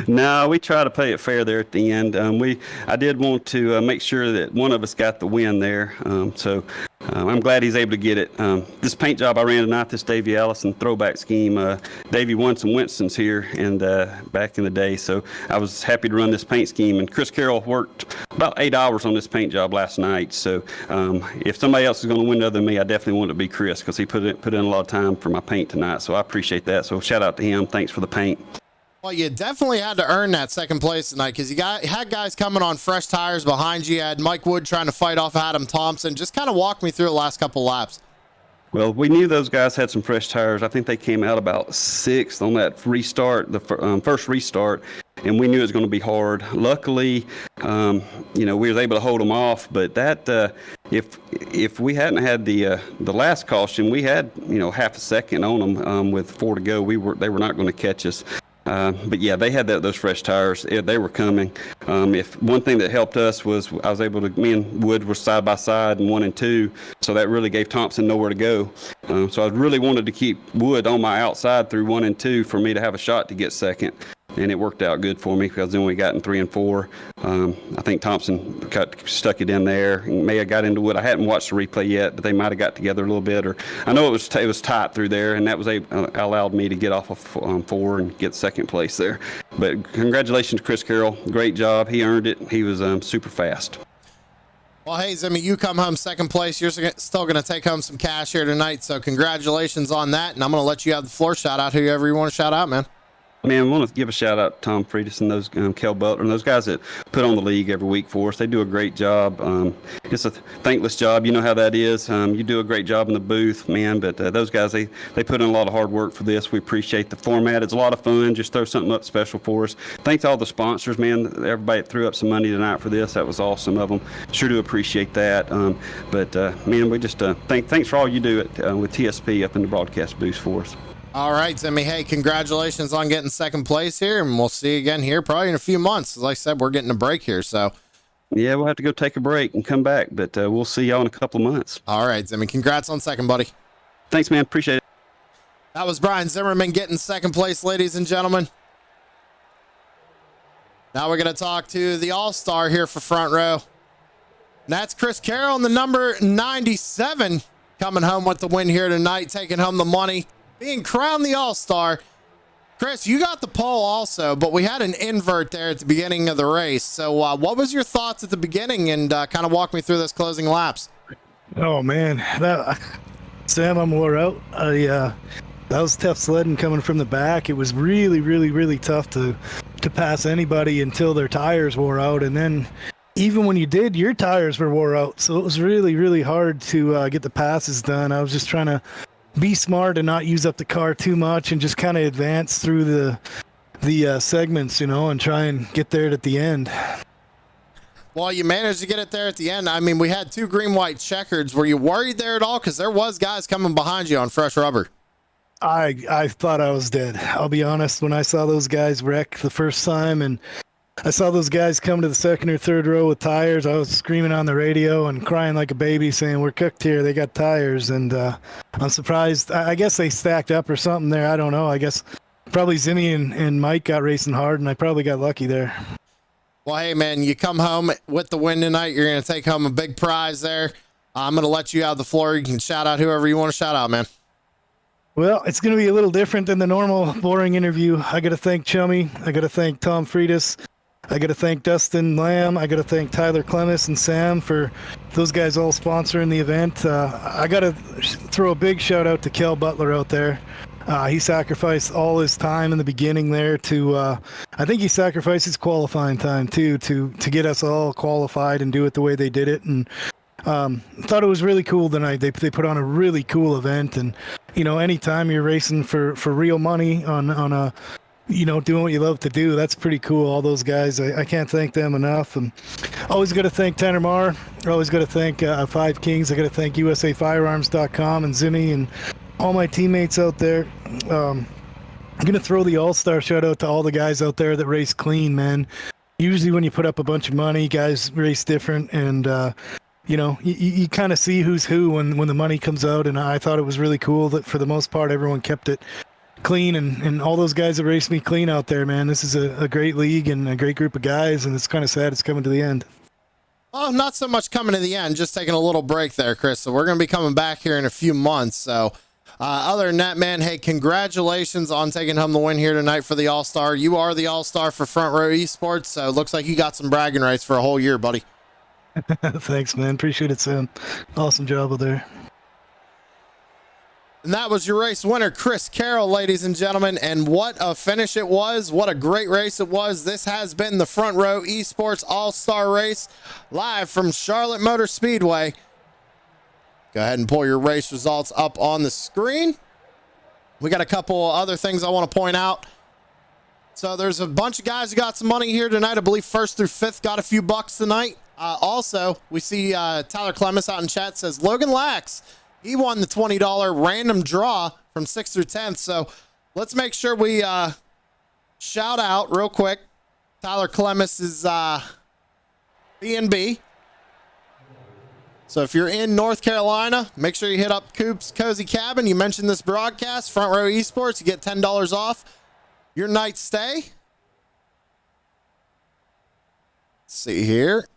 No, we try to play it fair there at the end. I did want to make sure that one of us got the win there. So I'm glad he's able to get it. This paint job I ran tonight, this Davey Allison throwback scheme, Davey won some Winstons here and back in the day. So I was happy to run this paint scheme. And Chris Carroll worked about 8 hours on this paint job last night. So if somebody else is going to win other than me, I definitely want it to be Chris, because he put in a lot of time for my paint tonight. So I appreciate that. So shout out to him. Thanks for the paint. Well, you definitely had to earn that second place tonight, because you had guys coming on fresh tires behind you. You had Mike Wood trying to fight off Adam Thompson. Just kind of walk me through the last couple laps. Well, we knew those guys had some fresh tires. I think they came out about 6th on that restart, the first restart, and we knew it was going to be hard. Luckily, we was able to hold them off. But that, if we hadn't had the last caution, we had half a second on them with 4 to go. They were not going to catch us. But yeah, they had those fresh tires. They were coming. If one thing that helped us was me and Wood were side by side in 1 and 2, so that really gave Thompson nowhere to go. So I really wanted to keep Wood on my outside through 1 and 2 for me to have a shot to get second. And it worked out good for me, because then we got in 3 and 4. I think Thompson stuck it in there and may have got into Wood. I hadn't watched the replay yet, but they might have got together a little bit. Or I know it was tight through there, and that allowed me to get off of 4 and get second place there. But congratulations to Chris Carroll. Great job. He earned it. He was super fast. Well, hey, Zimmy, you come home second place. You're still going to take home some cash here tonight, so congratulations on that. And I'm going to let you have the floor. Shout out whoever you want to shout out, man. Man, I want to give a shout out to Tom Freitas and those Kel Butler and those guys that put on the league every week for us. They do a great job. It's a thankless job. You know how that is. You do a great job in the booth, man. But those guys, they put in a lot of hard work for this. We appreciate the format. It's a lot of fun. Just throw something up special for us. Thanks to all the sponsors, man. Everybody that threw up some money tonight for this. That was awesome of them. Sure do appreciate that. Man, we just thanks for all you do with TSP up in the broadcast booth for us. All right, Zimmy. Hey, congratulations on getting second place here, and we'll see you again here probably in a few months. As I said, we're getting a break here, so. Yeah, we'll have to go take a break and come back, but we'll see y'all in a couple of months. All right, Zimmy. Congrats on second, buddy. Thanks, man. Appreciate it. That was Brian Zimmerman getting second place, ladies and gentlemen. Now we're going to talk to the all-star here for Front Row. And that's Chris Carroll in the number 97, coming home with the win here tonight, taking home the money, being crowned the all-star. Chris, you got the pole also, but we had an invert there at the beginning of the race. So what was your thoughts at the beginning, and kind of walk me through those closing laps? Oh man, Sam, I'm wore out. That was tough sledding coming from the back. It was really tough to pass anybody until their tires wore out, and then even when you did, your tires were wore out. So it was really hard to get the passes done. I was just trying to be smart and not use up the car too much, and just kind of advance through the segments, and try and get there at the end. Well, you managed to get it there at the end. I mean, we had 2 green-white checkers. Were you worried there at all? Because there was guys coming behind you on fresh rubber. I thought I was dead. I'll be honest. When I saw those guys wreck the first time, and I saw those guys come to the second or third row with tires, I was screaming on the radio and crying like a baby, saying, "We're cooked here. They got tires." And I'm surprised. I guess they stacked up or something there. I don't know. I guess probably Zimmy and Mike got racing hard, and I probably got lucky there. Well, hey, man, you come home with the win tonight. You're going to take home a big prize there. I'm going to let you have the floor. You can shout out whoever you want to shout out, man. Well, it's going to be a little different than the normal boring interview. I got to thank Chummy. I got to thank Tom Friedis. I got to thank Dustin Lamb. I got to thank Tyler Clemis and Sam for those guys all sponsoring the event. I got to throw a big shout out to Kel Butler out there. He sacrificed all his time in the beginning there to, I think he sacrificed his qualifying time too, to get us all qualified and do it the way they did it. And thought it was really cool tonight. They put on a really cool event. And, anytime you're racing for real money on a, doing what you love to do, that's pretty cool. All those guys, I can't thank them enough. And always got to thank Tanner Marr. Always got to thank Five Kings. I got to thank USAFirearms.com and Zimmy and all my teammates out there. I'm going to throw the all-star shout out to all the guys out there that race clean, man. Usually when you put up a bunch of money, guys race different, and you kind of see who's who when the money comes out. And I thought it was really cool that for the most part everyone kept it clean, and all those guys that raced me clean out there, man. This is a great league and a great group of guys, and it's kind of sad it's coming to the end. Oh, not so much coming to the end, just taking a little break there, Chris. So we're going to be coming back here in a few months. So other than that, man, hey, congratulations on taking home the win here tonight for the All-Star. You are the All-Star for Front Row Esports, so it looks like you got some bragging rights for a whole year, buddy. Thanks, man. Appreciate it, Sam. Awesome job out there. And that was your race winner, Chris Carroll, ladies and gentlemen. And what a finish it was. What a great race it was. This has been the Front Row Esports All-Star Race, live from Charlotte Motor Speedway. Go ahead and pull your race results up on the screen. We got a couple other things I want to point out. So there's a bunch of guys who got some money here tonight. I believe first through fifth got a few bucks tonight. Also, we see Tyler Clemis out in chat says Logan Lax, he won the $20 random draw from 6th through 10th. So let's make sure we shout out real quick Tyler Clemis's B&B. So if you're in North Carolina, make sure you hit up Coop's Cozy Cabin. You mentioned this broadcast, Front Row Esports. You get $10 off your night's stay. Let's see here.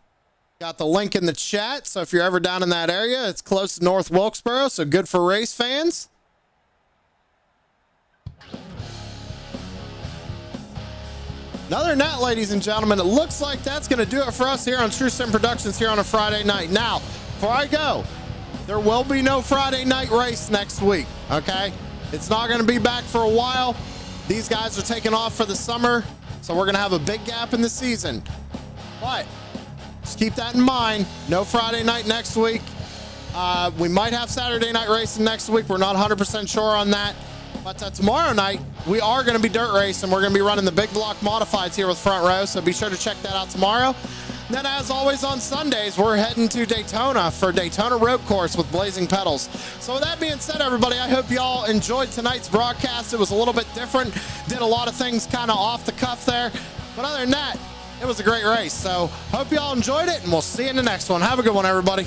Got the link in the chat. So if you're ever down in that area, it's close to North Wilkesboro. So good for race fans. Other than that, ladies and gentlemen, it looks like that's going to do it for us here on True Sim Productions here on a Friday night. Now, before I go, there will be no Friday night race next week, okay? It's not going to be back for a while. These guys are taking off for the summer, so we're going to have a big gap in the season. But just keep that in mind. No Friday night next week. We might have Saturday night racing next week. We're not 100% sure on that. But tomorrow night, we are going to be dirt racing. We're going to be running the big block modifieds here with Front Row, so be sure to check that out tomorrow. Then, as always, on Sundays, we're heading to Daytona for Daytona Road Course with Blazing Pedals. So with that being said, everybody, I hope you all enjoyed tonight's broadcast. It was a little bit different. Did a lot of things kind of off the cuff there. But other than that, it was a great race. So hope you all enjoyed it, and we'll see you in the next one. Have a good one, everybody.